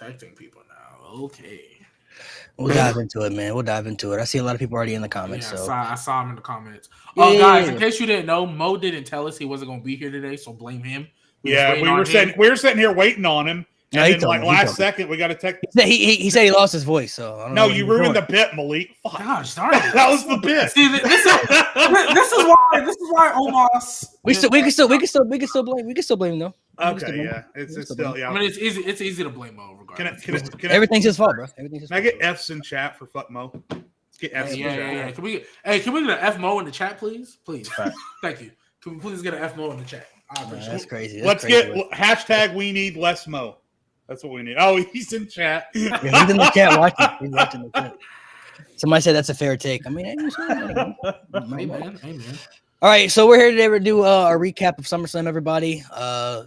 Protecting people now. Okay. We'll dive into it, man. We'll dive into it. I see a lot of people already in the comments. Yeah, so I saw him in the comments. yeah, Guys, in case you didn't know, Mo didn't tell us he wasn't going to be here today, so blame him. We were sitting here waiting on him, and then like last second we got a text. He said he lost his voice, so I don't know. No, you ruined the bit, Malik. Fuck. Gosh, darn it. That was the bit. See, this is why Omos. We can still blame him though. Okay, yeah, it's still yeah. I mean, it's easy to blame Mo regardless. Everything's his fault, bro. Can I get F's in chat for fuck Mo? Let's get F's in chat. Yeah. Can we get an F Mo in the chat, please? Please. Thank you. Can we please get an F Mo in the chat? I appreciate That's it. crazy. Let's get hashtag we need less Mo. That's what we need. Oh, he's in chat. Yeah, he's in the chat watching. He's watching the chat. Somebody said that's a fair take. I mean, Amen. All right, so we're here today to do a recap of SummerSlam, everybody.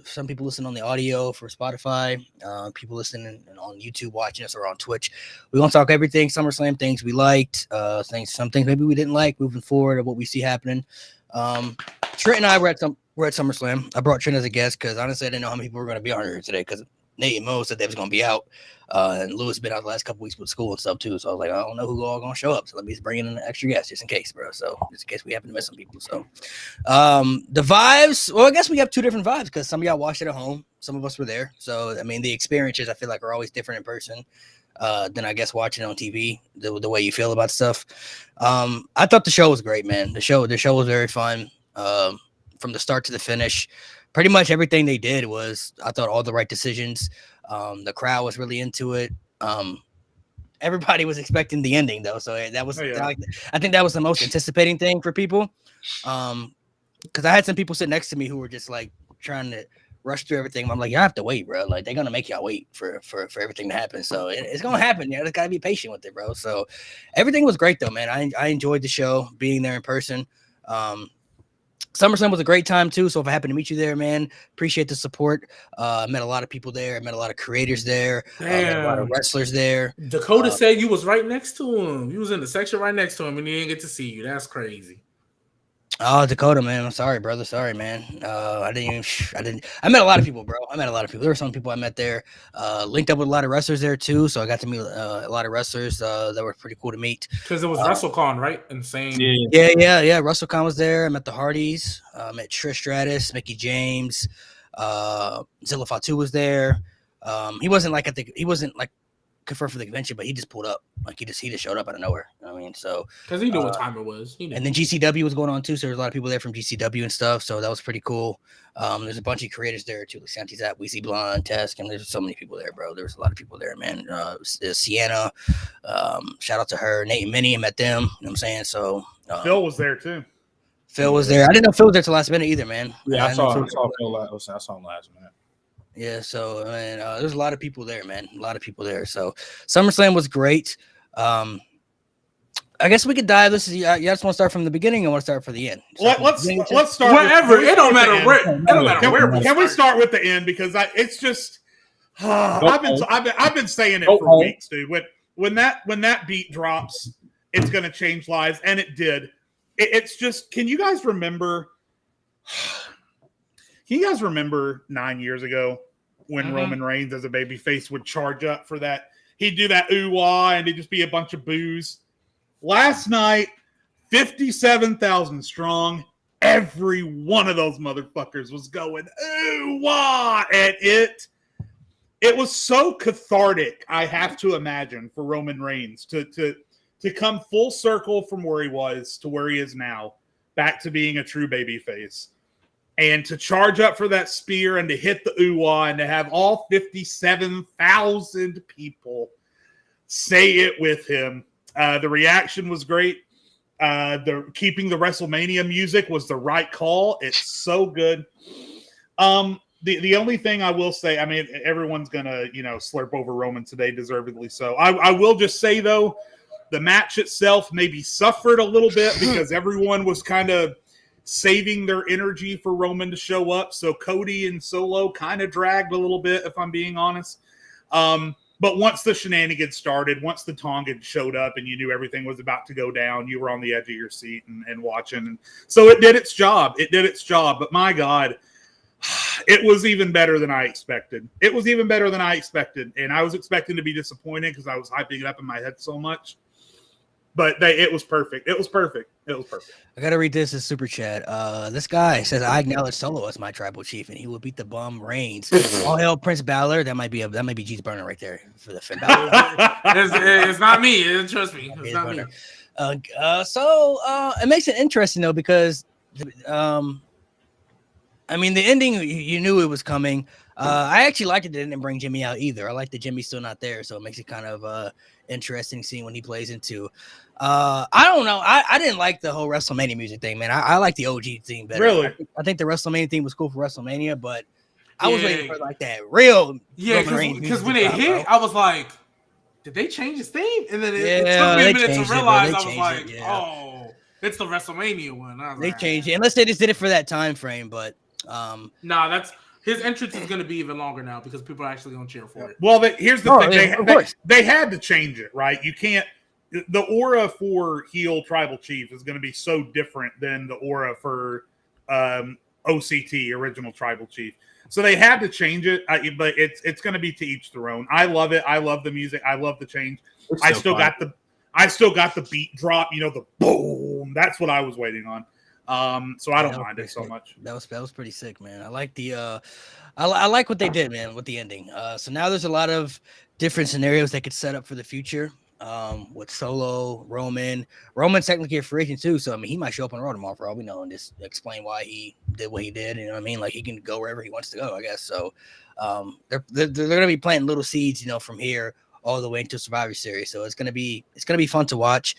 Some people listen on the audio for Spotify. People listening on YouTube, watching us, or on Twitch. We're going to talk everything SummerSlam, things we liked, some things maybe we didn't like moving forward, or what we see happening. Trent and I were at SummerSlam. I brought Trent as a guest because honestly, I didn't know how many people were going to be on here today because Nate and Mo said they was going to be out. And Lewis been out the last couple weeks with school and stuff too. So I was like, I don't know who all going to show up. So let me just bring in an extra guest just in case, bro. So just in case we happen to miss some people. So the vibes, well, I guess we have two different vibes because some of y'all watched it at home. Some of us were there. So, I mean, the experiences I feel like are always different in person than I guess watching it on TV, the way you feel about stuff. I thought the show was great, man. The show was very fun from the start to the finish. Pretty much everything they did was, I thought, all the right decisions. The crowd was really into it. Everybody was expecting the ending, though. So that was, I think that was the most anticipating thing for people. Because I had some people sit next to me who were just like trying to rush through everything. I'm like, y'all have to wait, bro. Like, they're going to make y'all wait for everything to happen. So it's going to happen. You just got to be patient with it, bro. So everything was great, though, man. I enjoyed the show, being there in person. SummerSlam was a great time too. So if I happen to meet you there, man, appreciate the support. Met a lot of people there. Met a lot of creators there. Met a lot of wrestlers there. Dakota said you was right next to him. You was in the section right next to him, and he didn't get to see you. That's crazy. Oh, Dakota, man. I'm sorry, brother. Sorry, man. I met a lot of people, bro. There were some people I met there. Linked up with a lot of wrestlers there too. So I got to meet a lot of wrestlers that were pretty cool to meet. Because it was WrestleCon, right? Insane. Yeah. WrestleCon was there. I met the Hardys. Met Trish Stratus, Mickey James. Zilla Fatu was there. He wasn't like confirmed for the convention, but he just pulled up. Like he just showed up out of nowhere. You know what I mean? So because he knew what time it was. And then GCW was going on too, so there's a lot of people there from GCW and stuff. So that was pretty cool. There's a bunch of creators there too, like Santi Zap, Weezy Blonde, Tesk, and there's so many people there, bro. There's a lot of people there, man. Sienna, shout out to her, Nate and Minnie, I met them. You know what I'm saying? So Phil was there too. Phil was there. I didn't know Phil was there till last minute either, man. Yeah, I saw Phil I saw him last minute. Yeah, so and there's a lot of people there, man. A lot of people there. So SummerSlam was great. I guess we could dive. You just want to start from the beginning, or want to start from the end? Let's start wherever. It don't matter where. It don't matter where. Can we start with the end? Because it's just I've been saying it for weeks, dude. When that beat drops, it's going to change lives, and it did. It's just. Can you guys remember? Can you guys remember 9 years ago when Roman Reigns as a babyface would charge up for that? He'd do that ooh-wah, and it'd just be a bunch of boos. Last night, 57,000 strong. Every one of those motherfuckers was going ooh-wah, and it was so cathartic, I have to imagine, for Roman Reigns to come full circle from where he was to where he is now, back to being a true babyface. And to charge up for that spear and to hit the ooh-wah and to have all 57,000 people say it with him. The reaction was great. Keeping the WrestleMania music was the right call. It's so good. The only thing I will say, I mean, everyone's going to, slurp over Roman today, deservedly so. I will just say, though, the match itself maybe suffered a little bit because everyone was kind of saving their energy for Roman to show up. So Cody and Solo kind of dragged a little bit, if I'm being honest. But once the shenanigans started, once the Tongan showed up and you knew everything was about to go down, you were on the edge of your seat and watching. And so it did its job. But my God, It was even better than I expected. And I was expecting to be disappointed because I was hyping it up in my head so much. But it was perfect. It was perfect. I gotta read this as super chat. This guy says I acknowledge Solo as my tribal chief, and he will beat the bum Reigns. All hail Prince Balor. That might be G's burner right there for the Finn Balor. It's not me. Trust me, it's not me. So it makes it interesting though because, I mean, the ending you knew it was coming. I actually liked it. They didn't bring Jimmy out either. I like that Jimmy's still not there, so it makes it kind of interesting seeing when he plays into. I don't know. I didn't like the whole WrestleMania music thing, man. I like the OG theme better. Really? I think the WrestleMania theme was cool for WrestleMania, but I was waiting for like that real. Yeah, because when it hit, I was like, did they change his theme? And then it took me a minute to realize I was like, oh, it's the WrestleMania one. They changed it unless they just did it for that time frame, but nah, that's his entrance is going to be even longer now because people are actually going to cheer for it. Well, here's the thing: they had to change it, right? You can't. The aura for heel tribal chief is going to be so different than the aura for OCT, original tribal chief. So they had to change it, but it's going to be to each their own. I love it. I love the music. I love the change. I still got the beat drop. You know, the boom. That's what I was waiting on. So I don't mind it so much. That was pretty sick, man. I like the I like what they did, man, with the ending. So now there's a lot of different scenarios they could set up for the future. With Solo, Roman's technically a free agent too, so I mean he might show up on Raw tomorrow for all we know and just explain why he did what he did. You know what I mean? Like he can go wherever he wants to go, I guess. So they're gonna be planting little seeds, you know, from here all the way into Survivor Series. So it's gonna be fun to watch.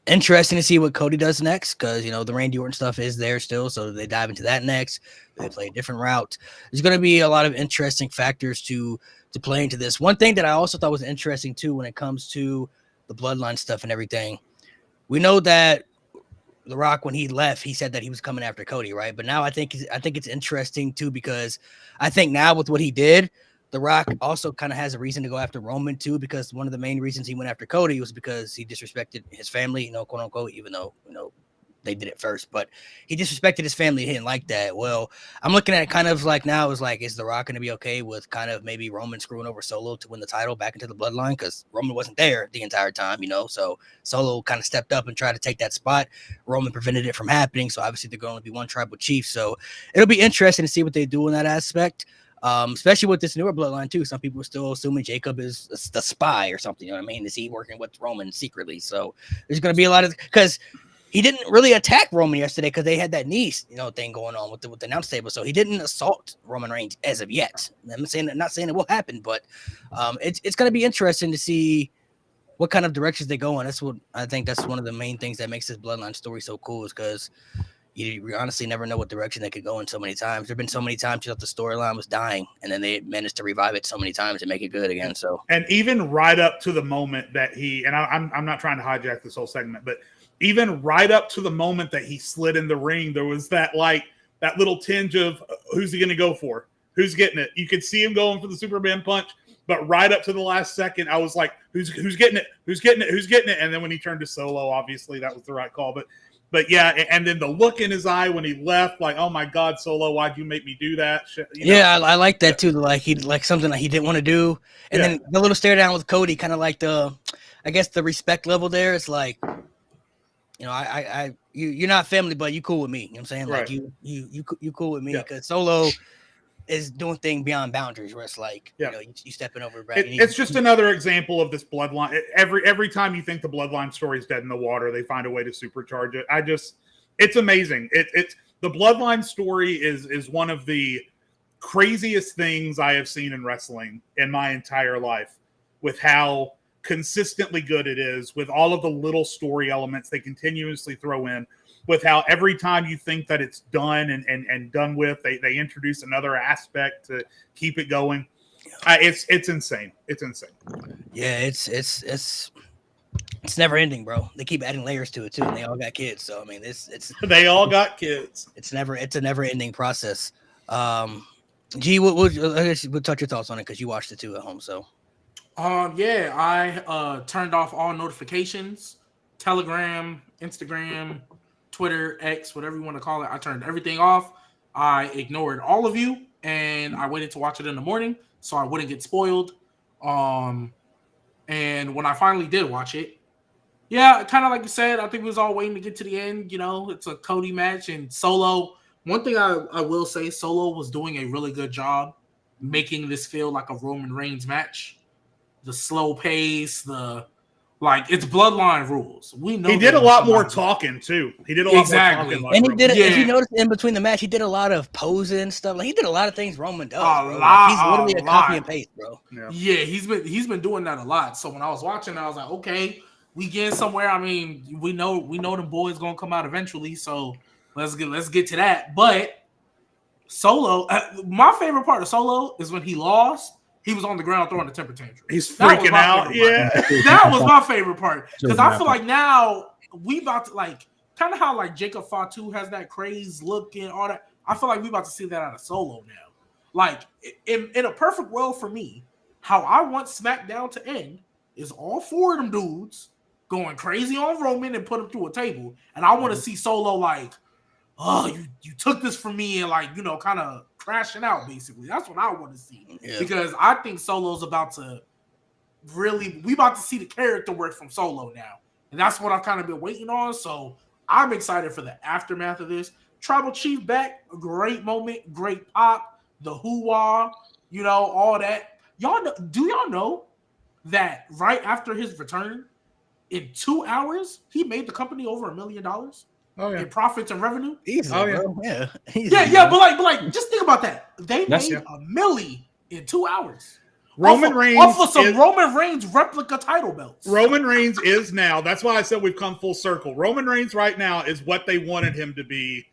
Interesting to see what Cody does next because you know the Randy Orton stuff is there still, so they dive into that next. They play a different route. There's going to be a lot of interesting factors to play into this. One thing that I also thought was interesting too when it comes to the bloodline stuff and everything. We know that The Rock, when he left, he said that he was coming after Cody, right? But now I think it's interesting too because I think now with what he did, The Rock also kind of has a reason to go after Roman too, because one of the main reasons he went after Cody was because he disrespected his family, you know, quote unquote, even though, you know, they did it first, but he disrespected his family. He didn't like that. Well, I'm looking at it kind of like now is like, is The Rock going to be okay with kind of maybe Roman screwing over Solo to win the title back into the bloodline? Because Roman wasn't there the entire time, you know, so Solo kind of stepped up and tried to take that spot. Roman prevented it from happening. So obviously they're going to be one tribal chief. So it'll be interesting to see what they do in that aspect. Especially with this newer bloodline too. Some people are still assuming Jacob is the spy or something. You know what I mean? Is he working with Roman secretly? So there's going to be a lot of, because he didn't really attack Roman yesterday because they had that knee, you know, thing going on with the announce table. So he didn't assault Roman Reigns as of yet. I'm not saying it will happen, but it's going to be interesting to see what kind of directions they go in. That's what I think. That's one of the main things that makes this bloodline story so cool, is because you honestly never know what direction they could go in so many times. There've been so many times you thought the storyline was dying, and then they managed to revive it so many times and make it good again. So, and even right up to the moment that I'm not trying to hijack this whole segment, but even right up to the moment that he slid in the ring, there was that little tinge of who's he going to go for? Who's getting it? You could see him going for the Superman punch, but right up to the last second, I was like, who's getting it? Who's getting it? Who's getting it? And then when he turned to Solo, obviously that was the right call. But yeah, and then the look in his eye when he left, like, oh my God, Solo, why'd you make me do that? Yeah, I like that too. Like he like something that he didn't want to do, and then the little stare down with Cody, kind of like the respect level there. It's like, you know, you're not family, but you cool with me. You know what I'm saying? Like you cool with me because Solo is doing things beyond boundaries where it's like, you know, you stepping over. It's just another example of this bloodline. Every time you think the bloodline story is dead in the water, they find a way to supercharge it. It's amazing. It's the bloodline story is one of the craziest things I have seen in wrestling in my entire life, with how consistently good it is, with all of the little story elements they continuously throw in, with how every time you think that it's done and done with, they introduce another aspect to keep it going. It's insane. It's insane. Yeah, it's never ending, bro. They keep adding layers to it too, and they all got kids. So I mean, it's they all got kids. It's a never ending process. G, we'll touch your thoughts on it because you watched it too at home. So yeah, I turned off all notifications, Telegram, Instagram, Twitter, X, whatever you want to call it. I turned everything off. I ignored all of you and I waited to watch it in the morning so I wouldn't get spoiled. And when I finally did watch it, yeah, kind of like you said, I think we was all waiting to get to the end. You know, it's a Cody match and Solo. One thing I will say, Solo was doing a really good job making this feel like a Roman Reigns match. The slow pace, it's bloodline rules. We know he did a lot more talking too. He did a lot more talking. And he did. If you notice in between the match, he did a lot of posing and stuff. Like he did a lot of things Roman does. He's literally a copy and paste, bro. Yeah, he's been doing that a lot. So when I was watching, I was like, okay, we getting somewhere. I mean, we know the boys gonna come out eventually. So let's get to that. But Solo, my favorite part of Solo is when he lost. He was on the ground throwing a temper tantrum. He's freaking out. Yeah, that was my favorite part because I feel like now we about to kind of how Jacob Fatu has that crazed look and all that. I feel like we about to see that out of Solo now. Like in a perfect world for me, how I want SmackDown to end is all four of them dudes going crazy on Roman and put him through a table, and I want to see Solo oh, you took this from me and kind of crashing out, basically. That's what I want to see. Yeah. Because I think Solo's about to we about to see the character work from Solo now. And that's what I've kind of been waiting on. So I'm excited for the aftermath of this. Tribal Chief back, a great moment, great pop, the hoo-wah, all that. Do y'all know that right after his return, in 2 hours, he made the company over $1 million? Oh, yeah. In profits and revenue. Easily, bro. Yeah. Yeah, but just think about that. They made $1 million in 2 hours. Roman Reigns off of some Roman Reigns replica title belts. Roman Reigns is now. That's why I said we've come full circle. Roman Reigns right now is what they wanted him to be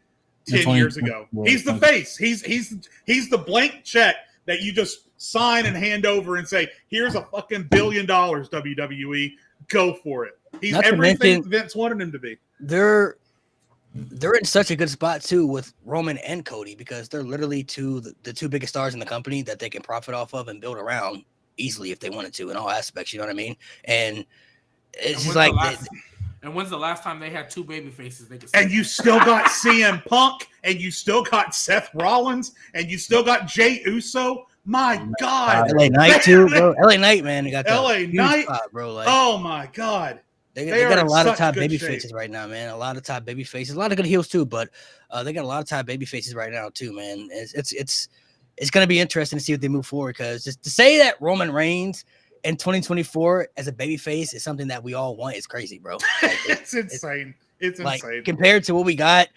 10 years ago. He's the face. He's the blank check that you just sign and hand over and say, "Here's a fucking $1 billion, WWE. Go for it." He's everything Vince wanted him to be. They're in such a good spot too with Roman and Cody because they're literally the two biggest stars in the company that they can profit off of and build around easily if they wanted to in all aspects. You know what I mean? And it's just like. And when's the last time they had two baby faces they could? And you still got CM Punk, and you still got Seth Rollins, and you still got Jey Uso. My God, LA Knight too, bro. LA Knight, man, they got LA Knight, spot, bro. Oh my God. They got a lot of top baby faces right now, man. A lot of top baby faces, a lot of good heels too, but they got a lot of top baby faces right now too, man. It's going to be interesting to see what they move forward because just to say that Roman Reigns in 2024 as a baby face is something that we all want is crazy, bro. It's insane. It's insane compared to what we got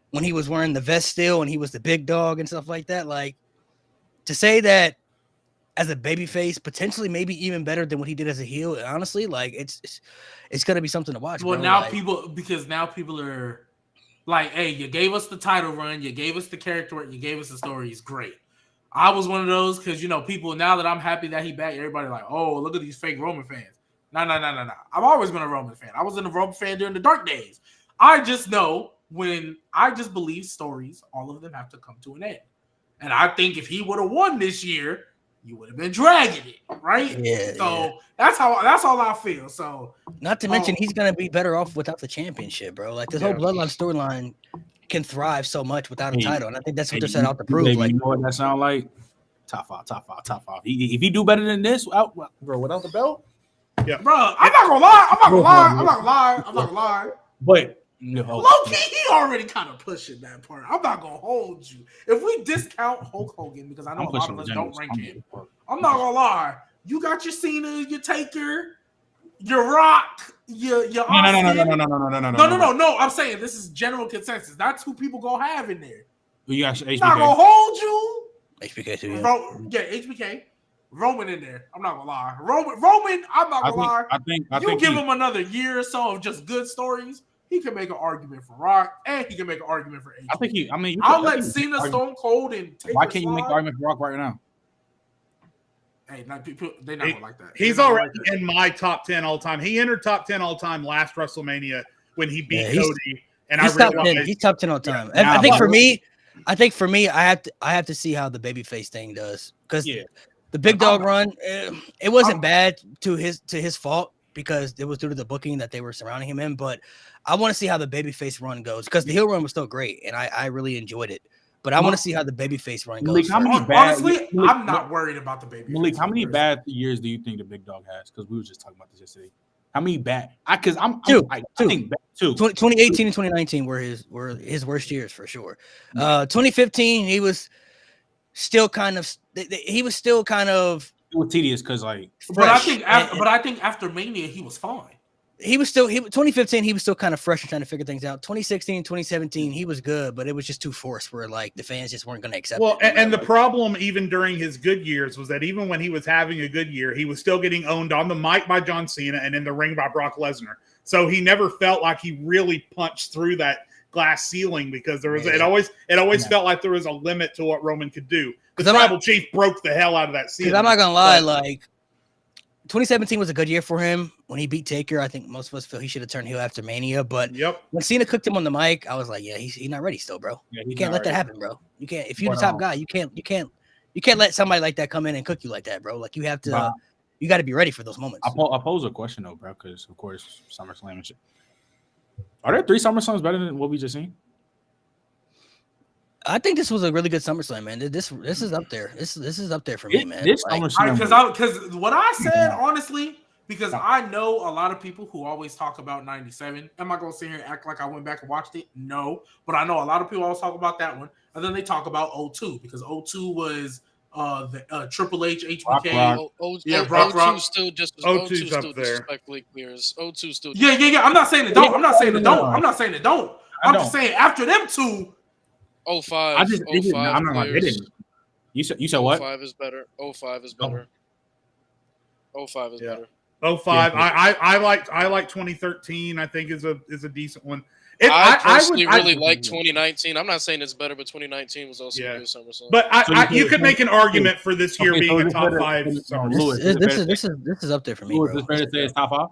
when he was wearing the vest still and he was the big dog and stuff like that. Like to say that as a babyface, potentially maybe even better than what he did as a heel. Honestly, it's gonna be something to watch. Well, bro. now people are like, "Hey, you gave us the title run, you gave us the character, you gave us the story. It's great." I was one of those because people. Now that I'm happy that he back, everybody like, "Oh, look at these fake Roman fans." No. I've always been a Roman fan. I was a Roman fan during the dark days. I just know I just believe stories, all of them have to come to an end. And I think if he would have won this year, you would have been dragging it, right? Yeah. So that's all I feel. So not to mention he's gonna be better off without the championship, bro. Like this whole bloodline storyline can thrive so much without a title, and I think that's what they're set out to prove. Baby, you know what that sound like? Top five. If he do better than this, bro, without the belt, yeah, bro. I'm not gonna lie. But low-key, he already kind of pushing that part. I'm not gonna hold you. If we discount Hulk Hogan, because I know a lot of us don't rank him, I'm not gonna lie. You got your Cena, your Taker, your Rock, your Austin. No. I'm saying this is general consensus. That's who people gonna have in there. You got HBK. Not gonna hold you. HBK too. Yeah, HBK. Roman in there. I'm not gonna lie. Roman. I'm not gonna lie. I think give him another year or so of just good stories. He can make an argument for Rock, and he can make an argument for AJ. I'll let Cena, Stone Cold, and Taker. Why can't you make an argument for Rock right now? Hey, people, they're not gonna like that. He's already in my top 10 all time. He entered top 10 all time last WrestleMania when he beat Cody, and he's top 10 all time. Yeah. I think for me, I have to see how the babyface thing does because the big dog run, it wasn't bad to his fault because it was due to the booking that they were surrounding him in, but I want to see how the babyface run goes because the heel run was still great and I really enjoyed it. But I want to see how the babyface run goes. Malik, how many Honestly, I'm not worried about the baby. Malik, how many bad years do you think the big dog has? Because we were just talking about this yesterday. How many bad? Because two. I think two. 2018 and 2019 were his worst years for sure. 2015 he was still kind of it was tedious because like. But I think after Mania he was fine. He was 2015 he was still kind of fresh and trying to figure things out. 2016, 2017 he was good, but it was just too forced where like the fans just weren't going to accept it. And the problem even during his good years was that even when he was having a good year, he was still getting owned on the mic by John Cena and in the ring by Brock Lesnar. So he never felt like he really punched through that glass ceiling because there was it always felt like there was a limit to what Roman could do. The Tribal Chief broke the hell out of that ceiling. I'm not gonna lie, like 2017 was a good year for him when he beat Taker. I think most of us feel he should have turned heel after Mania, but when Cena cooked him on the mic, I was like, yeah, he's not ready still, bro. Yeah, you can't let that happen, bro. You can't. If you're the top guy, you can't let somebody like that come in and cook you like that, bro. Like you have to, you got to be ready for those moments. I'll pose a question though, bro, because of course SummerSlam and shit. Are there 3 SummerSlams better than what we just seen? I think this was a really good SummerSlam, man. This is up there. This is up there for me, man. Because what I said, honestly, because I know a lot of people who always talk about 97. Am I gonna sit here and act like I went back and watched it? No, but I know a lot of people always talk about that one, and then they talk about 02 because 02 was the Triple H HBK. Brock Rock still just 02's up there. Respectfully clears. 02 still. Yeah. I'm not saying it don't. I'm not saying it don't. I'm just saying after them two. 05. I'm not like they didn't. You said what? 05 is better. 05 is better. 05 is better. 05. Yeah. I like 2013. I think is a decent one. I personally really like 2019. I'm not saying it's better, but 2019 was also a good SummerSlam. But you could make an argument for this year being a top 5. This is up there for me. Is this fair to say it's top 5?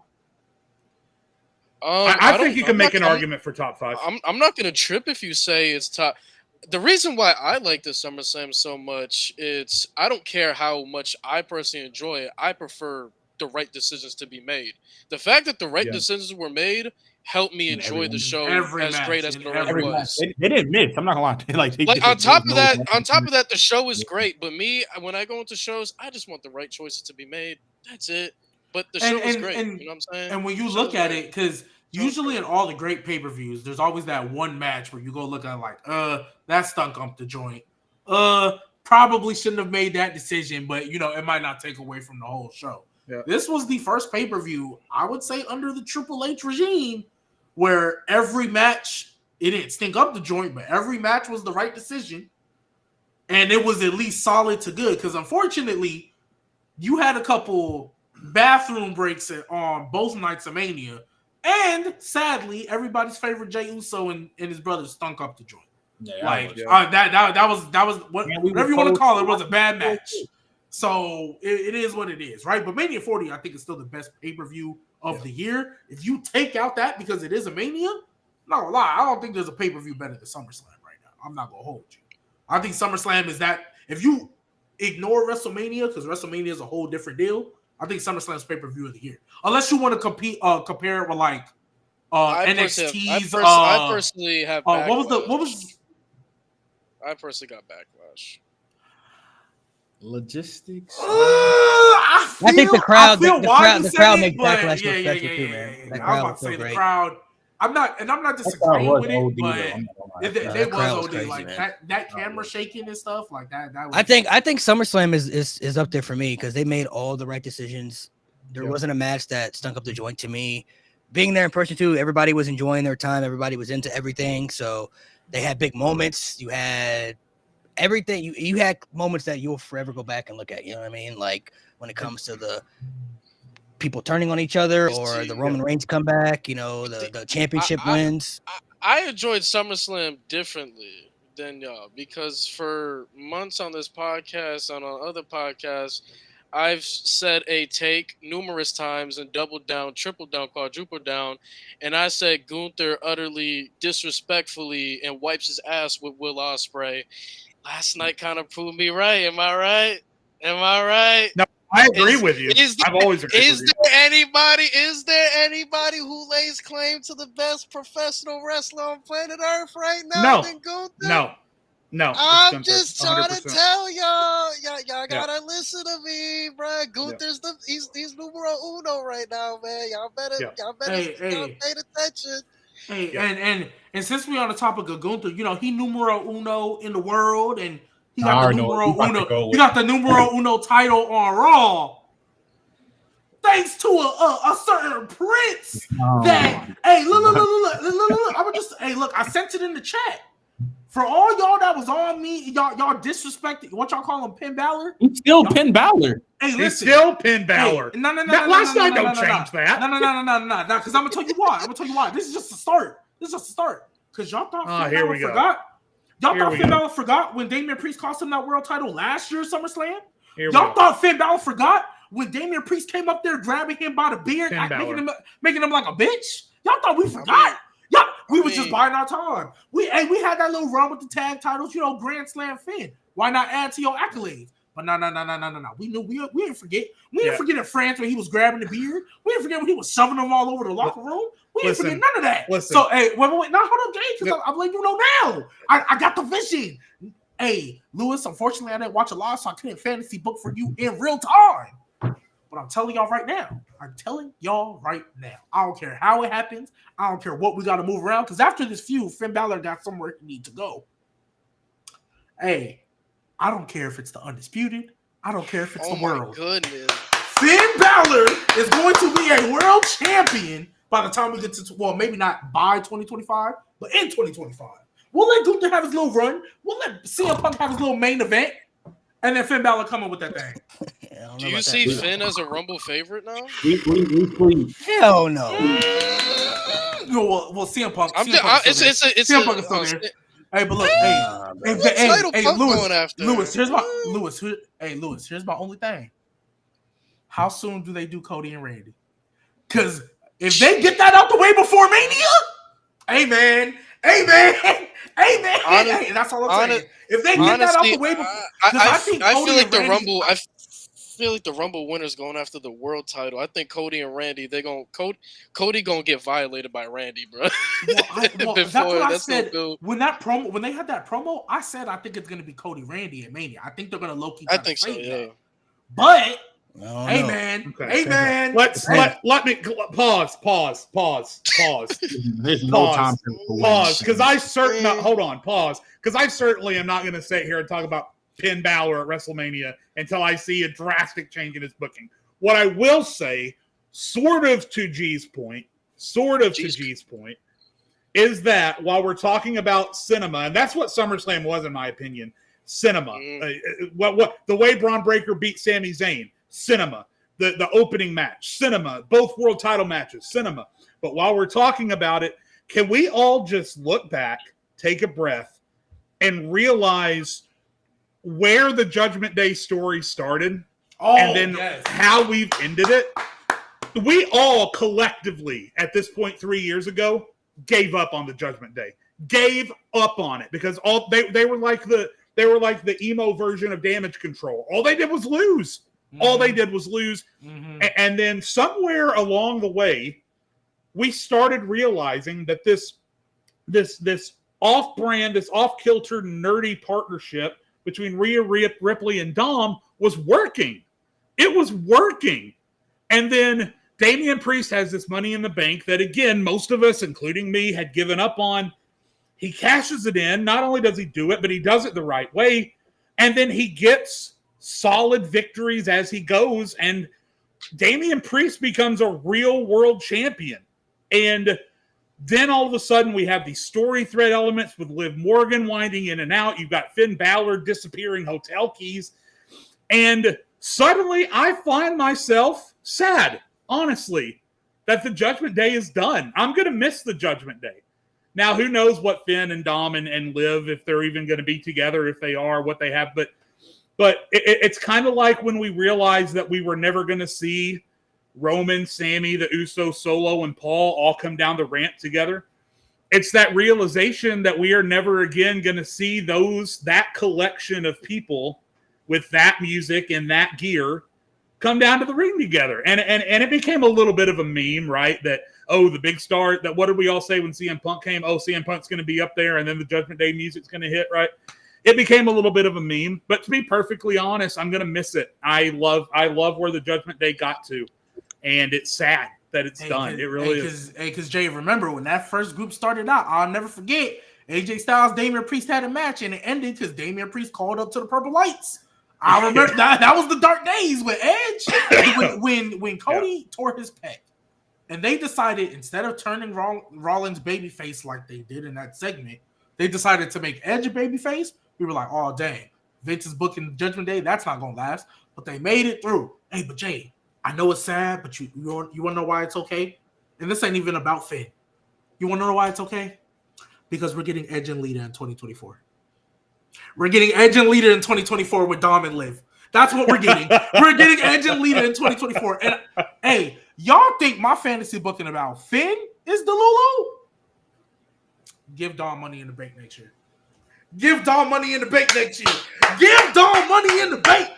I think you can make an argument for top 5. I'm not going to trip if you say it's top. The reason why I like the SummerSlam so much, I don't care how much I personally enjoy it. I prefer the right decisions to be made. The fact that the right decisions were made helped me enjoy the show as great as it already was. They didn't miss. I'm not gonna lie. Like on top of that, the show is great. But me, when I go into shows, I just want the right choices to be made. That's it. But the show is great. You know what I'm saying? And when you look at it, because usually in all the great pay-per-views, there's always that one match where you go look at it like, that stunk up the joint. Probably shouldn't have made that decision, but it might not take away from the whole show. Yeah. This was the first pay-per-view, I would say, under the Triple H regime, where every match, it didn't stink up the joint, but every match was the right decision. And it was at least solid to good. Because unfortunately, you had a couple bathroom breaks on both nights of Mania. And sadly, everybody's favorite Jey Uso and his brother stunk up the joint. That was whatever you want to call it, was a bad match. So it is what it is, right? But Mania 40, I think, is still the best pay-per-view of the year. If you take out that because it is a Mania, I'm not gonna lie, I don't think there's a pay-per-view better than SummerSlam right now. I'm not gonna hold you. I think SummerSlam is that. If you ignore WrestleMania, because WrestleMania is a whole different deal, I think SummerSlam's pay-per-view of the year. Unless you want to compare it with like NXT's. I personally have. What was? I personally got Backlash. Logistics. I think the crowd makes Backlash look special too, man. I was about to say the crowd. I'm not disagreeing with it, but they was OD. Like that camera shaking and stuff like that. I think SummerSlam is up there for me because they made all the right decisions. There wasn't a match that stunk up the joint to me. Being there in person too, everybody was enjoying their time. Everybody was into everything. So they had big moments. You had everything. You had moments that you'll forever go back and look at. You know what I mean? Like when it comes to the people turning on each other or the Roman Reigns comeback, the championship wins. I enjoyed SummerSlam differently than y'all because for months on this podcast, on other podcasts, I've said a take numerous times and doubled down, tripled down, quadrupled down, and I said Gunther utterly disrespectfully and wipes his ass with Will Ospreay. Last night kind of proved me right. Am I right? No, I agree with you. I've always agreed with you. Is there anybody who lays claim to the best professional wrestler on planet Earth right now than Gunther? No, I'm just trying to 100%. tell y'all. Y'all gotta listen to me, bro. Gunther's he's numero uno right now, man. Y'all better start paying attention. Hey, and since we on the topic of Gunther, he numero uno in the world, and he got the numero uno. He got the numero uno title on Raw. Thanks to a certain prince look. I sent it in the chat. For all y'all that was on me, y'all disrespected. What y'all call him, Finn Balor? He's still Finn Balor. Hey, listen. He's still Finn Balor. No. Last night don't change that. No. Because I'm gonna tell you why. This is just a start. Because y'all thought Finn Balor forgot. Y'all thought Finn Balor forgot when Damian Priest cost him that world title last year, SummerSlam. Y'all thought Finn Balor forgot when Damian Priest came up there grabbing him by the beard, making him like a bitch. Y'all thought we forgot. We was just buying our time. We had that little run with the tag titles, Grand Slam Finn. Why not add to your accolades? But no. We knew we didn't forget. We didn't forget in France when he was grabbing the beard. We didn't forget when he was shoving them all over the locker room. We didn't forget none of that. So wait. Now hold up, James, because I'm letting you know now. I got the vision. Hey, Lewis, unfortunately I didn't watch a lot, so I couldn't fantasy book for you in real time. But I'm telling y'all right now. I don't care how it happens. I don't care what we got to move around. Because after this feud, Finn Balor got somewhere he needs to go. Hey, I don't care if it's the Undisputed. I don't care if it's the world. Oh, my goodness. Finn Balor is going to be a world champion by the time we get to, well, maybe not by 2025, but in 2025. We'll let Gunther have his little run. We'll let CM Punk have his little main event. And then Finn Balor coming with that thing. Do you see Finn as a Rumble favorite now? Hell no. Well, CM Punk. CM Punk is still there. Hey, but look, Lewis. Here's my only thing. How soon do they do Cody and Randy? Because if they get that out the way before Mania, amen. That's all I'm saying. If they get that out the way before, I feel like the Rumble winner's going after the world title. I think Cody and Randy, Cody gonna get violated by Randy, bro. That's what I said. When they had that promo, I said I think it's gonna be Cody Randy at Mania. I think they're gonna low-key. I think so, yeah. But hey man. Let me pause. There's no time pause. Because I certainly am not going to sit here and talk about Finn Balor at WrestleMania until I see a drastic change in his booking. What I will say, sort of to G's point, is that while we're talking about cinema, and that's what SummerSlam was, in my opinion, cinema. The way Braun Breaker beat Sami Zayn, cinema. The opening match, cinema. Both world title matches, cinema. But while we're talking about it, can we all just look back, take a breath, and realize where the Judgment Day story started and then how we've ended it? We all collectively, at this point 3 years ago, gave up on the Judgment Day. Gave up on it because they were like the emo version of Damage Control. All they did was lose. Mm-hmm. And then somewhere along the way, we started realizing that this off-brand, this off-kilter, nerdy partnership between Rhea Ripley and Dom was working. It was working. And then Damian Priest has this Money in the Bank that, again, most of us, including me, had given up on. He cashes it in. Not only does he do it, but he does it the right way. And then he gets solid victories as he goes. And Damian Priest becomes a real world champion. And then all of a sudden we have these story thread elements with Liv Morgan winding in and out. You've got Finn Balor disappearing hotel keys. And suddenly I find myself sad, honestly, that the Judgment Day is done. I'm going to miss the Judgment Day. Now, who knows what Finn and Dom and Liv, if they're even going to be together, if they are, what they have. But it's kind of like when we realized that we were never going to see Roman, Sammy, the Usos, Solo, and Paul all come down the ramp together. It's that realization that we are never again going to see that collection of people with that music and that gear come down to the ring together. And it became a little bit of a meme, right? That, the big star, that what did we all say when CM Punk came? CM Punk's going to be up there and then the Judgment Day music's going to hit, right? it became a little bit of a meme. But to be perfectly honest, I'm gonna miss it. I love where the Judgment Day got to, and it's sad that it's done. It really is. Because Jay, remember when that first group started out? I'll never forget. AJ Styles, Damian Priest had a match, and it ended because Damian Priest called up to the Purple Lights. I remember that was the dark days with Edge when Cody tore his pec, and they decided instead of turning Rollins babyface like they did in that segment, they decided to make Edge a babyface. We were like, oh dang, Vince is booking Judgment Day. That's not gonna last. But they made it through. Hey, but Jay, I know it's sad, but you want to know why it's okay? And this ain't even about Finn. You want to know why it's okay? Because we're getting Edge and Lita in 2024. We're getting Edge and Lita in 2024 with Dom and Liv. That's what we're getting. We're getting Edge and Lita in 2024. And hey, y'all think my fantasy booking about Finn is the Lulu? Give Dom money in the bank next year. Give Dom money in the bank next year. Give Dom money in the bank.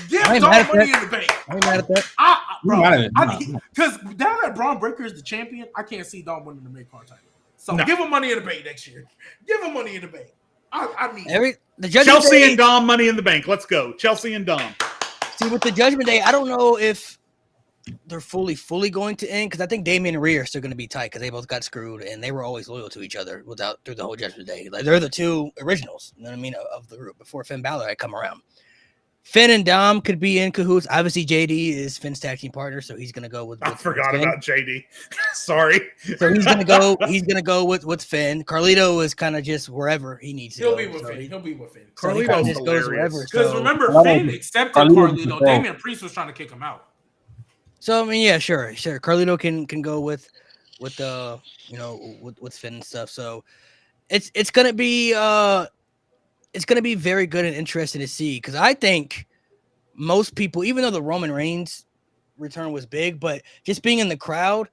Give Dom money in the bank. I ain't mad at that. Because now that Braun Breaker is the champion, I can't see Dom winning the mid card title. So give him money in the bank next year. Give him money in the bank. I mean, Chelsea and Dom money in the bank. Let's go. Chelsea and Dom. See, with the Judgment Day, I don't know if they're fully going to end because I think Damian and Rhea are still going to be tight because they both got screwed and they were always loyal to each other through the whole Judgment Day. Like they're the two originals, you know what I mean, of the group before Finn Balor had come around. Finn and Dom could be in cahoots. Obviously, JD is Finn's tag team partner, so he's gonna go with. I forgot about JD. Sorry. So he's gonna go. He's gonna go with Finn. Carlito is kind of just wherever he needs to. He'll be with Finn. He'll be with Finn. Carlito just goes wherever. Because remember, Finn accepted Carlito. Damian Priest was trying to kick him out. So I mean, yeah, sure. Carlito can go with the with Finn and stuff. So it's gonna be very good and interesting to see because I think most people, even though the Roman Reigns return was big, but just being in the crowd,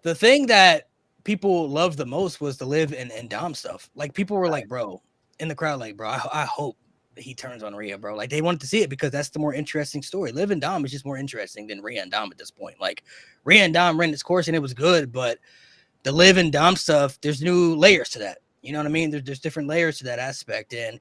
the thing that people loved the most was the Liv and Dom stuff. Like people were like, bro, in the crowd, like, bro, I hope he turns on Rhea, bro. Like they wanted to see it because that's the more interesting story. Liv and Dom is just more interesting than Rhea and Dom at this point. Like Rhea and Dom ran its course and it was good, but the Liv and Dom stuff, there's new layers to that. You know what I mean? There's different layers to that aspect. And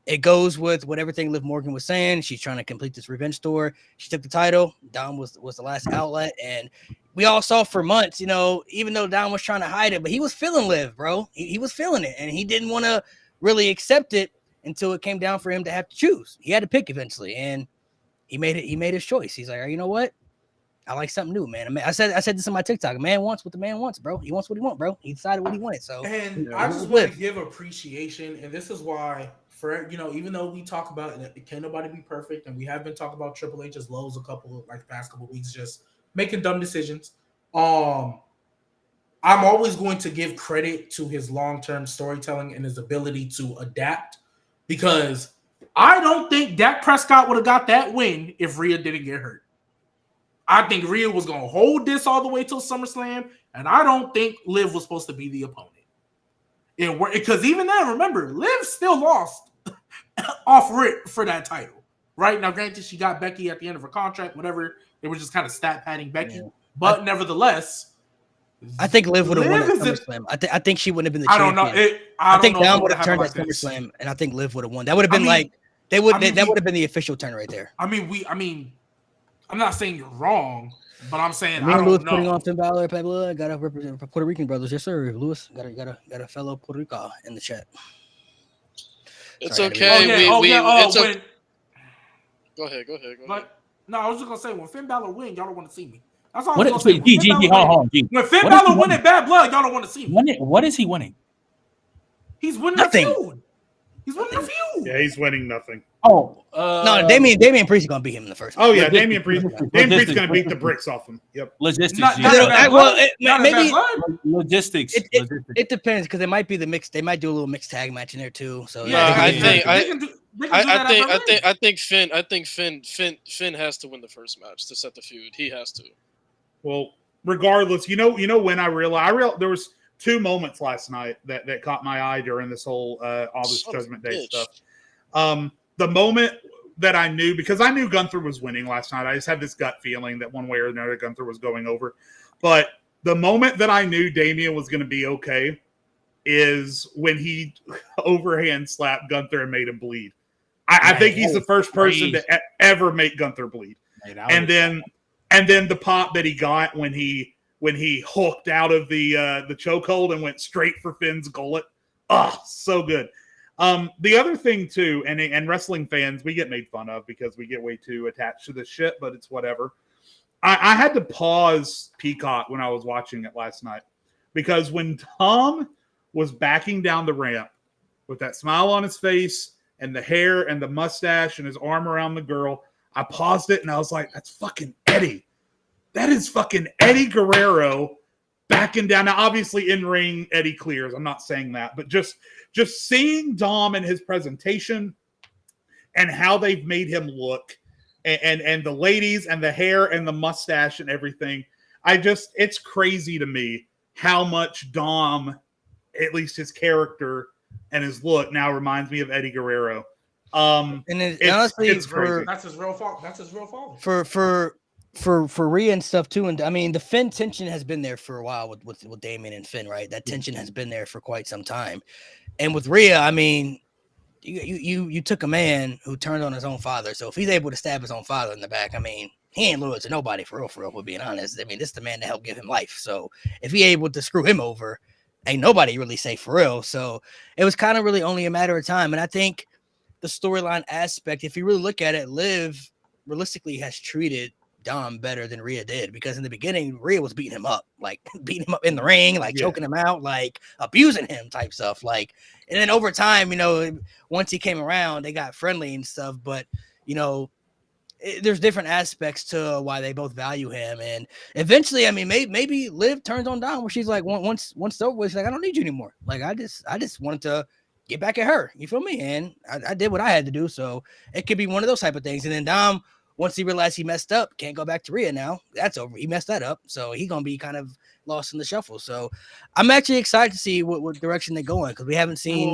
it goes with what everything Liv Morgan was saying. She's trying to complete this revenge tour. She took the title. Dom was the last outlet. And we all saw for months, even though Dom was trying to hide it, but he was feeling Liv, bro. He was feeling it. And he didn't want to really accept it until it came down for him to have to choose. He had to pick eventually. And he made his choice. He's like, you know what? I like something new, man. I said this on my TikTok. A man wants what the man wants, bro. He wants what he wants, bro. He decided what he wanted. So, and I just want to give appreciation, and this is why, for even though we talk about it, can't nobody be perfect, and we have been talking about Triple H's lows past couple weeks, just making dumb decisions. I'm always going to give credit to his long-term storytelling and his ability to adapt, because I don't think Dak Prescott would have got that win if Rhea didn't get hurt. I think Rhea was going to hold this all the way till SummerSlam, and I don't think Liv was supposed to be the opponent. Because even then, remember, Liv still lost off rip for that title, right? Now, granted, she got Becky at the end of her contract, whatever. They were just kind of stat padding Becky. Yeah. But nevertheless, I think Liv would have won at SummerSlam. I think she wouldn't have been the champion. I don't know. I think Dom would have turned at SummerSlam, and I think Liv would have won. That would have been that would have been the official turn right there. I'm not saying you're wrong, but I'm saying I don't Lewis know. Putting on Finn Balor, gotta represent Puerto Rican brothers. Yes, sir. Lewis got a fellow Puerto Rican in the chat. It's okay. Go ahead. But no, I was just gonna say when Finn Balor win, y'all don't want to see me. That's all. Hold on. When Finn Balor win in Bad Blood, y'all don't want to see me. What is he winning? He's winning nothing. He's winning a feud. Yeah, he's winning nothing. No, Damian Priest is gonna beat him in the first. Oh yeah, Damian Priest is gonna beat the bricks off him. Yep. Logistics. Maybe logistics. It depends because it might be the mix. They might do a little mixed tag match in there too. So I think Finn has to win the first match to set the feud. He has to. Well, regardless, when I realized there was two moments last night that caught my eye during this whole all this Judgment Day stuff. The moment that I knew, because I knew Gunther was winning last night. I just had this gut feeling that one way or another Gunther was going over. But the moment that I knew Damian was going to be okay is when he overhand slapped Gunther and made him bleed. I think he's the first person to ever make Gunther bleed. And then the pop that he got when he hooked out of the chokehold and went straight for Finn's gullet. Oh, so good. The other thing too, and wrestling fans, we get made fun of because we get way too attached to this shit, but it's whatever. I had to pause Peacock when I was watching it last night because when Tom was backing down the ramp with that smile on his face and the hair and the mustache and his arm around the girl, I paused it and I was like, that's fucking Eddie. That is fucking Eddie Guerrero backing down. Now, obviously, in ring, Eddie clears. I'm not saying that, but just seeing Dom and his presentation and how they've made him look, and the ladies and the hair and the mustache and everything, it's crazy to me how much Dom, at least his character and his look, now reminds me of Eddie Guerrero. And honestly, it's crazy. That's his real fault. That's his real fault. For Rhea and stuff too, and I mean the Finn tension has been there for a while with Damien and Finn, right? That tension has been there for quite some time, and with Rhea, I mean, you took a man who turned on his own father, so if he's able to stab his own father in the back, I mean, he ain't loyal to nobody for real. We're being honest. I mean, this is the man that helped give him life, so if he able to screw him over, ain't nobody really safe for real. So it was kind of really only a matter of time, and I think the storyline aspect, if you really look at it, Liv realistically has treated Dom better than Rhea did, because in the beginning Rhea was beating him up in the ring, choking him out, abusing him type stuff, and then over time, once he came around, they got friendly and stuff, but there's different aspects to why they both value him, and eventually, I mean, maybe Liv turns on Dom where she's like, once over with, she's like, I don't need you anymore, I just wanted to get back at her, you feel me, and I did what I had to do, so it could be one of those type of things, and then Dom, once he realized he messed up, can't go back to Rhea now. That's over. He messed that up. So he's going to be kind of lost in the shuffle. So I'm actually excited to see what direction they're going, because we haven't seen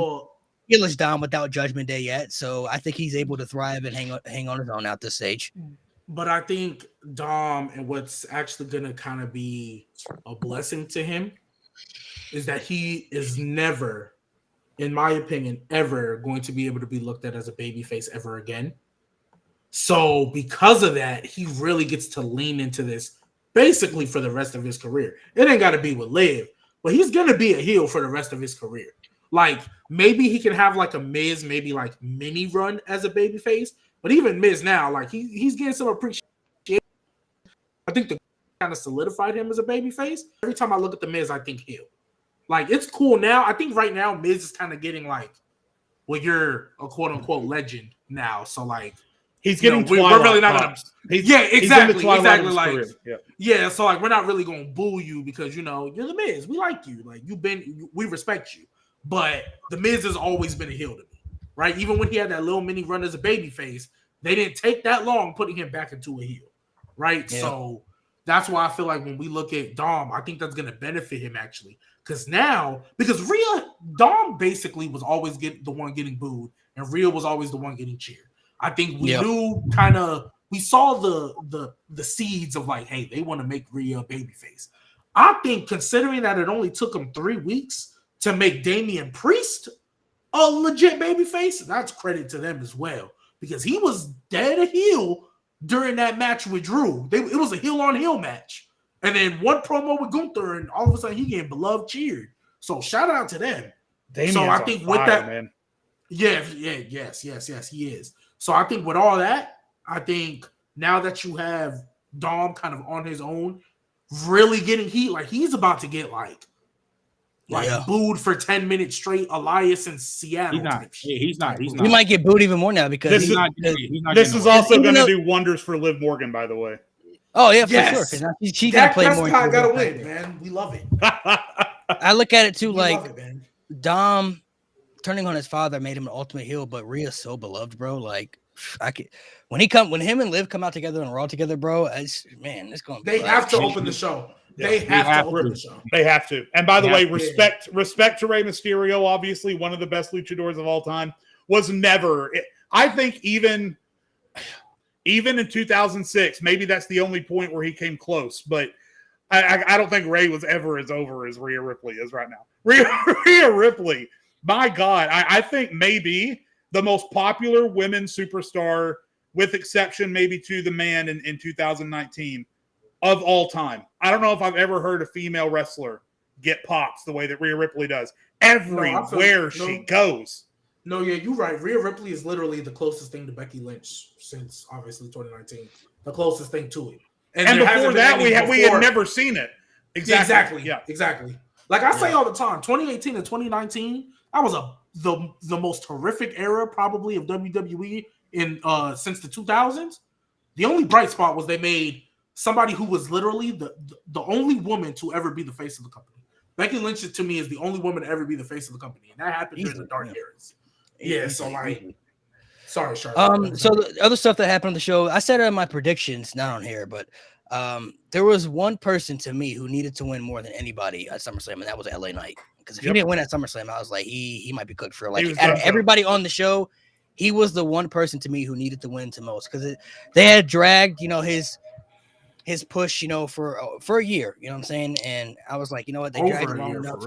Heelish Dom without Judgment Day yet. So I think he's able to thrive and hang on his own out this stage. But I think Dom, and what's actually going to kind of be a blessing to him, is that he is never, in my opinion, ever going to be able to be looked at as a babyface ever again. So because of that, he really gets to lean into this basically for the rest of his career. It ain't got to be with Liv, but he's going to be a heel for the rest of his career. Maybe he can have a Miz, maybe mini run as a babyface, but even Miz now, he's getting some appreciation. I think the kind of solidified him as a babyface. Every time I look at the Miz, I think heel. It's cool now. I think right now Miz is kind of getting you're a quote unquote legend now. So he's getting we're really not gonna. Exactly. So we're not really gonna boo you because you're the Miz. We like you. We respect you. But the Miz has always been a heel to me, right? Even when he had that little mini run as a babyface, they didn't take that long putting him back into a heel, right? Yeah. So that's why I feel like when we look at Dom, I think that's gonna benefit him actually, because Rhea, Dom basically was always the one getting booed, and Rhea was always the one getting cheered. I think we knew we saw the seeds of hey, they want to make Rhea a babyface. I think considering that it only took them 3 weeks to make Damian Priest a legit babyface, that's credit to them as well, because he was dead a heel during that match with Drew. It was a heel on heel match, and then one promo with Gunther, and all of a sudden he getting beloved cheered. So shout out to them. Damian's so I think with that, man. Yes, he is. So I think with all that, I think now that you have Dom kind of on his own, really getting heat, he's about to get booed for 10 minutes straight, Elias in Seattle. He's not. He might get booed even more now because this is also going to do wonders for Liv Morgan, by the way. Oh yeah, for sure. She got to play more. Got to win, man. We love it. I look at it too, Dom turning on his father made him an ultimate heel, but Rhea's so beloved, bro. When him and Liv come out together and Raw together, bro, it's gonna be. They have to open the show. They have to open the show. They have to. And by the way, respect to Rey Mysterio, obviously one of the best luchadors of all time, was never. I think even in 2006, maybe that's the only point where he came close. But I don't think Ray was ever as over as Rhea Ripley is right now. Rhea Ripley, my God, I think maybe the most popular women's superstar, with exception maybe to the man in 2019 of all time. I don't know if I've ever heard a female wrestler get pops the way that Rhea Ripley does. Everywhere she goes. No, yeah, you're right. Rhea Ripley is literally the closest thing to Becky Lynch since obviously 2019. The closest thing to it. And before that, we had never seen it. Exactly. Yeah, exactly. Like I say all the time, 2018 and 2019, that was the most horrific era probably of WWE in since the 2000s. The only bright spot was they made somebody who was literally the only woman to ever be the face of the company. Becky Lynch to me is the only woman to ever be the face of the company, and that happened during the dark eras. Yeah, so like, sorry, Charlotte. So the other stuff that happened on the show, I said my predictions, not on here, but there was one person to me who needed to win more than anybody at SummerSlam, and that was LA Knight. Because if he didn't win at SummerSlam, I was like, he might be cooked for like out of everybody on the show. He was the one person to me who needed to win the most because they had dragged, his push, for a year, you know what I'm saying? And I was like, you know what, they dragged it long enough.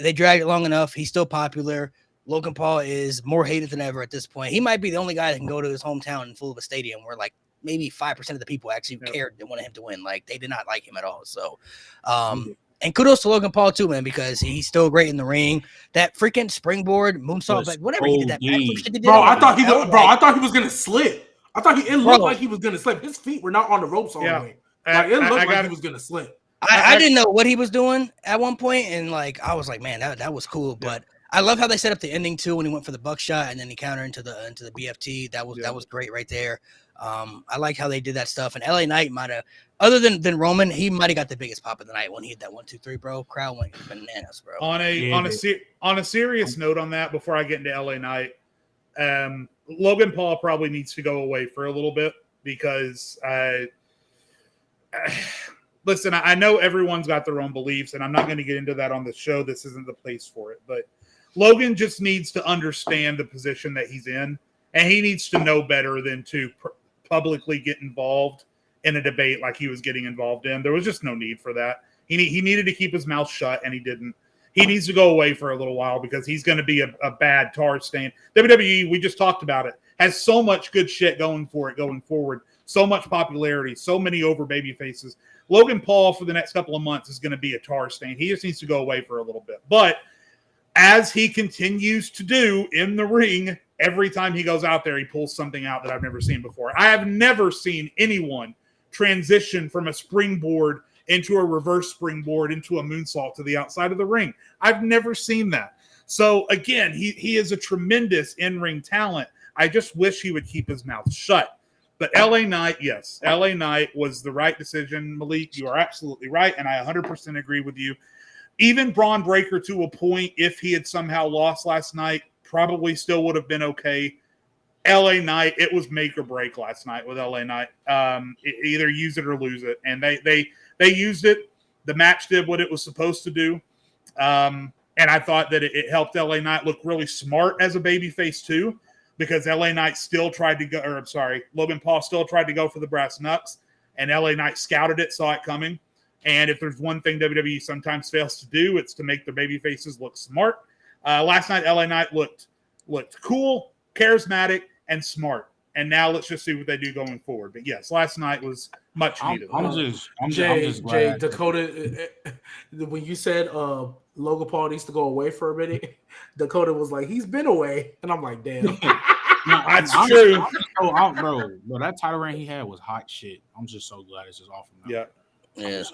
They dragged it long enough. He's still popular. Logan Paul is more hated than ever at this point. He might be the only guy that can go to his hometown and full of a stadium where like maybe 5% of the people actually cared and wanted him to win. Like they did not like him at all. So, and kudos to Logan Paul too, man, because he's still great in the ring. That freaking springboard moonsault, like whatever he did, I thought he was gonna slip. I thought it looked like he was gonna slip. His feet were not on the ropes all the way. Like it looked like he was gonna slip. I didn't know what he was doing at one point, and like I was like, man, that was cool. But I love how they set up the ending too when he went for the buckshot and then he countered into the BFT. That was great right there. I like how they did that stuff. And LA Knight might have, other than Roman, he might have got the biggest pop of the night when he hit that 1, 2, 3, bro. Crowd went bananas, bro. On a serious note on that, before I get into LA Knight, Logan Paul probably needs to go away for a little bit because listen, I know everyone's got their own beliefs, and I'm not going to get into that on the show. This isn't the place for it. But Logan just needs to understand the position that he's in, and he needs to know better than to publicly get involved in a debate like he was getting involved in. There was just no need for that. He needed to keep his mouth shut, and he didn't. He needs to go away for a little while because he's going to be a bad tar stain. WWE, we just talked about it, has so much good shit going for it going forward, so much popularity, so many over baby faces. Logan Paul for the next couple of months is going to be a tar stain. He just needs to go away for a little bit. But as he continues to do in the ring, every time he goes out there, he pulls something out that I've never seen before. I have never seen anyone transition from a springboard into a reverse springboard into a moonsault to the outside of the ring. I've never seen that. So again, he is a tremendous in-ring talent. I just wish he would keep his mouth shut. But LA Knight, yes, LA Knight was the right decision. Malik, you are absolutely right, and I 100% agree with you. Even Braun Breaker, to a point, if he had somehow lost last night, probably still would have been okay. LA Knight, it was make or break last night with LA Knight. Either use it or lose it, and they used it. The match did what it was supposed to do, and I thought that it helped LA Knight look really smart as a babyface too. Because LA Knight still tried to go, Logan Paul still tried to go for the brass knucks, and LA Knight scouted it, saw it coming. And if there's one thing WWE sometimes fails to do, it's to make their baby faces look smart. Last night, LA Knight looked cool, charismatic, and smart. And now let's just see what they do going forward. But yes, last night was much needed. I'm just glad. Dakota, when you said Logan Paul needs to go away for a minute, Dakota was like, he's been away. And I'm like, damn. That's true. Bro, that title reign he had was hot shit. I'm just so glad it's just off him now. Yeah.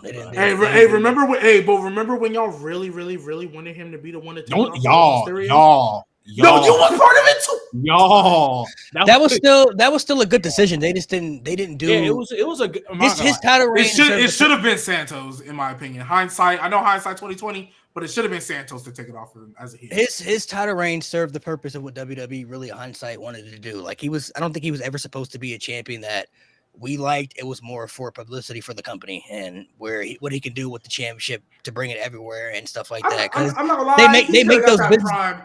Remember when y'all really, really, really wanted him to be the one to take y'all. No, you was part of it too. Y'all, that was still a good decision. They didn't do. Yeah, it was a good. His title reign. It should have been Santos, in my opinion. Hindsight, I know hindsight 2020, but it should have been Santos to take it off of him as a heel. His title reign served the purpose of what WWE really hindsight wanted to do. Like I don't think he was ever supposed to be a champion that we liked. It was more for publicity for the company and what he can do with the championship to bring it everywhere and stuff like that. Because I'm not gonna lie, they make those business. Prime.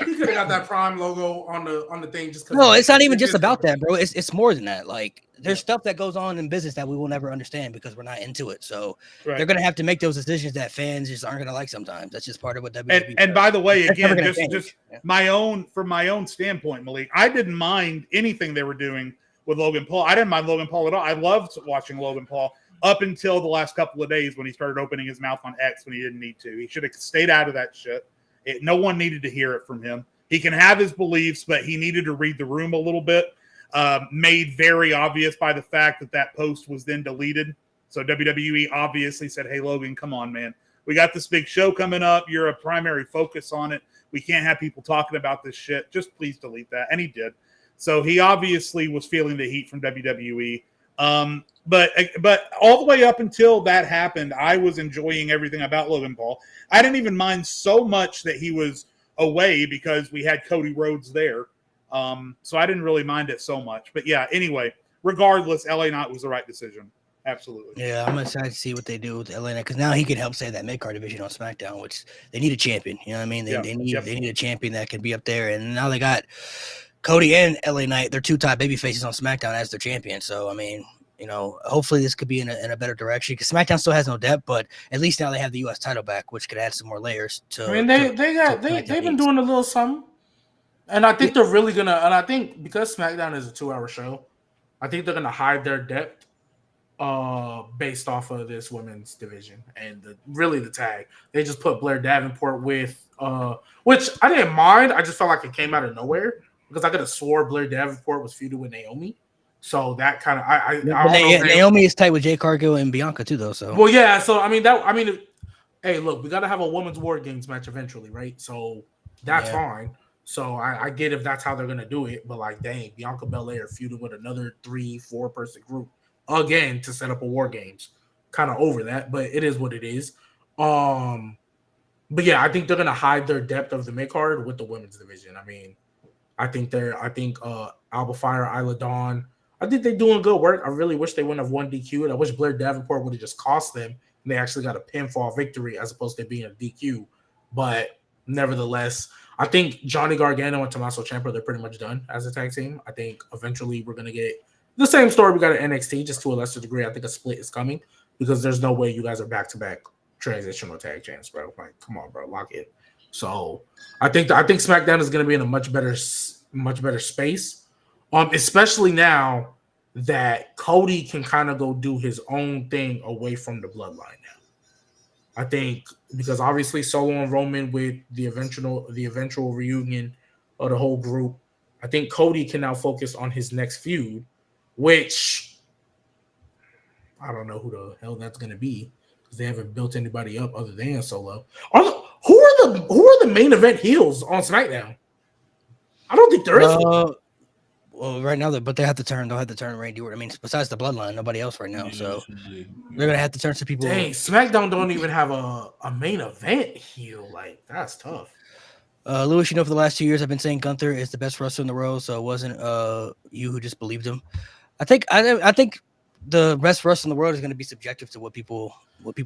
He could have got that Prime logo on the thing just because. No, it's not even just about that, bro. It's more than that. Like there's stuff that goes on in business that we will never understand because we're not into it. So they're gonna have to make those decisions that fans just aren't gonna like sometimes. That's just part of what WWE. And by the way, again, just from my own standpoint, Malik, I didn't mind anything they were doing with Logan Paul. I didn't mind Logan Paul at all. I loved watching Logan Paul up until the last couple of days when he started opening his mouth on X when he didn't need to. He should have stayed out of that shit. No one needed to hear it from him. He can have his beliefs, but he needed to read the room a little bit. Made very obvious by the fact that post was then deleted. So WWE obviously said, hey, Logan, come on, man. We got this big show coming up. You're a primary focus on it. We can't have people talking about this shit. Just please delete that. And he did. So he obviously was feeling the heat from WWE. But all the way up until that happened, I was enjoying everything about Logan Paul. I didn't even mind so much that he was away because we had Cody Rhodes there. So I didn't really mind it so much. But yeah, anyway, regardless, LA Knight was the right decision. Absolutely. Yeah, I'm excited to see what they do with LA Knight because now he can help save that mid-card division on SmackDown, which they need a champion. You know what I mean? They need a champion that can be up there. And now they got Cody and LA Knight, they're two top baby faces on SmackDown as their champion. So, I mean, you know, hopefully this could be in a better direction because SmackDown still has no depth, but at least now they have the U.S. title back, which could add some more layers to. I mean, they've been doing a little something, and I think they're really gonna. And I think because SmackDown is a 2-hour show, I think they're gonna hide their depth, based off of this women's division and the tag. They just put Blair Davenport with, which I didn't mind. I just felt like it came out of nowhere. Because I could have swore Blair Davenport was feuding with Naomi, so that kind of Naomi is tight with Jay Cargill and Bianca too, though. So so hey, look, we gotta have a women's War Games match eventually, right? So that's fine. So I get if that's how they're gonna do it, but like, dang, Bianca Belair feuding with another 3-4 person group again to set up a War Games, kind of over that, but it is what it is. But yeah, I think they're gonna hide their depth of the mid card with the women's division. I mean. I think Alba Fire, Isla Dawn, I think they're doing good work. I really wish they wouldn't have won DQ. I wish Blair Davenport would have just cost them and they actually got a pinfall victory as opposed to being a DQ. But nevertheless, I think Johnny Gargano and Tommaso Ciampa, they're pretty much done as a tag team. I think eventually we're going to get the same story we got at NXT, just to a lesser degree. I think a split is coming because there's no way you guys are back-to-back transitional tag champs, bro. Like, come on, bro, lock it. So I think SmackDown is going to be in a much better space, especially now that Cody can kind of go do his own thing away from the bloodline now. I think because obviously Solo and Roman with the eventual reunion of the whole group, I think Cody can now focus on his next feud, which I don't know who the hell that's going to be because they haven't built anybody up other than Solo. Who are the main event heels on SmackDown? I don't think there is. Well, right now, but they'll have to turn Randy Orton. I mean, besides the bloodline, nobody else right now. So they're gonna have to turn some people. Dang, SmackDown don't even have a main event heel. Like, that's tough. Lewis, you know, for the last 2 years, I've been saying Gunther is the best wrestler in the world. So it wasn't you who just believed him. I think the best wrestler in the world is going to be subjective to what people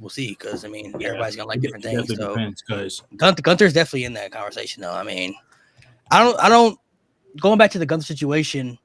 see, because I mean, everybody's gonna like different things. So Gunther's definitely in that conversation, though. I mean, I don't. Going back to the Gunther situation,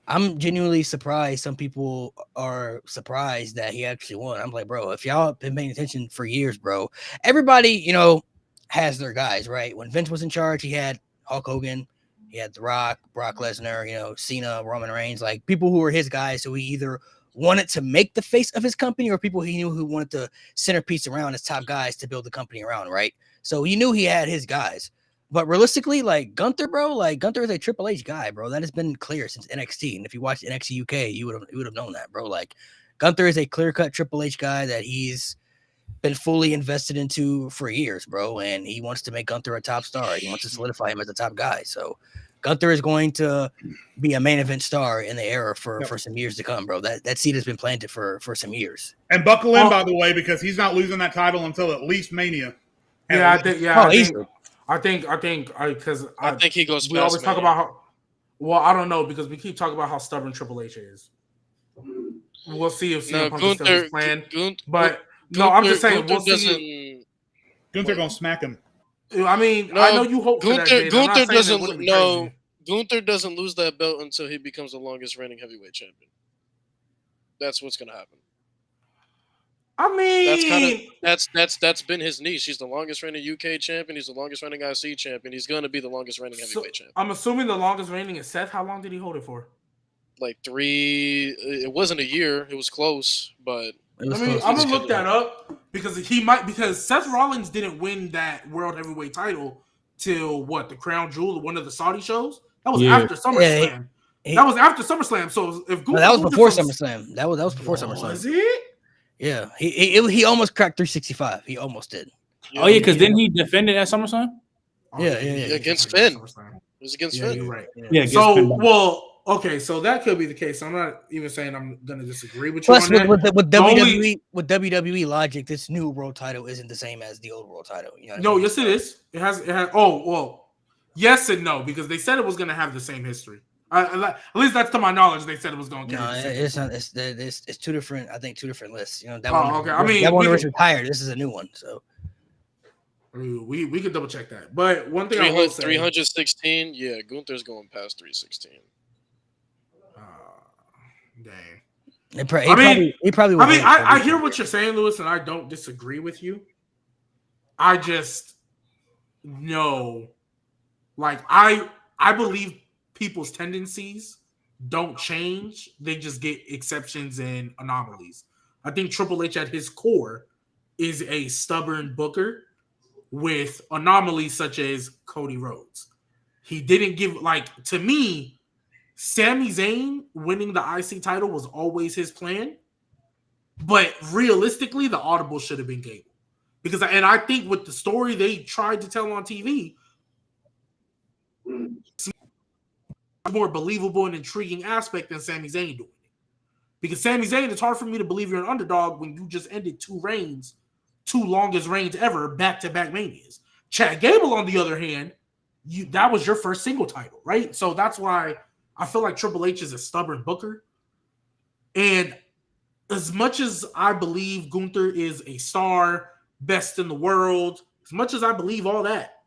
I'm genuinely surprised. Some people are surprised that he actually won. I'm like, bro, if y'all have been paying attention for years, bro, everybody, you know, has their guys, right? When Vince was in charge, he had Hulk Hogan, he had The Rock, Brock Lesnar, you know, Cena, Roman Reigns, like people who were his guys. So he either wanted to make the face of his company or people he knew who wanted to centerpiece around his top guys to build the company around, right? So he knew he had his guys. But realistically, like Gunther, bro, like Gunther is a Triple H guy, bro. That has been clear since NXT. And if you watched NXT UK, you would have known that, bro. Like Gunther is a clear-cut Triple H guy that he's been fully invested into for years, bro. And he wants to make Gunther a top star. He wants to solidify him as a top guy. So Gunther is going to be a main event star in the era for some years to come, bro. That seed has been planted for some years. And buckle in, by the way, because he's not losing that title until at least Mania. I think he goes. We always talk about how. Well, I don't know because we keep talking about how stubborn Triple H is. We'll see if No, CM Punk is still his plan. But no, I'm just saying we'll see. Gunther gonna smack him. I mean, No, I know you hope for that. Jade. I'm not saying it wouldn't be crazy. Gunther doesn't lose that belt until he becomes the longest reigning heavyweight champion. That's what's gonna happen. I mean, that's been his niche. He's the longest reigning UK champion. He's the longest reigning IC champion. He's gonna be the longest reigning heavyweight champion. I'm assuming the longest reigning is Seth. How long did he hold it for? Like 3. It wasn't a year. It was close, but I'm gonna look that up because Seth Rollins didn't win that World Heavyweight title till what, the Crown Jewel, one of the Saudi shows. That was after SummerSlam. That was after SummerSlam. So if that was before SummerSlam. That was before SummerSlam. Was it? Yeah, he almost cracked 365. He almost did. Oh yeah, because then he defended at SummerSlam. Yeah. Against Finn. It was against Finn. You're right. Yeah. Okay, so that could be the case. I'm not even saying I'm going to disagree with you. Plus, with WWE logic, this new world title isn't the same as the old world title. You know what I mean? Yes, it is. It has. Oh, well, yes and no, because they said it was going to have the same history. At least that's to my knowledge. They said it was going to. No, it's not. It's two different. I think 2 different lists. You know that one. Okay. I mean, that one was retired. This is a new one. So we could double check that. But one thing I will say, 316. Yeah, Gunther's going past 316. Dang. He probably. I hear what you're saying, Lewis, and I don't disagree with you. I just know, like I believe people's tendencies don't change; they just get exceptions and anomalies. I think Triple H at his core is a stubborn booker with anomalies such as Cody Rhodes. He didn't give, to me, Sami Zayn winning the IC title was always his plan, but realistically, the audible should have been Gable, because I think with the story they tried to tell on TV, it's a more believable and intriguing aspect than Sami Zayn doing it. Because Sami Zayn, it's hard for me to believe you're an underdog when you just ended 2 longest reigns ever, back-to-back Manias. Chad Gable, on the other hand, that was your first single title, right? So that's why I feel like Triple H is a stubborn booker. And as much as I believe Gunther is a star, best in the world, as much as I believe all that,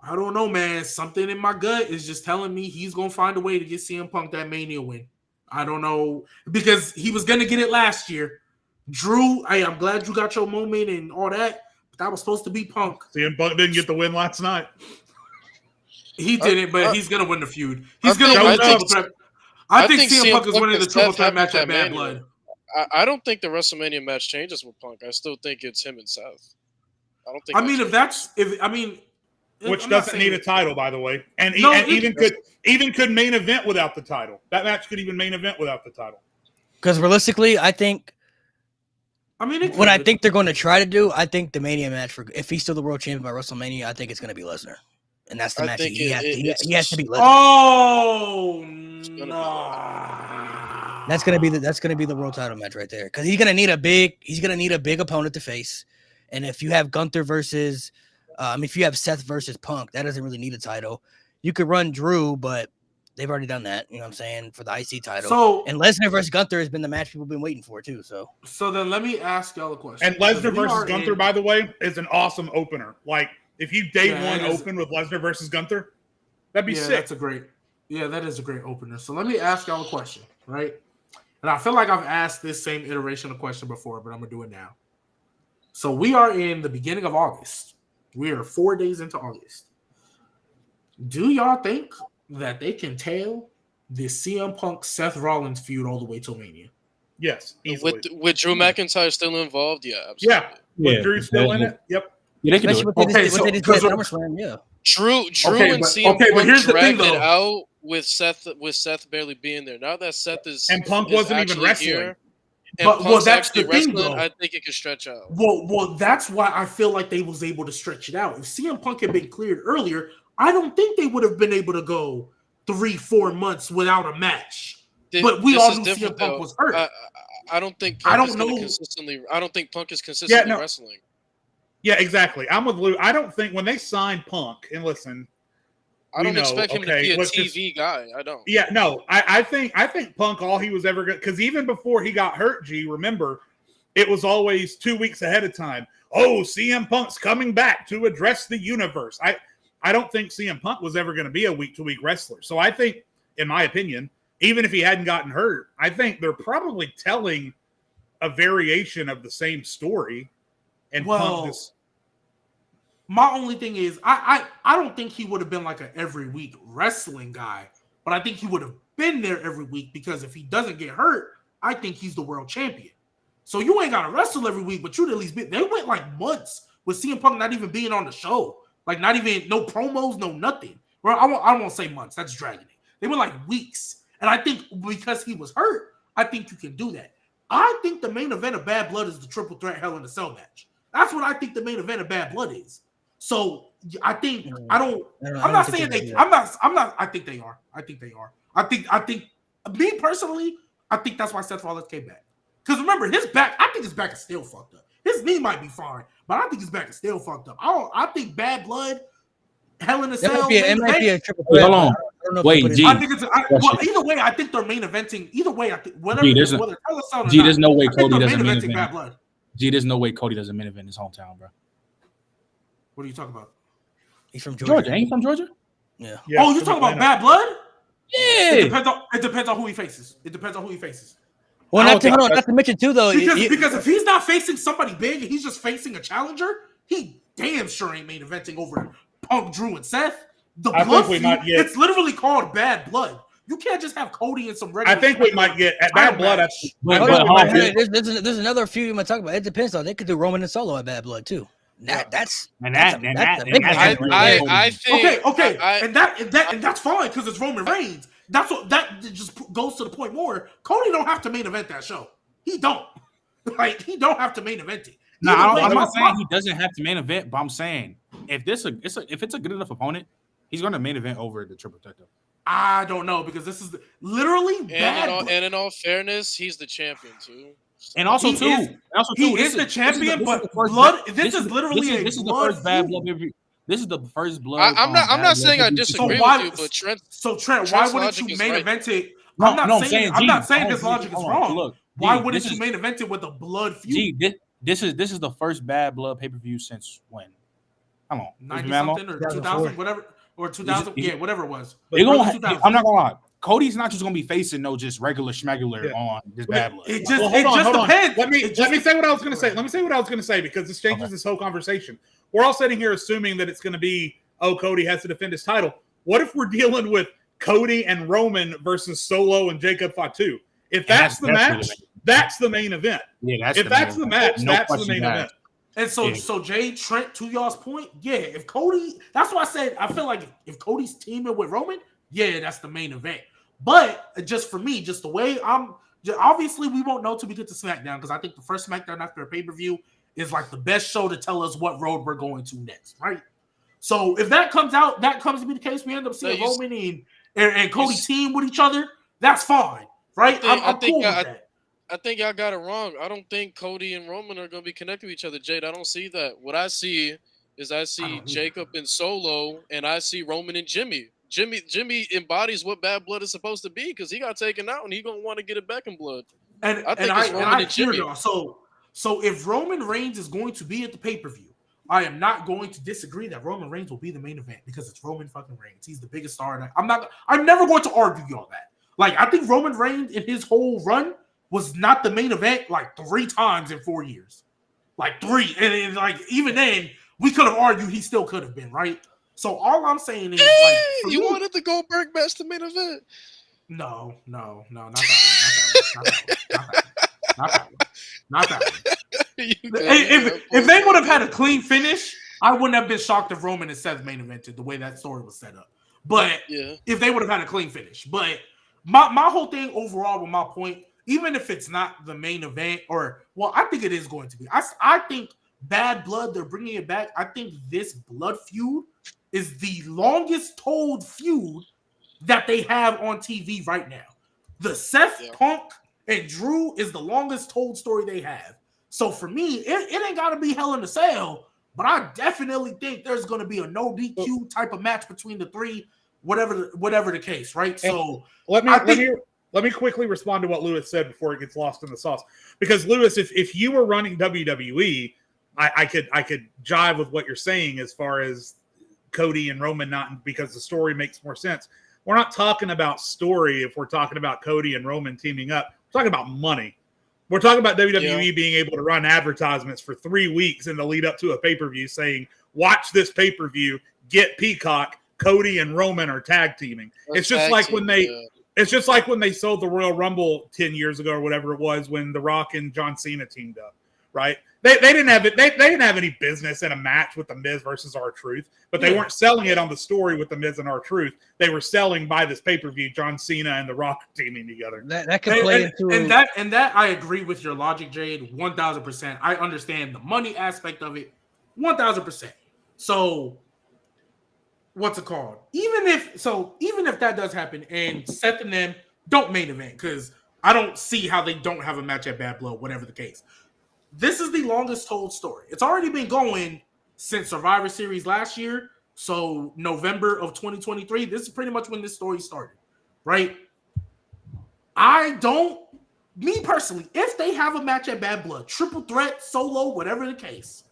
I don't know, man. Something in my gut is just telling me he's going to find a way to get CM Punk that Mania win. I don't know, because he was going to get it last year. Drew, I'm glad you got your moment and all that, but that was supposed to be Punk. CM Punk didn't get the win last night. He didn't, but he's going to win the feud. He's going to win the triple threat. I think CM Punk is winning the triple threat match at Bad Blood. I don't think the WrestleMania match changes with Punk. I still think it's him and Seth. I don't think. Which doesn't need a title, by the way, and even could main event without the title. That match could even main event without the title. Because realistically, I think. What I think they're going to try to do, I think the Mania match, if he's still the world champion by WrestleMania, I think it's going to be Lesnar. And that's the match he has to be Lesnar. Oh no! That's gonna be the world title match right there, because he's gonna need a big opponent to face. And if you have Gunther versus, if you have Seth versus Punk, that doesn't really need a title. You could run Drew, but they've already done that. You know what I'm saying, for the IC title. And Lesnar versus Gunther has been the match people have been waiting for too. So then let me ask y'all a question. And Lesnar versus Gunther, by the way, is an awesome opener. Like, if you one open with Lesnar versus Gunther, that'd be sick. That is a great opener. So let me ask y'all a question, right? And I feel like I've asked this same iteration of question before, but I'm going to do it now. So we are in the beginning of August. We are 4 days into August. Do y'all think that they can tail this CM Punk Seth Rollins feud all the way till Mania? Yes, easily. With Drew McIntyre still involved, yeah, absolutely. With Drew still in it, yep. Yeah, they can do it. Drew and CM Punk dragged it out with Seth barely being there. Now that Seth is and Punk wasn't even wrestling. Here, but that's the thing, though. I think it can stretch out. Well, that's why I feel like they was able to stretch it out. If CM Punk had been cleared earlier, I don't think they would have been able to go 3-4 months without a match. But we all knew CM Punk was hurt. I don't think Punk is consistently wrestling. Yeah, exactly. I'm with Lou. I don't think when they signed Punk, and listen, I don't expect him to be a TV guy. I don't. Yeah, no. I think Punk, all he was ever going to, because even before he got hurt, remember, it was always 2 weeks ahead of time. Oh, CM Punk's coming back to address the universe. I don't think CM Punk was ever going to be a week-to-week wrestler. So I think, in my opinion, even if he hadn't gotten hurt, I think they're probably telling a variation of the same story. And Punk just... My only thing is, I don't think he would have been like an every week wrestling guy, but I think he would have been there every week because if he doesn't get hurt, I think he's the world champion. So you ain't got to wrestle every week, but you'd at least be. They went like months with CM Punk not even being on the show, like not even no promos, no nothing. Well, I won't say months. That's dragging it. They went like weeks, and I think because he was hurt, I think you can do that. I think the main event of Bad Blood is the triple threat Hell in a Cell match. That's what I think the main event of Bad Blood is. So I think I'm not saying they. I'm not. I think they are. I think they are. I think. Me personally, I think that's why Seth Rollins came back. Because remember, his back. I think his back is still fucked up. His knee might be fine, but I think his back is still fucked up. I think Bad Blood, Hell in a Cell. It might be a triple threat. Hold on. Wait, G. I think it's. Well, either way, I think they're main eventing. Either way, I think whatever. There's no way Cody doesn't main event. Bad Blood. G, there's no way Cody doesn't main event his hometown, bro. What are you talking about? He's from Georgia. Ain't he from Georgia? Yeah. Oh, you talking about Bad Blood? Yeah. It depends on who he faces. Well, not to mention too, though. Because if he's not facing somebody big, he's just facing a challenger. He damn sure ain't main eventing over Punk, Drew, and Seth. It's literally called Bad Blood. You can't just have Cody and some regular. I think we might get at Bad Blood. There's another few you might talk about. It depends though. They could do Roman and Solo at Bad Blood too. That's fine because it's Roman Reigns. That's what that just goes to the point more. Cody don't have to main event that show. He don't have to main event it. No, I'm not saying he doesn't have to main event, but I'm saying if it's a good enough opponent, he's going to main event over the triple threat. I don't know because this is literally bad. And in all fairness, he's the champion too. And also he is the champion, but blood. This is literally this is the first Bad Blood. This is the first blood. I'm not saying I disagree with you, but Trent. So Trent, why wouldn't you main event it? I'm not saying this logic is wrong. Look, why wouldn't you main event it with a blood feud? This is the first Bad Blood pay per view since when? Come on, 90 something or 2000, whatever, or 2000, whatever it was. I'm not gonna lie. Cody's not just gonna be facing just regular schmegular on this Bad Blood. It just depends. Let me say what I was gonna say. Let me say what I was gonna say because this changes this whole conversation. We're all sitting here assuming that it's gonna be, Cody has to defend his title. What if we're dealing with Cody and Roman versus Solo and Jacob Fatu? If that's the match, that's the main event. Yeah, that's the match. That's the main event. And so Jay, Trent, to y'all's point, if Cody, that's why I said I feel like if Cody's teaming with Roman, that's the main event. But just for me, just the way obviously we won't know till we get to SmackDown because I think the first SmackDown after a pay-per-view is like the best show to tell us what road we're going to next, right? So if that comes out, that comes to be the case, we end up seeing Roman and Cody team with each other, that's fine, right? I'm cool with that. I think y'all got it wrong. I don't think Cody and Roman are going to be connected to each other, Jade. I don't see that. What I see is Jacob and Solo, and I see Roman and Jimmy. Jimmy embodies what Bad Blood is supposed to be because he got taken out and he's going to want to get it back in blood. And I hear y'all. So if Roman Reigns is going to be at the pay-per-view, I am not going to disagree that Roman Reigns will be the main event because it's Roman fucking Reigns. He's the biggest star. I'm never going to argue y'all that. Like, I think Roman Reigns in his whole run was not the main event like 3 times in 4 years. Like 3. And like even then, we could have argued he still could have been, right? So all I'm saying is like you wanted the Goldberg match to main event. No, not that one. If they would have had a clean finish, I wouldn't have been shocked if Roman and Seth main evented the way that story was set up. But if they would have had a clean finish. But my whole thing overall with my point, even if it's not the main event I think it is going to be. I think Bad Blood, they're bringing it back. I think this blood feud is the longest told feud that they have on TV right now. The Seth Punk and Drew is the longest told story they have. So for me, it ain't got to be Hell in a Cell, but I definitely think there's going to be a no DQ type of match between the three. whatever the case, right? So let me quickly respond to what Lewis said before it gets lost in the sauce. Because Lewis, if you were running WWE, I could jive with what you're saying as far as Cody and Roman not, because the story makes more sense. We're not talking about story if we're talking about Cody and Roman teaming up. We're talking about money. We're talking about WWE being able to run advertisements for 3 weeks in the lead up to a pay-per-view saying, watch this pay-per-view, get Peacock, Cody and Roman are tag teaming. It's just like when they sold the Royal Rumble 10 years ago or whatever it was when The Rock and John Cena teamed up, right? They didn't have it. They didn't have any business in a match with The Miz versus R-Truth, but they weren't selling it on the story with The Miz and R-Truth. They were selling by this pay-per-view John Cena and The Rock teaming together. That could play into and that I agree with your logic, Jade, 1,000%. I understand the money aspect of it, 1,000%. So what's it called? Even if that does happen and Seth and them don't main event, because I don't see how they don't have a match at Bad Blood, whatever the case. This is the longest told story. It's already been going since Survivor Series last year. So November of 2023, this is pretty much when this story started, right? Me personally, if they have a match at Bad Blood, triple threat, solo, whatever the case,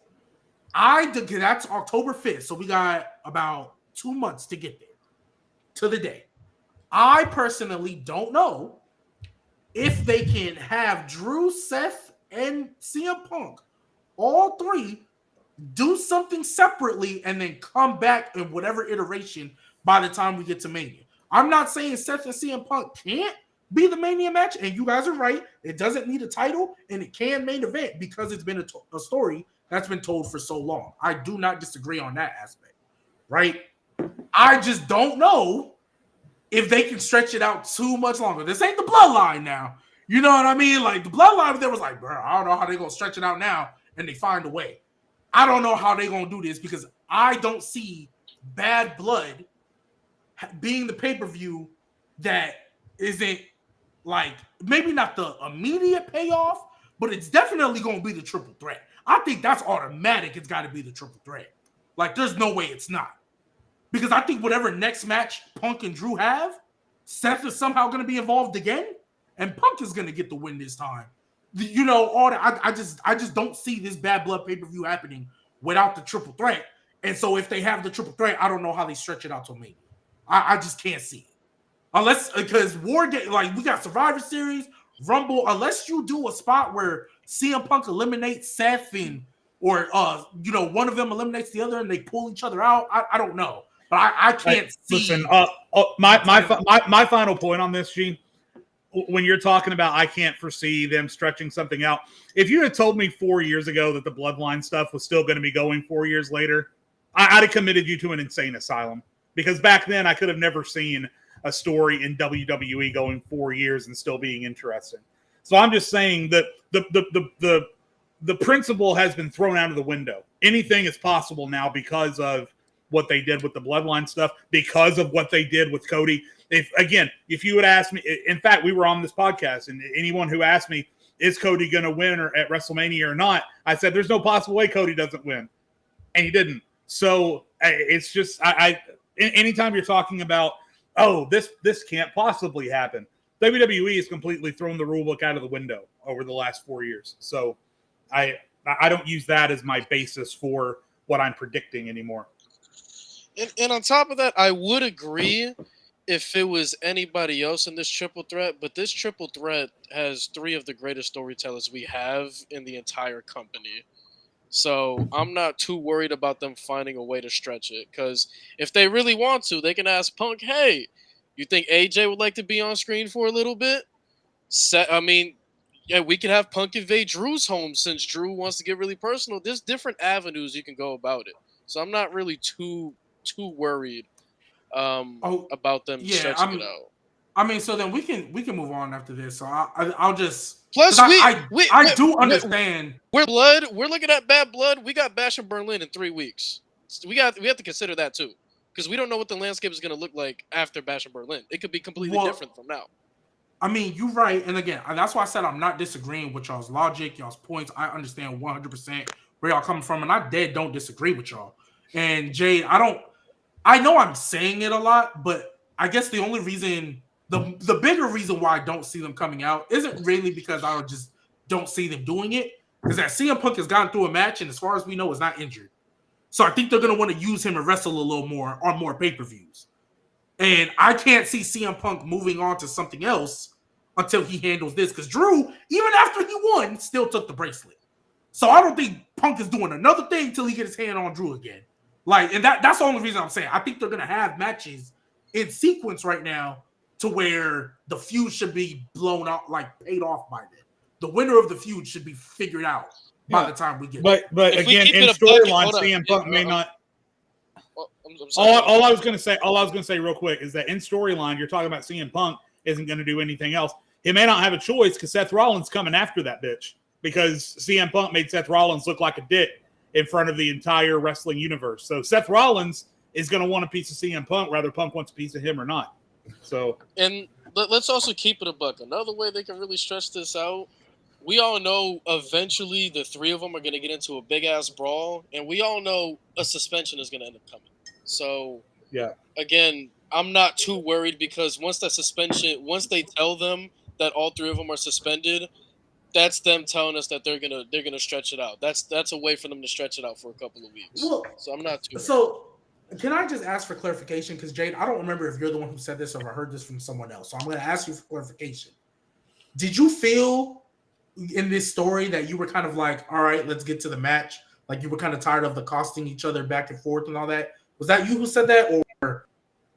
that's October 5th. So we got about 2 months to get there to the day. I personally don't know if they can have Drew, Seth, and CM Punk, all three, do something separately and then come back in whatever iteration by the time we get to Mania. I'm not saying Seth and CM Punk can't be the Mania match, and you guys are right. It doesn't need a title, and it can main event because it's been a story that's been told for so long. I do not disagree on that aspect, right? I just don't know if they can stretch it out too much longer. This ain't the Bloodline now. You know what I mean? Like, the Bloodline, there was like, bro, I don't know how they're going to stretch it out now, and they find a way. I don't know how they're going to do this because I don't see Bad Blood being the pay-per-view that isn't, like, maybe not the immediate payoff, but it's definitely going to be the triple threat. I think that's automatic. It's got to be the triple threat. Like, there's no way it's not. Because I think whatever next match Punk and Drew have, Seth is somehow going to be involved again, and Punk is going to get the win this time. You know, all that. I just don't see this Bad Blood pay-per-view happening without the triple threat. And so if they have the triple threat, I don't know how they stretch it out to Mania. I just can't see it. Unless, because War Game, like, we got Survivor Series, Rumble, unless you do a spot where CM Punk eliminates Seth or one of them eliminates the other and they pull each other out. I don't know. But I can't see. Listen, my final point on this, Gene, when you're talking about I can't foresee them stretching something out. If you had told me 4 years ago that the Bloodline stuff was still going to be going 4 years later, I'd have committed you to an insane asylum. Because back then I could have never seen a story in WWE going 4 years and still being interesting. So I'm just saying that the principle has been thrown out of the window. Anything is possible now because of what they did with the Bloodline stuff, because of what they did with Cody. If you would ask me, in fact, we were on this podcast, and anyone who asked me, is Cody going to win or at WrestleMania or not? I said, there's no possible way Cody doesn't win. And he didn't. So it's just, anytime you're talking about, oh, this can't possibly happen, WWE has completely thrown the rule book out of the window over the last 4 years. So I don't use that as my basis for what I'm predicting anymore. And on top of that, I would agree if it was anybody else in this triple threat, but this triple threat has three of the greatest storytellers we have in the entire company. So I'm not too worried about them finding a way to stretch it, because if they really want to, they can ask Punk, hey, you think AJ would like to be on screen for a little bit? We could have Punk invade Drew's home since Drew wants to get really personal. There's different avenues you can go about it. So I'm not really too worried about them stretching it out. I mean, so then we can move on after this. So I'll just plus I do understand. We're looking at Bad Blood. We got Bash in Berlin in 3 weeks. We have to consider that too, because we don't know what the landscape is going to look like after Bash in Berlin. It could be completely different from now. I mean, you're right, and again, that's why I said I'm not disagreeing with y'all's logic, y'all's points. I understand 100% where y'all coming from, and I don't disagree with y'all. And Jade, I know I'm saying it a lot, but I guess the only reason, the bigger reason why I don't see them coming out isn't really because I just don't see them doing it. Is that CM Punk has gone through a match and as far as we know is not injured. So I think they're going to want to use him and wrestle a little more on more pay-per-views. And I can't see CM Punk moving on to something else until he handles this. Because Drew, even after he won, still took the bracelet. So I don't think Punk is doing another thing until he gets his hand on Drew again. Like, and that's the only reason I'm saying. I think they're going to have matches in sequence right now to where the feud should be blown out, like paid off by then. The winner of the feud should be figured out by the time we get But again, in storyline, CM Punk may not. I'm sorry. All I was going to say real quick is that in storyline, you're talking about CM Punk isn't going to do anything else. He may not have a choice because Seth Rollins coming after that bitch because CM Punk made Seth Rollins look like a dick in front of the entire wrestling universe. So Seth Rollins is going to want a piece of CM Punk, whether Punk wants a piece of him or not. So, and let's also keep it a buck. Another way they can really stretch this out, we all know eventually the three of them are going to get into a big-ass brawl, and we all know a suspension is going to end up coming. So, again, I'm not too worried because once they tell them that all three of them are suspended, that's them telling us that they're gonna stretch it out. That's a way for them to stretch it out for a couple of weeks. Well, so I'm not too worried. So can I just ask for clarification? Because Jade, I don't remember if you're the one who said this or if I heard this from someone else. So I'm going to ask you for clarification. Did you feel in this story that you were kind of like, all right, let's get to the match? Like you were kind of tired of the costing each other back and forth and all that? Was that you who said that? Or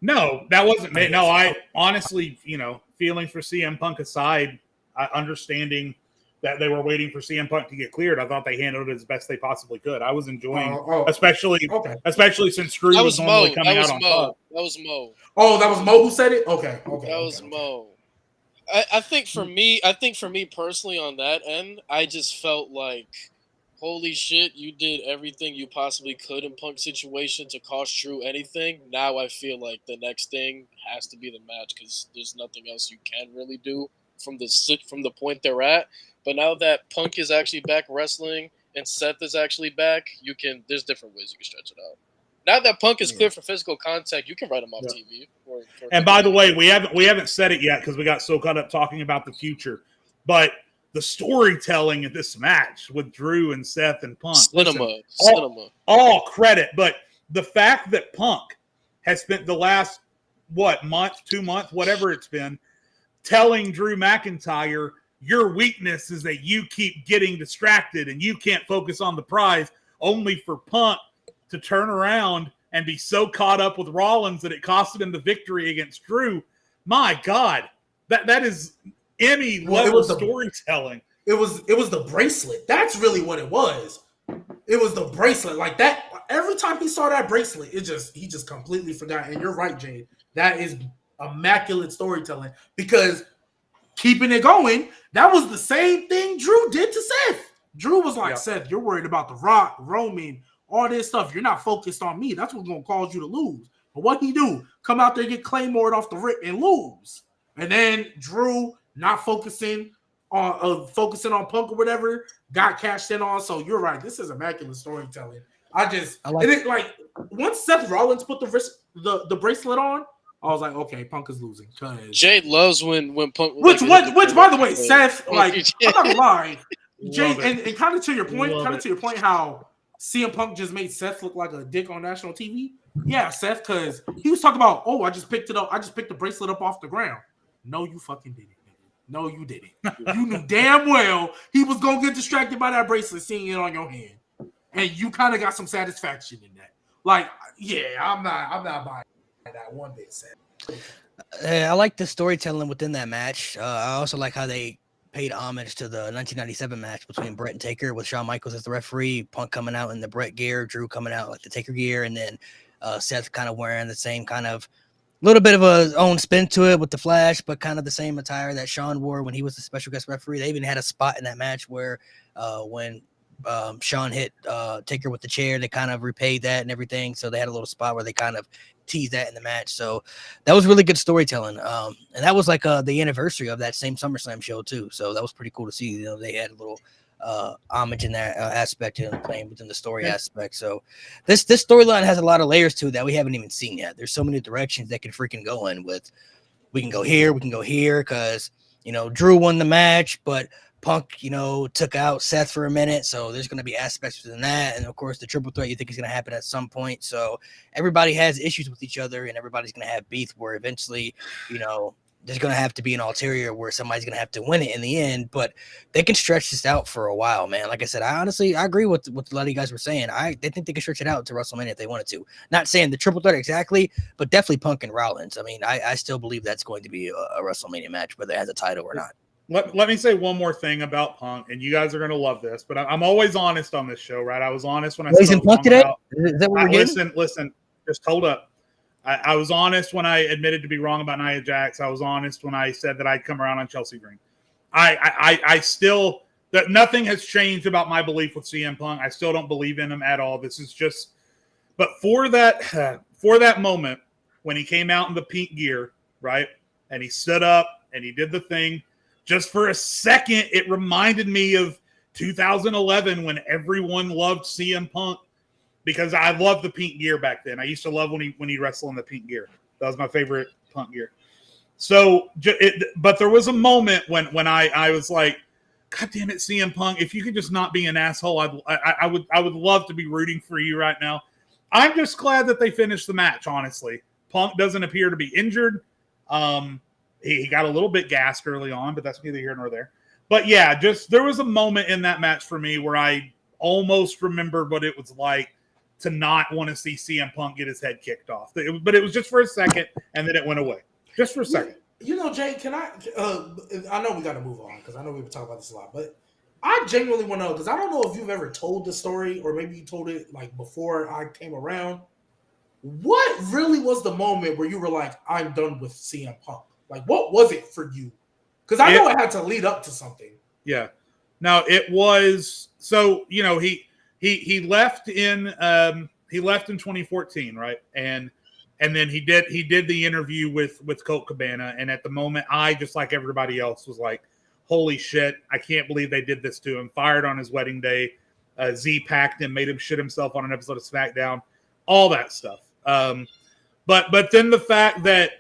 no, that wasn't me. No, I honestly, feelings for CM Punk aside, understanding that they were waiting for CM Punk to get cleared, I thought they handled it as best they possibly could. I was enjoying, especially since Drew was normally coming out on top. That was Mo. Oh, that was Mo who said it? Okay. That was Mo. I think for me personally on that end, I just felt like, holy shit, you did everything you possibly could in Punk's situation to cost Drew anything. Now I feel like the next thing has to be the match because there's nothing else you can really do from the point they're at. But now that Punk is actually back wrestling and Seth is actually back, there's different ways you can stretch it out. Now that Punk is clear for physical contact, you can write him off TV. And by the way, we haven't said it yet because we got so caught up talking about the future. But the storytelling of this match with Drew and Seth and Punk, cinema, all credit. But the fact that Punk has spent the last month, 2 months, whatever it's been, telling Drew McIntyre, your weakness is that you keep getting distracted and you can't focus on the prize, only for Punk to turn around and be so caught up with Rollins that it costed him the victory against Drew. My God, that is Emmy level storytelling. It was the bracelet. That's really what it was. It was the bracelet. Like that. Every time he saw that bracelet, he just completely forgot. And you're right, Jade. That is immaculate storytelling because keeping it going, that was the same thing Drew did to Seth. Drew was like, Seth, you're worried about The Rock, Roman, all this stuff. You're not focused on me. That's what's going to cause you to lose. But what he do? Come out there, get Claymore'd off the rip and lose. And then Drew not focusing on Punk or whatever, got cashed in on. So you're right. This is immaculate storytelling. Once Seth Rollins put the bracelet on, I was like, okay, Punk is losing. Jade loves when Punk. Which by the way, Seth, I'm not gonna lie, Jade, and kind of to your point, how CM Punk just made Seth look like a dick on national TV. Yeah, Seth, because he was talking about, I just picked it up. I just picked the bracelet up off the ground. No, you fucking didn't. No, you didn't. You knew damn well he was gonna get distracted by that bracelet, seeing it on your hand, and you kind of got some satisfaction in that. Like, yeah, I'm not buying that one bit, Seth. I like the storytelling within that match. I also like how they paid homage to the 1997 match between Brett and Taker with Shawn Michaels as the referee, Punk coming out in the Brett gear, Drew coming out like the Taker gear, and then Seth kind of wearing the same kind of little bit of a own spin to it with the Flash, but kind of the same attire that Shawn wore when he was the special guest referee. They even had a spot in that match where when Shawn hit Taker with the chair, they kind of repaid that and everything. So they had a little spot where they kind of teased that in the match. So that was really good storytelling. And that was like the anniversary of that same SummerSlam show too. So that was pretty cool to see. They had a little homage in that aspect and playing within the story aspect. So this storyline has a lot of layers to it that we haven't even seen yet. There's so many directions that can freaking go in with. We can go here, because Drew won the match, but Punk, took out Seth for a minute, so there's going to be aspects within that, and of course the triple threat you think is going to happen at some point. So everybody has issues with each other, and everybody's going to have beef where eventually, there's going to have to be an ulterior where somebody's going to have to win it in the end. But they can stretch this out for a while, man. Like I said, I agree with what a lot of you guys were saying. They think they can stretch it out to WrestleMania if they wanted to. Not saying the triple threat exactly, but definitely Punk and Rollins. I mean, I still believe that's going to be a WrestleMania match, whether it has a title or not. Let me say one more thing about Punk, and you guys are going to love this, but I'm always honest on this show, right? I was honest when I said Punk today? Is that what we're getting? Listen, just hold up. I was honest when I admitted to be wrong about Nia Jax. I was honest when I said that I'd come around on Chelsea Green. I still, that nothing has changed about my belief with CM Punk. I still don't believe in him at all. This is just, but for that moment when he came out in the pink gear, right? And he stood up and he did the thing. Just for a second, it reminded me of 2011 when everyone loved CM Punk because I loved the pink gear back then. I used to love when he wrestled in the pink gear. That was my favorite Punk gear. So, but there was a moment when I was like, God damn it, CM Punk! If you could just not be an asshole, I would love to be rooting for you right now. I'm just glad that they finished the match. Honestly, Punk doesn't appear to be injured. He got a little bit gassed early on, but that's neither here nor there. But yeah, just there was a moment in that match for me where I almost remembered what it was like to not want to see CM Punk get his head kicked off. But it was just for a second, and then it went away. Just for a second. Jay, can I know we got to move on because I know we've been talking about this a lot, but I genuinely want to know because I don't know if you've ever told the story or maybe you told it like before I came around. What really was the moment where you were like, I'm done with CM Punk? Like, what was it for you? Because I know it had to lead up to something. Yeah. No, it was so he left in 2014, right? And then he did the interview with Colt Cabana, and at the moment, I just like everybody else was like, holy shit, I can't believe they did this to him. Fired on his wedding day. Z packed him, made him shit himself on an episode of SmackDown, all that stuff. But then the fact that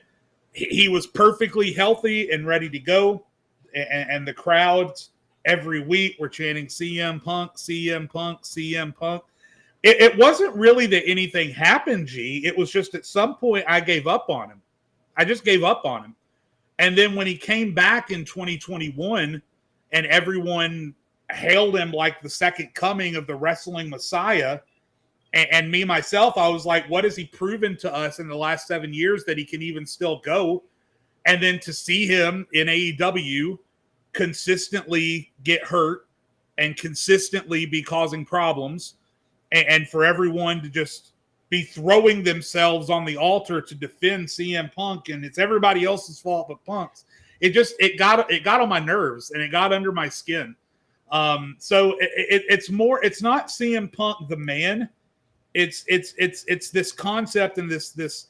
he was perfectly healthy and ready to go, and the crowds every week were chanting CM Punk, CM Punk, CM Punk. It wasn't really that anything happened, G. It was just at some point I gave up on him. I just gave up on him. And then when he came back in 2021 and everyone hailed him like the second coming of the wrestling messiah, and me, myself, I was like, what has he proven to us in the last 7 years that he can even still go? And then to see him in AEW consistently get hurt and consistently be causing problems, and for everyone to just be throwing themselves on the altar to defend CM Punk, and it's everybody else's fault but Punk's. It got on my nerves and it got under my skin. So it's not CM Punk the man. It's this concept and this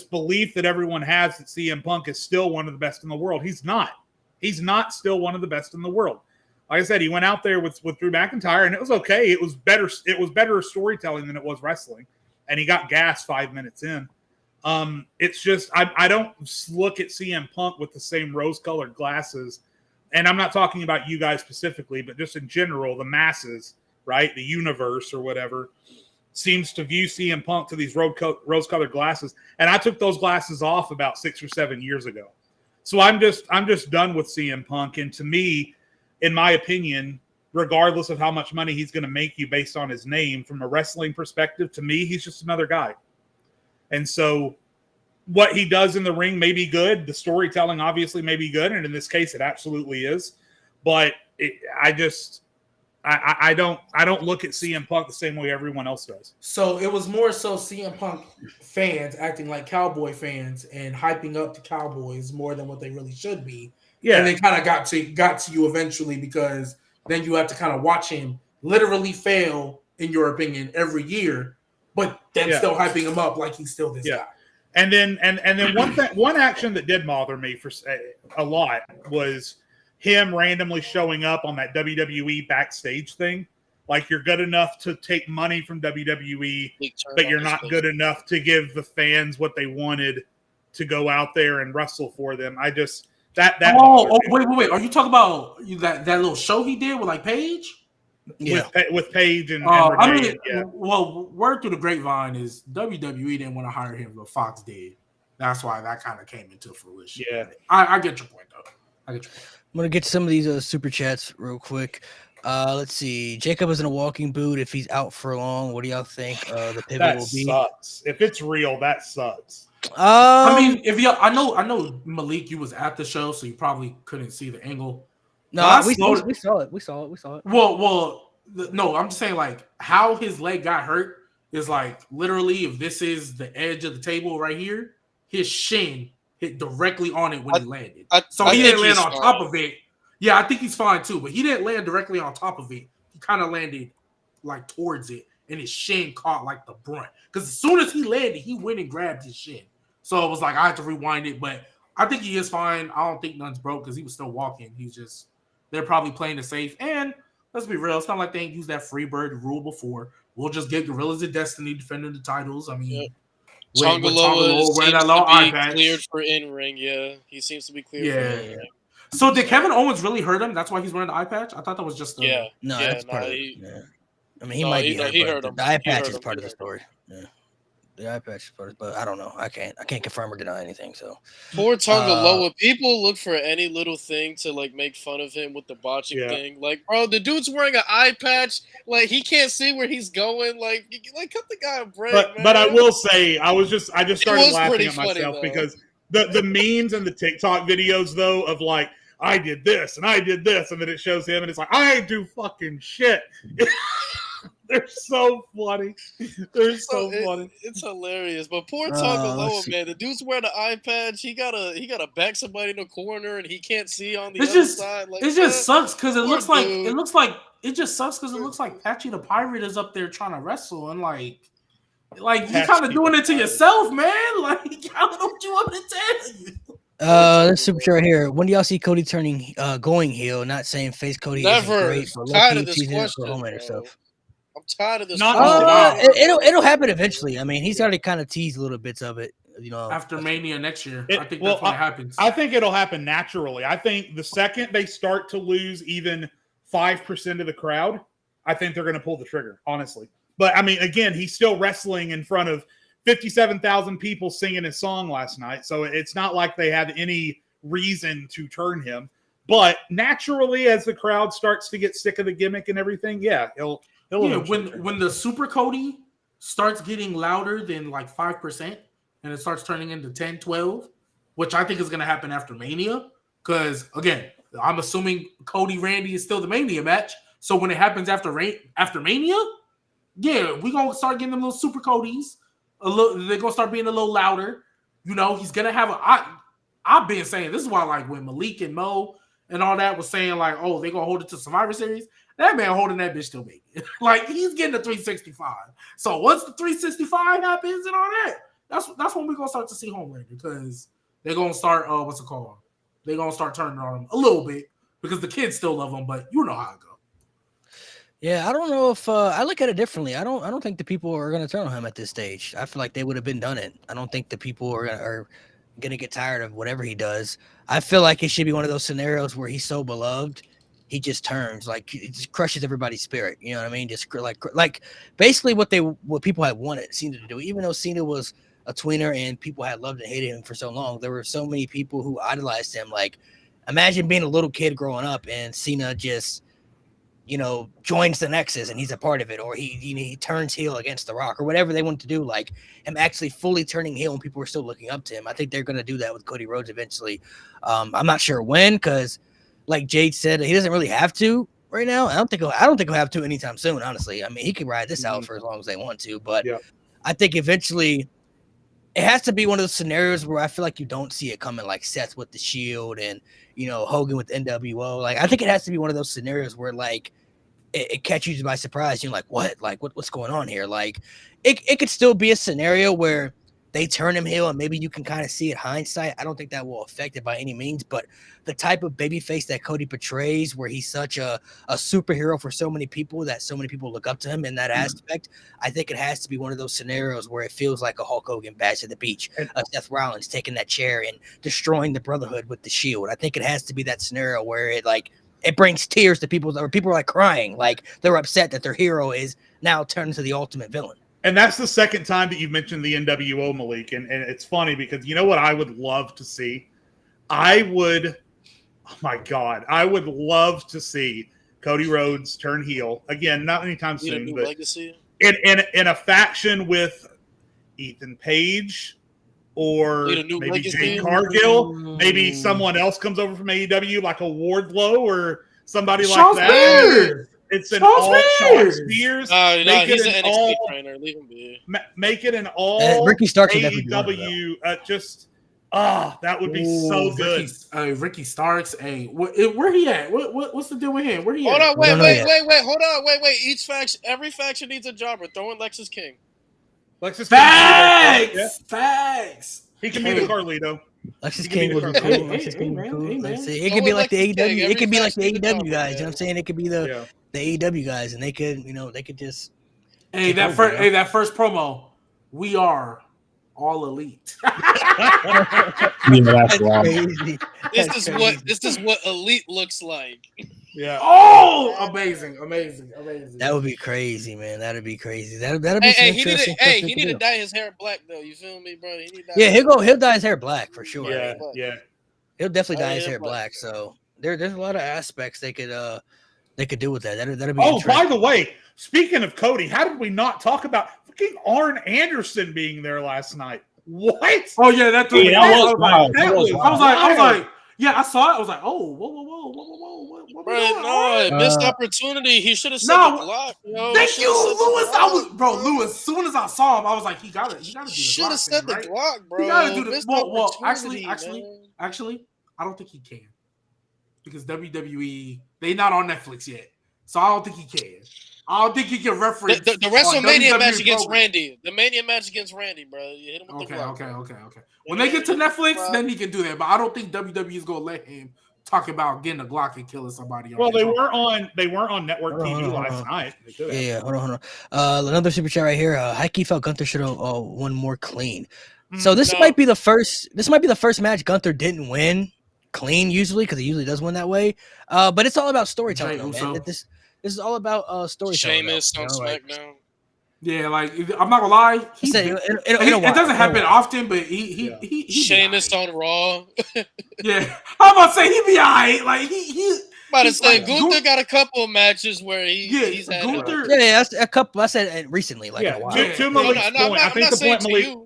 belief that everyone has that CM Punk is still one of the best in the world. He's not. He's not still one of the best in the world. Like I said, he went out there with Drew McIntyre, and it was okay. It was better storytelling than it was wrestling, and he got gassed 5 minutes in. It's just I don't look at CM Punk with the same rose-colored glasses, and I'm not talking about you guys specifically, but just in general, the masses, right, the universe or whatever, seems to view CM Punk to these rose-colored glasses, and I took those glasses off about 6 or 7 years ago. So I'm just done with CM Punk, and to me, in my opinion, regardless of how much money he's going to make you based on his name, from a wrestling perspective, to me, he's just another guy. And so what he does in the ring may be good. The storytelling obviously may be good, and in this case, it absolutely is. But I don't look at CM Punk the same way everyone else does. So it was more so CM Punk fans acting like Cowboy fans and hyping up the Cowboys more than what they really should be. Yeah. And they kind of got to you eventually, because then you have to kind of watch him literally fail, in your opinion, every year, but then still hyping him up like he's still this guy. And then one action that did bother me for a lot was him randomly showing up on that WWE backstage thing. Like, you're good enough to take money from WWE, but you're not good enough to give the fans what they wanted to go out there and wrestle for them. I just that. Wait! Are you talking about that little show he did with like Paige? Yeah, with Paige and I Renee, mean, well, word through the grapevine is WWE didn't want to hire him, but Fox did. That's why that kind of came into fruition. Yeah, I get your point though. I'm gonna get some of these super chats real quick. Let's see. Jacob is in a walking boot. If he's out for long, what do y'all think the pivot will be? That sucks. If it's real, that sucks. I mean, I know Malik, you was at the show, so you probably couldn't see the angle. No, we saw it. We saw it. Well, no, I'm just saying like how his leg got hurt is like literally if this is the edge of the table right here, his shin hit directly on it when he landed. So he didn't land on top of it. Yeah, I think he's fine too, but he didn't land directly on top of it. He kind of landed like towards it, and his shin caught like the brunt. Because as soon as he landed, he went and grabbed his shin. So it was like I had to rewind it, but I think he is fine. I don't think none's broke because he was still walking. They're probably playing it safe. And let's be real, it's not like they ain't used that Freebird rule before. We'll just get Gorillas of Destiny defending the titles. I mean, Tonga Loa seems to be cleared for in-ring. Yeah, he seems to be cleared for in-ring. So did Kevin Owens really hurt him? That's why he's wearing the eye patch? I thought that was just that's part of it. Yeah. I mean, he might be hurt, but the eye patch is part of the story. Yeah. The eye patch is part of, but I don't know. I can't confirm or deny anything. So poor Tonga Loa. People look for any little thing to like make fun of him with the botching thing. Like, bro, the dude's wearing an eye patch. Like, he can't see where he's going. Like cut the guy a break. But I will say, I just started laughing at myself because the memes and the TikTok videos though of like, I did this and I did this, and then it shows him and it's like, I do fucking shit. They're so funny. They're so funny. It's hilarious. But poor Tonga Loa, man. The dude's wearing an eye patch. He gotta back somebody in the corner and he can't see on the other side. Like, it just sucks because it looks like Patchy the Pirate is up there trying to wrestle and like you kind of doing it to yourself, man. Like, I don't know what you want me to tell you. Let's super short here. When do y'all see Cody going heel? Not saying face Cody Never. Isn't great, but tired of this question, I'm tired of this. It'll happen eventually. I mean, he's already kind of teased little bits of it. After Mania next year, I think that's when it happens. I think it'll happen naturally. I think the second they start to lose even 5% of the crowd, I think they're going to pull the trigger. Honestly, but I mean, again, he's still wrestling in front of 57,000 people singing his song last night. So it's not like they have any reason to turn him. But naturally, as the crowd starts to get sick of the gimmick and everything, he'll when the Super Cody starts getting louder than like 5% and it starts turning into 10, 12, which I think is going to happen after Mania. Because, again, I'm assuming Cody Randy is still the Mania match. So when it happens after Mania, we're going to start getting them little Super Codys. They're gonna start being a little louder. He's gonna have I've been saying this is why, like, when Malik and Mo and all that was saying like, oh, they're gonna hold it to Survivor Series. That man holding that bitch till Mania. Like, he's getting the 365. So once the 365 happens and all that, that's when we're gonna start to see Homelander, because they're gonna start what's it called? They're gonna start turning on him a little bit because the kids still love him, but you know how it goes. Yeah, I don't know if I look at it differently. I don't think the people are going to turn on him at this stage. I feel like they would have been done it. I don't think the people are going to get tired of whatever he does. I feel like it should be one of those scenarios where he's so beloved, he just turns, like, it just crushes everybody's spirit. You know what I mean? Just like basically what people had wanted Cena to do. Even though Cena was a tweener and people had loved and hated him for so long, there were so many people who idolized him. Like, imagine being a little kid growing up and Cena just joins the Nexus and he's a part of it, or he turns heel against The Rock, or whatever they want to do, like him actually fully turning heel and people are still looking up to him. I think they're going to do that with Cody Rhodes eventually. I'm not sure when, because like Jade said, he doesn't really have to right now. I don't think he'll have to anytime soon, honestly. I mean, he can ride this out for as long as they want to, but I think eventually it has to be one of those scenarios where I feel like you don't see it coming, like Seth with the Shield and Hogan with NWO. Like, I think it has to be one of those scenarios where like it catches you by surprise. You're like, what? Like, what's going on here? Like, it could still be a scenario where they turn him heel, and maybe you can kind of see it hindsight. I don't think that will affect it by any means, but the type of babyface that Cody portrays, where he's such a superhero for so many people that so many people look up to him in that aspect, I think it has to be one of those scenarios where it feels like a Hulk Hogan Bash at the Beach, Seth Rollins taking that chair and destroying the Brotherhood with the Shield. I think it has to be that scenario where it brings tears to people, or people are like crying, like they're upset that their hero is now turned into the ultimate villain. And that's the second time that you've mentioned the NWO, Malik. And it's funny because you know what I would love to see? I would love to see Cody Rhodes turn heel. Again, not anytime soon, but legacy. In a faction with Ethan Page or maybe legacy. Jade Cargill. Maybe someone else comes over from AEW, like a Wardlow or somebody like that. It's an all Shawn Spears. No, he's an NXT trainer. Leave him be. Make it an all Ricky Starks AEW. That would be so good. Ricky Starks. Hey, where he at? What's the deal with him? Where he Hold at? on, wait. Hold on, wait. Every faction needs a jobber. Throw in Lexus King. Facts. He can be the Carlito. Lexus King would be cool. It could be like the AEW. It could be like the AEW guys. You know what I'm saying? It could be the AEW guys, and they could just. Hey, that first promo. We are all elite. That's crazy. This is what elite looks like. Yeah. Oh, amazing. That would be crazy, man. That'd be crazy. That'd be interesting. He need to dye his hair black though. You feel me, bro? He'll dye his hair black for sure. Yeah. He'll definitely dye his hair black. So there's a lot of aspects they could do with that. That'd be. Oh, by the way, speaking of Cody, how did we not talk about fucking Arn Anderson being there last night? What? Oh yeah, that threw me off. I was like, yeah, I saw it. I was like, oh, whoa. Bro, missed opportunity. He should have said the Glock. Thank you, Lewis. Lewis. As soon as I saw him, I was like, he got it. He got to do the should have said the Glock, bro. He got to do the. Well, actually, I don't think he can because WWE they not on Netflix yet, so I don't think he can. I don't think he can reference the WrestleMania match against Randy. The Mania match against Randy, bro. You hit him with the Glock. Okay. When they get to Netflix, then he can do that. But I don't think WWE is gonna let him talk about getting a Glock and killing somebody. Well, they weren't on network TV last night. Yeah, hold on. Another super chat right here. Heike felt Gunther should have won more clean. So this might be the first. This might be the first match Gunther didn't win clean usually because he usually does win that way. But it's all about storytelling, man. This is all about storytelling. Sheamus on SmackDown. Yeah, like I'm not gonna lie, it doesn't happen often, but he Sheamus on Raw. Yeah, I'm about to say he be alright. Like he. About to say Gunther got a couple of matches where he's had Gunther. Yeah, a couple. I said recently, like a while. To Malik's point, I think the point Malik.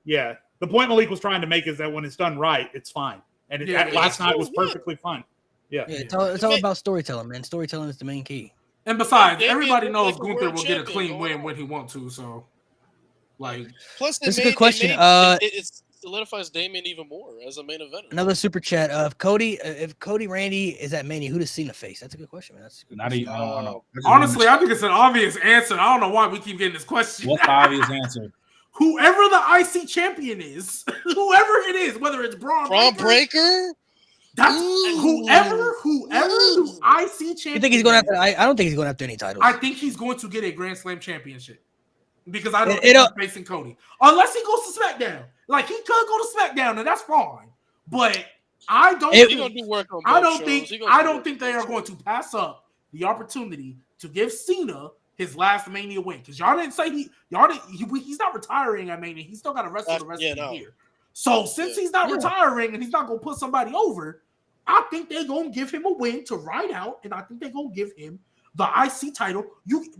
Yeah, the point Malik was trying to make is that when it's done right, it's fine, and last night was perfectly fine. Yeah, it's all about storytelling, man. Storytelling is the main key. And besides, everybody knows Gunther will get a clean win when he wants to. So, like, plus, that's a good question. It solidifies Damien even more as a main eventer. Another super chat of Cody. If Cody Randy is at Mania, who does Cena face? That's a good question, man. That's a good question. I don't know. Honestly, I think it's an obvious answer. I don't know why we keep getting this question. What's the obvious answer? Whoever the IC champion is, whoever it is, whether it's Braun Breaker. That's whoever the IC champion. You think he's going after? I don't think he's going after any titles. I think he's going to get a Grand Slam championship because I don't think he's facing Cody unless he goes to SmackDown. Like he could go to SmackDown and that's fine, but I don't think they are going to pass up the opportunity to give Cena his last Mania win because y'all didn't say he's not retiring at Mania. He's still got to wrestle the rest of the year. So since he's not retiring and he's not going to put somebody over, I think they're going to give him a win to ride out, and I think they're going to give him the IC title.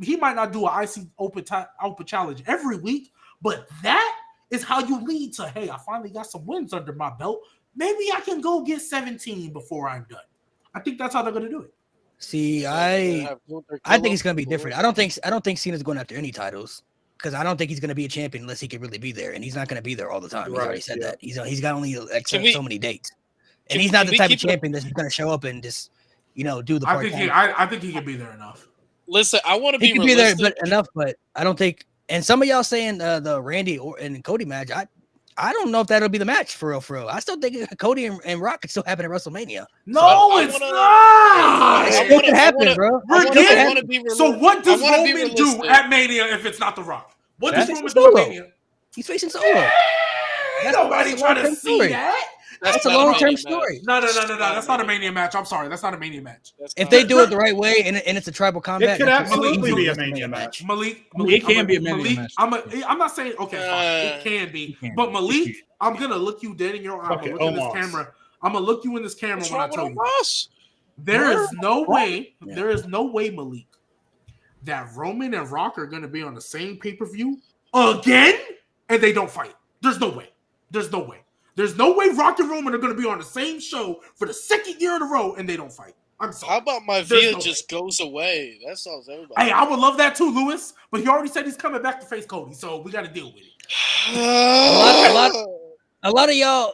He might not do an IC open challenge every week, but that is how you lead to, hey, I finally got some wins under my belt. Maybe I can go get 17 before I'm done. I think that's how they're going to do it. See, I think it's going to be different. I don't think Cena's going after any titles. Because I don't think he's going to be a champion unless he can really be there, and he's not going to be there all the time. He's already said that. He's got only so many dates, and he's not the type of champion that's going to show up and just do the. I think he can be there enough. Listen, I want to be. He can be there, but enough. But I don't think. And some of y'all saying the Randy and Cody match, I don't know if that'll be the match for real. I still think Cody and Rock could still happen at WrestleMania. No, it's not. It still could happen, bro. So what does Roman do at Mania if it's not The Rock? What does Roman do at Mania? He's facing Solo. Nobody trying to see that. That's a long-term story. No. That's not a Mania match. I'm sorry. That's not a Mania match. If they do it the right way and it's a tribal combat, it could absolutely be a Mania match. Malik, it can be a Mania match. I'm not saying okay, fine. It can be. But Malik, I'm gonna look you dead in your eye. Look in this camera. I'm gonna look you in this camera when I tell you. There is no way, Malik, that Roman and Rock are gonna be on the same pay-per-view again and they don't fight. There's no way. There's no way Rock and Roman are going to be on the same show for the second year in a row and they don't fight. I'm sorry. How about my Via just goes away? That solves everybody. Hey, I would love that too, Lewis. But he already said he's coming back to face Cody, so we got to deal with it. a lot of y'all,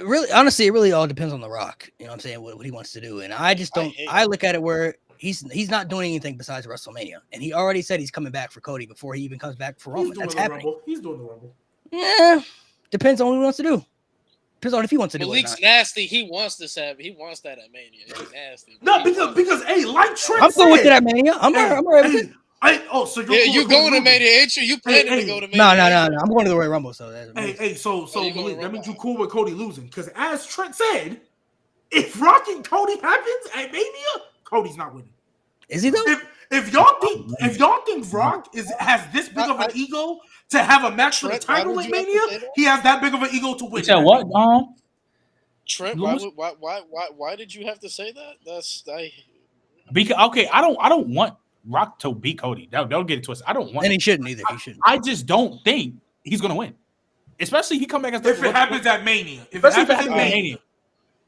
really, honestly, it really all depends on The Rock. You know what I'm saying? What he wants to do. And I just don't, I look at it where he's not doing anything besides WrestleMania. And he already said he's coming back for Cody before he even comes back for Roman. That's happening. He's doing the Rumble. Yeah. Depends on what he wants to do. Depends on if he wants to do it. Malik's nasty. He wants this. He wants that at Mania. He's nasty. No, because hey, like Trent I'm going with it at Mania. I'm ready. So you're going to Mania, ain't you? You planning to go to Mania? No. I'm going to the Royal Rumble. So so Malik, that means you cool with Cody losing. Because as Trent said, if Rock and Cody happens at Mania, Cody's not winning. Is he though? If y'all think Rock has this big of an ego to have a match for the title at Mania, he has that big of an ego to win. You said what? Trent, why did you have to say that? Because I don't want Rock to beat Cody. Don't get it twisted. I don't want. And he shouldn't either. He shouldn't. I just don't think he's gonna win. Especially he come back if it happens at Mania. If it happens at Mania.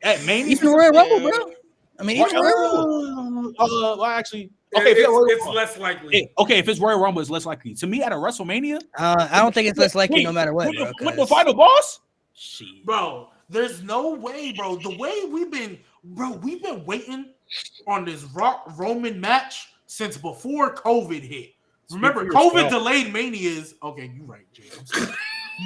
At Mania, even Royal Rumble, bro. I mean, even Royal Rumble. Well, actually. Okay, it's less likely. If it's Royal Rumble, it's less likely. To me, at a WrestleMania, I don't think it's less likely no matter what. With the final boss, bro, there's no way, bro. The way we've been waiting on this Rock Roman match since before COVID hit. Remember, COVID delayed Manias. Okay, you're right, James.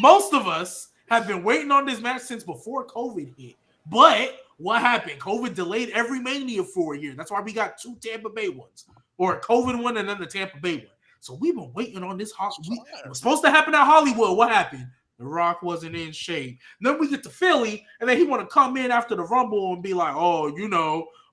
Most of us have been waiting on this match since before COVID hit, but what happened? COVID delayed every Mania for a year. That's why we got 2 Tampa Bay ones, or a COVID one and then the Tampa Bay one. So we've been waiting on this. It was supposed to happen at Hollywood. What happened? The Rock wasn't in shape. Then we get to Philly, and then he want to come in after the Rumble and be like, "Oh, I'm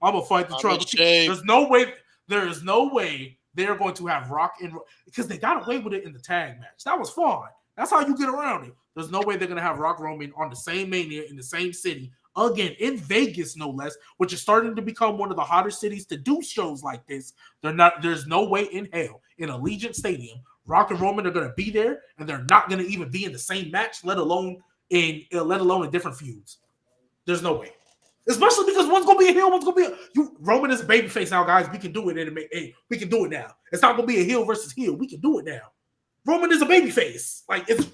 gonna fight the trouble." There's no way. There is no way they're going to have Rock in because they got away with it in the tag match. That was fun. That's how you get around it. There's no way they're gonna have Rock Roman on the same Mania in the same city. Again, in Vegas, no less, which is starting to become one of the hotter cities to do shows like this. There's no way in hell in Allegiant Stadium, Rock and Roman are going to be there, and they're not going to even be in the same match, let alone in different feuds. There's no way, especially because one's going to be a heel, one's going to be Roman is a babyface now, guys. We can do it. We can do it now. It's not going to be a heel versus heel. We can do it now. Roman is a babyface. Like it's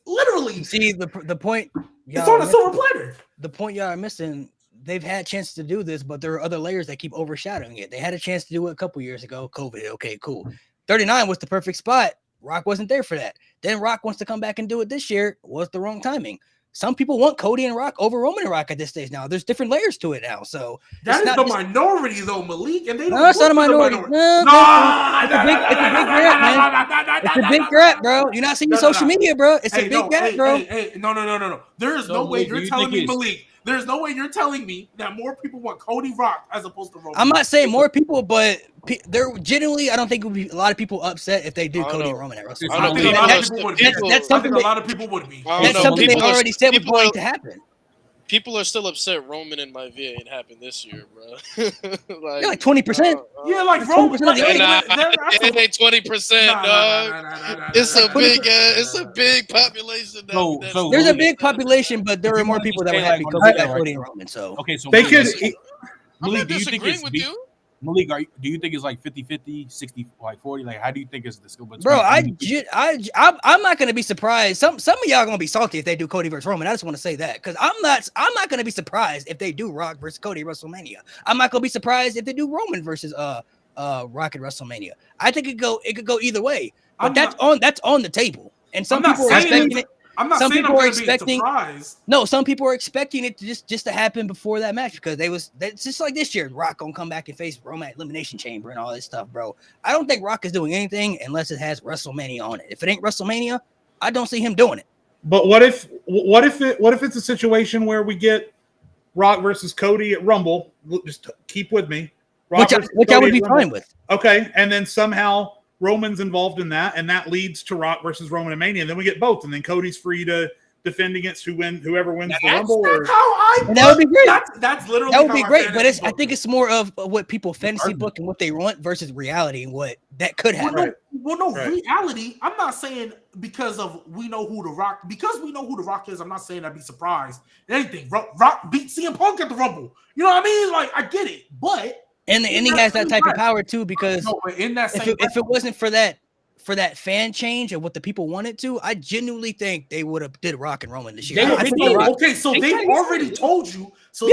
literally. See the point. It's on a silver platter. The point y'all are missing. They've had a chance to do this, but there are other layers that keep overshadowing it. They had a chance to do it a couple years ago. COVID. Okay, cool. 39 was the perfect spot. Rock wasn't there for that. Then Rock wants to come back and do it this year. Was the wrong timing. Some people want Cody and Rock over Roman and Rock at this stage now. There's different layers to it now. So that is the minority, though, Malik. And they no, it's not a minority. It's a big threat, man. It's a big threat, bro. You're not seeing social media, bro. It's a big threat, bro. No. There is no way you're telling me, Malik. There's no way you're telling me that more people want Cody Rock as opposed to Roman. I'm not saying more people, but they're genuinely. I don't think it would be a lot of people upset if they do Cody and Roman at WrestleMania. That's something a lot of people would be. That's something they already said was going to happen. People are still upset Roman and my VA ain't happened this year, bro. like 20%. Yeah, like Roman. It ain't 20%, dog. It's a big population. So there's a big population, but there are more people that would have Cody and Roman. So okay, so they could. Malik, do you think it's with you? Malik, do you think it's like 50-50, 60, like 40? Like, how do you think it's the skill? Bro, I'm not gonna be surprised. Some of y'all are gonna be salty if they do Cody versus Roman. I just want to say that because I'm not gonna be surprised if they do Rock versus Cody at WrestleMania. I'm not gonna be surprised if they do Roman versus Rock at WrestleMania. I think it could go either way. But that's on the table. And some people are expecting it. I'm not some saying people I'm are going to be expecting. surprised. No, some people are expecting it to just to happen before that match because that's just like this year. Rock gonna come back and face Roman at Elimination Chamber and all this stuff, bro. I don't think Rock is doing anything unless it has WrestleMania on it. If it ain't WrestleMania, I don't see him doing it. But what if it's a situation where we get Rock versus Cody at Rumble? Just keep with me. Which I would be fine with. Okay, and then somehow Roman's involved in that, and that leads to Rock versus Roman and Mania, and then we get both, and then Cody's free to defend against whoever wins the Rumble. That's how I. And that would be great. That's literally That would how be I great, fantasy but I book think it. it's more of what people fantasy book and what they want versus reality and what that could happen. Reality. I'm not saying because we know who the Rock is. I'm not saying I'd be surprised at anything. Rock beat CM Punk at the Rumble. You know what I mean? Like I get it, but and he has that type of power too because if it wasn't for that fan change and what the people wanted to, I genuinely think they would have did Rock and Roman this year. So they've already told you. So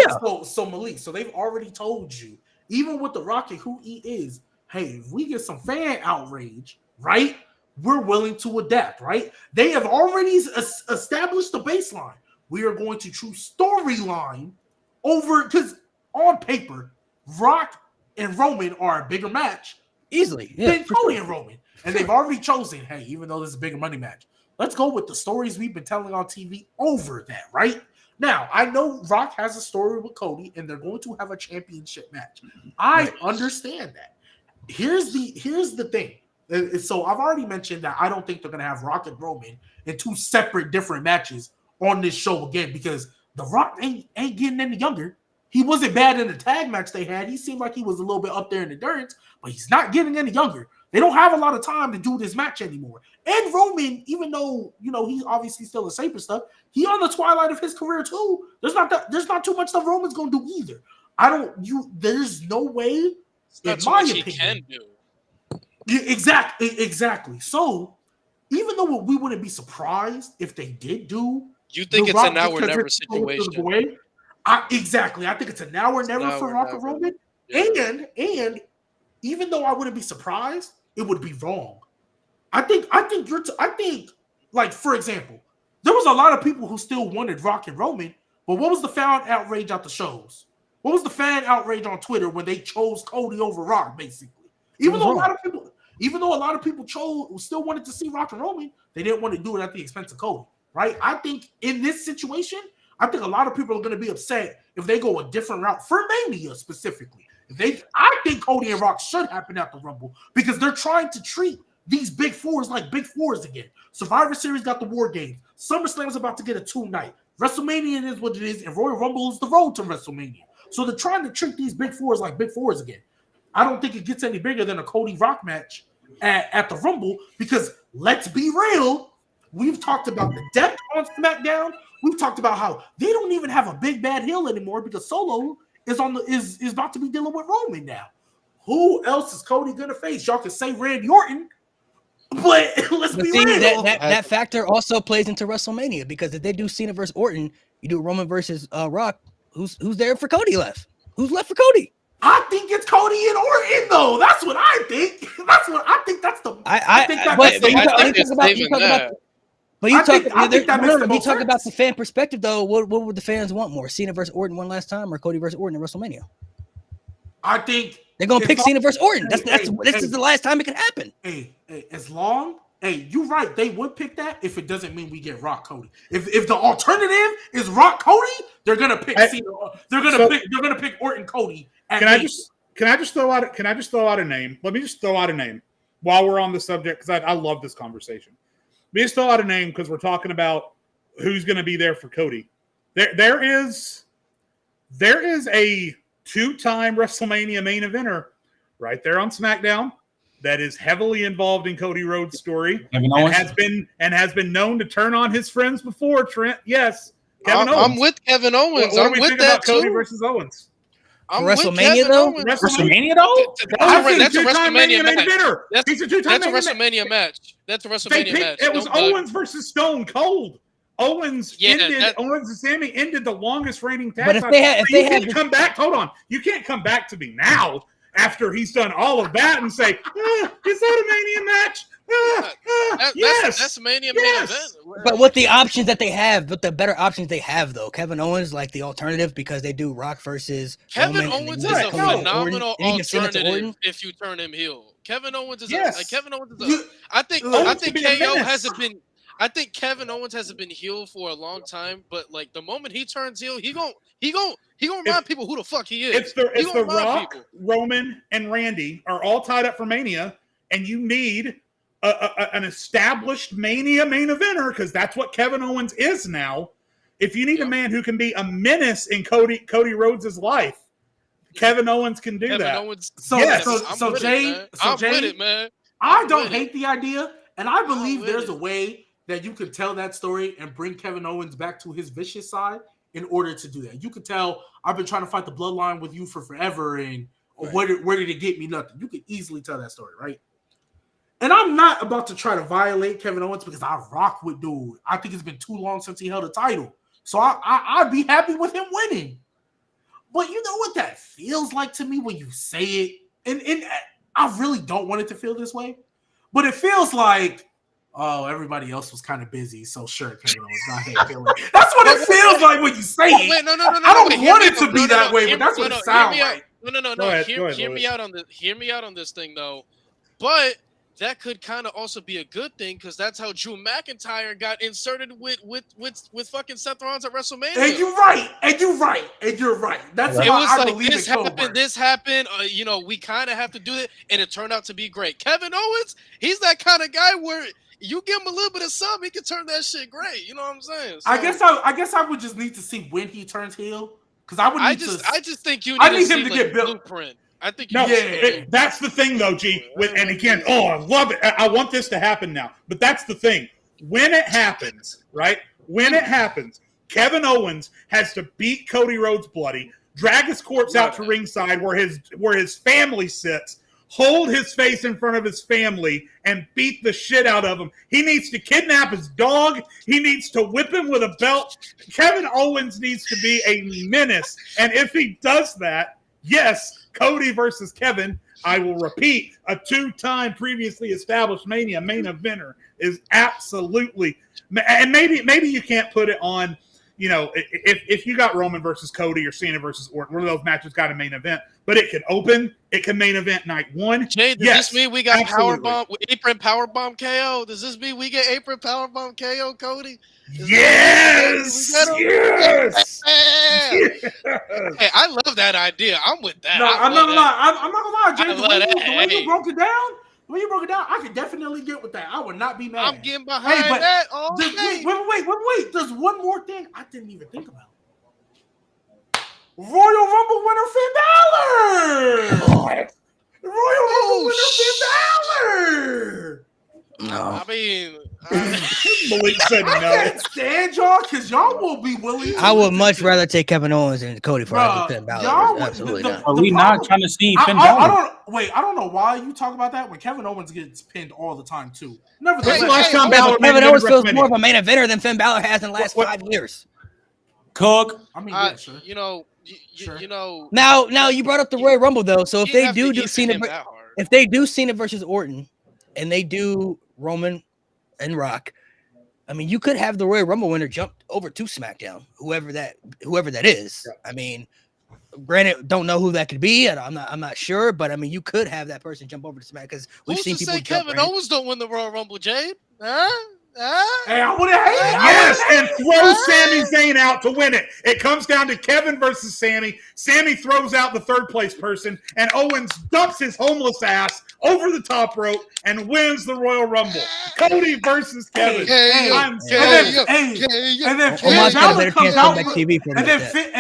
Malik, so they've already told you, even with the Rock and who he is, hey, if we get some fan outrage, right, we're willing to adapt, right? They have already established the baseline. We are going to choose storyline over, because on paper, Rock and Roman are a bigger match easily than Cody and Roman. And they've already chosen, hey, even though this is a bigger money match, let's go with the stories we've been telling on TV over that, right? Now, I know Rock has a story with Cody, and they're going to have a championship match. I understand that. Here's the thing. So I've already mentioned that I don't think they're going to have Rock and Roman in two separate different matches on this show again because the Rock ain't getting any younger. He wasn't bad in the tag match they had. He seemed like he was a little bit up there in endurance, but he's not getting any younger. They don't have a lot of time to do this match anymore. And Roman, even though, he's obviously still a safe and stuff, he on the twilight of his career too. There's not too much stuff Roman's going to do either. There's no way, in my opinion, he can do. Exactly. So, even though we wouldn't be surprised if they did do, you think it's a now or never situation. Exactly. I think it's a now or never for Rock and Roman. Yeah. And even though I wouldn't be surprised, it would be wrong. I think like, for example, there was a lot of people who still wanted Rock and Roman, but what was the fan outrage at the shows? What was the fan outrage on Twitter when they chose Cody over Rock, basically? Even though a lot of people still wanted to see Rock and Roman, they didn't want to do it at the expense of Cody, right? I think in this situation, I think a lot of people are going to be upset if they go a different route for Mania specifically. I think Cody and Rock should happen at the Rumble because they're trying to treat these big fours like big fours again. Survivor Series got the War Games. SummerSlam is about to get a 2-night. WrestleMania is what it is, and Royal Rumble is the road to WrestleMania. So they're trying to treat these big fours like big fours again. I don't think it gets any bigger than a Cody Rock match at the Rumble because let's be real, we've talked about the depth on SmackDown. We've talked about how they don't even have a big bad heel anymore because Solo is about to be dealing with Roman now. Who else is Cody gonna face? Y'all can say Randy Orton, but let's be real. That factor also plays into WrestleMania because if they do Cena versus Orton, you do Roman versus Rock. Who's there for Cody left? Who's left for Cody? I think it's Cody and Orton, though. That's what I think. But you talk about the fan perspective, though. What would the fans want more? Cena versus Orton one last time, or Cody versus Orton at WrestleMania? I think they're gonna pick Cena versus Orton. This is the last time it can happen. You're right. They would pick that if it doesn't mean we get Rock Cody. If the alternative is Rock Cody, they're gonna pick Cena. They're gonna pick Orton Cody. Can I just throw out a name? Let me just throw out a name while we're on the subject because I love this conversation. Let me just throw out a name because we're talking about who's going to be there for Cody. There is a 2-time WrestleMania main eventer right there on SmackDown that is heavily involved in Cody Rhodes' story and has been known to turn on his friends before. Trent, yes, Kevin Owens. I'm with Kevin Owens. What do we think about Cody versus Owens? WrestleMania though? That's a WrestleMania match. He's a 2-time WrestleMania match. That's a WrestleMania match. It was Owens versus Stone Cold. Owens and Sammy ended the longest reigning tag. But if they had come back, hold on. You can't come back to me now after he's done all of that and say, is that a Mania match? That's a Mania main event. But with the options that they have, with the better options they have, though, Kevin Owens like the alternative because they do Rock versus Kevin Roman, Owens is a phenomenal and he can send it to alternative Orton. if you turn him heel. Kevin Owens is Yes. I think Owens could be a KO menace. hasn't been. I think Kevin Owens hasn't been heel for a long time, but like the moment he turns heel, he gon' remind people who the fuck he is. If the Rock, Roman, and Randy are all tied up for Mania, and you need an established Mania main eventer, because that's what Kevin Owens is now. If you need a man who can be a menace in Cody Rhodes' life, Kevin Owens can do that. Owens, so Jay, with it, man. I don't hate the idea, and I believe there's a way that you could tell that story and bring Kevin Owens back to his vicious side in order to do that. You could tell, I've been trying to fight the bloodline with you for forever, and where did it get me? Nothing. You could easily tell that story, right? And I'm not about to try to violate Kevin Owens because I rock with dude. I think it's been too long since he held a title. So I'd be happy with him winning. But you know what that feels like to me when you say it? And I really don't want it to feel this way. But it feels like, oh, everybody else was kind of busy, so sure, Kevin Owens not feeling. That's what it feels like when you say it. Wait, no. I don't want it to be that way, but that's what it sounds like. No. Hear me out on this thing though. But that could kind of also be a good thing because that's how Drew McIntyre got inserted with fucking Seth Rollins at WrestleMania. And you're right. That's why I believe this happened. We kind of have to do it, and it turned out to be great. Kevin Owens, he's that kind of guy where you give him a little bit of something, he can turn that shit great. You know what I'm saying? So, I guess I would just need to see when he turns heel because I just think you need him to get built. Blueprint. I think that's the thing though, G. And again, I love it. I want this to happen now. But that's the thing. When it happens, right? When it happens, Kevin Owens has to beat Cody Rhodes bloody, drag his corpse out to ringside where his family sits, hold his face in front of his family, and beat the shit out of him. He needs to kidnap his dog. He needs to whip him with a belt. Kevin Owens needs to be a menace. And if he does that, yes, Cody versus Kevin, I will repeat, a 2-time previously established Mania main eventer is absolutely, and maybe you can't put it on, if you got Roman versus Cody or Cena versus Orton, one of those matches got a main event, but it can open, it can main event night one. Jay, does this mean we got apron powerbomb KO? Does this mean we get apron powerbomb KO, Cody? Yes! Hey, I love that idea. I'm with that. I'm not gonna lie, Jay. The way you broke it down, I could definitely get with that. I would not be mad. I'm getting behind that all day. Wait. There's one more thing I didn't even think about. Royal Rumble winner Finn Balor. Royal Rumble winner Finn Balor. No. I mean, Malik said no. I can't stand y'all because y'all will be willing. I would much rather take Kevin Owens and Cody for Finn Balor. Absolutely not. Are we not trying to see Finn Balor? I don't know why you talk about that when Kevin Owens gets pinned all the time too. Last time Kevin Owens feels more of a main eventer than Finn Balor has in the last 5 years. Cook. I mean, sure. Now you brought up the Royal Rumble though, so if they do Cena versus Orton, and they do Roman and Rock, I mean, you could have the Royal Rumble winner jump over to SmackDown, whoever that is. Yeah. I mean, granted, don't know who that could be, and I'm not sure, but I mean, you could have that person jump over to SmackDown because we've seen people. Kevin Owens don't win the Royal Rumble, Jade? Huh? Hey, I would have hated it. Yes, and throw Sami Zayn out to win it. It comes down to Kevin versus Sami. Sami throws out the third place person, and Owens dumps his homeless ass over the top rope and wins the Royal Rumble. Cody versus Kevin. And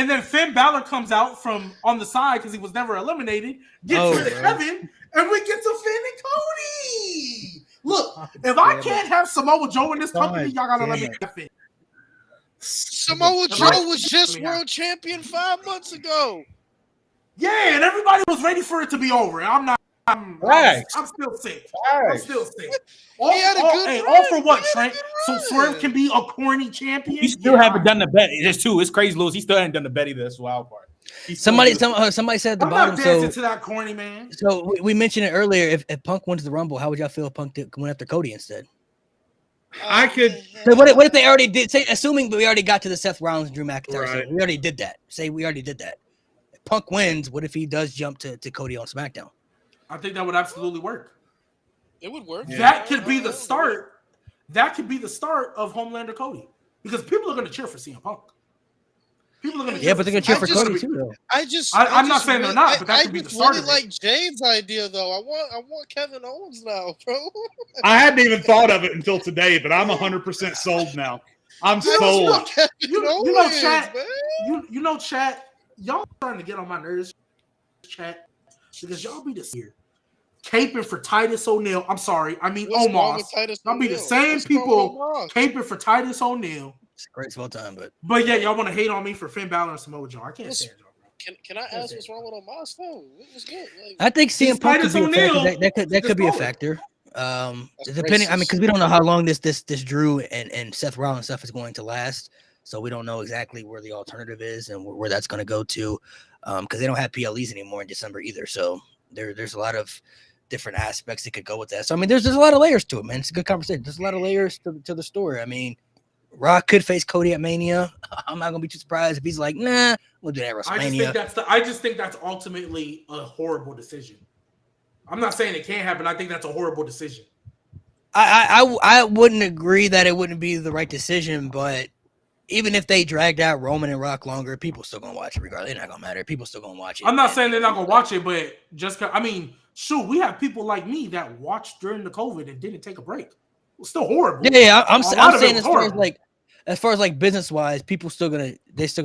then Finn Balor comes out from on the side because he was never eliminated. Gets rid of Kevin, and we get to Finn and Cody. Look, if I can't have Samoa Joe in this company, y'all gotta let me get it. Samoa Joe was just world champion 5 months ago. Yeah, and everybody was ready for it to be over. I'm still sick. All for what, Trent? So Swerve can be a corny champion? He still haven't done the bet. It's true. It's crazy, Lewis. He still hasn't done the bet either. That's the wild part. Somebody said at the bottom. Not dancing to that corny man. So we mentioned it earlier. If Punk wins the Rumble, how would y'all feel if Punk went after Cody instead? I could. So what if they already did? Say, assuming we already got to the Seth Rollins and Drew McIntyre, Right. so we already did that. Say we already did that. If Punk wins. What if he does jump to Cody on SmackDown? I think that would absolutely work. It would work. That could be the start. That could be the start of Homelander Cody, because people are going to cheer for CM Punk. People are going to but they're going to cheer for Cody too, though. I'm not saying they're not, but that could be the start. I really like Jade's idea, though. I want Kevin Owens now, bro. I hadn't even thought of it until today, but I'm 100% sold now. I'm sold. You know, chat. You know, chat. Y'all starting to get on my nerves, chat, because y'all be this here caping for Titus O'Neil. I'm sorry, I mean Omos. Y'all be the same people caping for Titus O'Neil. It's a great small time, but yeah, y'all want to hate on me for Finn Balor and Samoa Joe. I can't stand y'all, bro. Can I ask what's wrong with Omos though? What's good? Like, I think CM Punk could be a factor. That could be a factor. Depending, I mean, because we don't know how long this Drew and Seth Rollins stuff is going to last, so we don't know exactly where the alternative is and where that's going to go to, because they don't have PLEs anymore in December either. So there's a lot of different aspects that could go with that. So I mean, there's a lot of layers to it, man. It's a good conversation. There's a lot of layers to the story. I mean, Rock could face Cody at Mania. I'm not gonna be too surprised if he's like, nah, we'll do that at WrestleMania. I just think that's ultimately a horrible decision. I'm not saying it can't happen. I think that's a horrible decision. I wouldn't agree that it wouldn't be the right decision, but even if they dragged out Roman and Rock longer, people still gonna watch it regardless. It's not gonna matter. People still gonna watch it. I'm not saying they're not gonna watch it, but I mean, shoot, we have people like me that watched during the COVID and didn't take a break. It's still horrible. Yeah, I'm saying as far as like business wise, they're still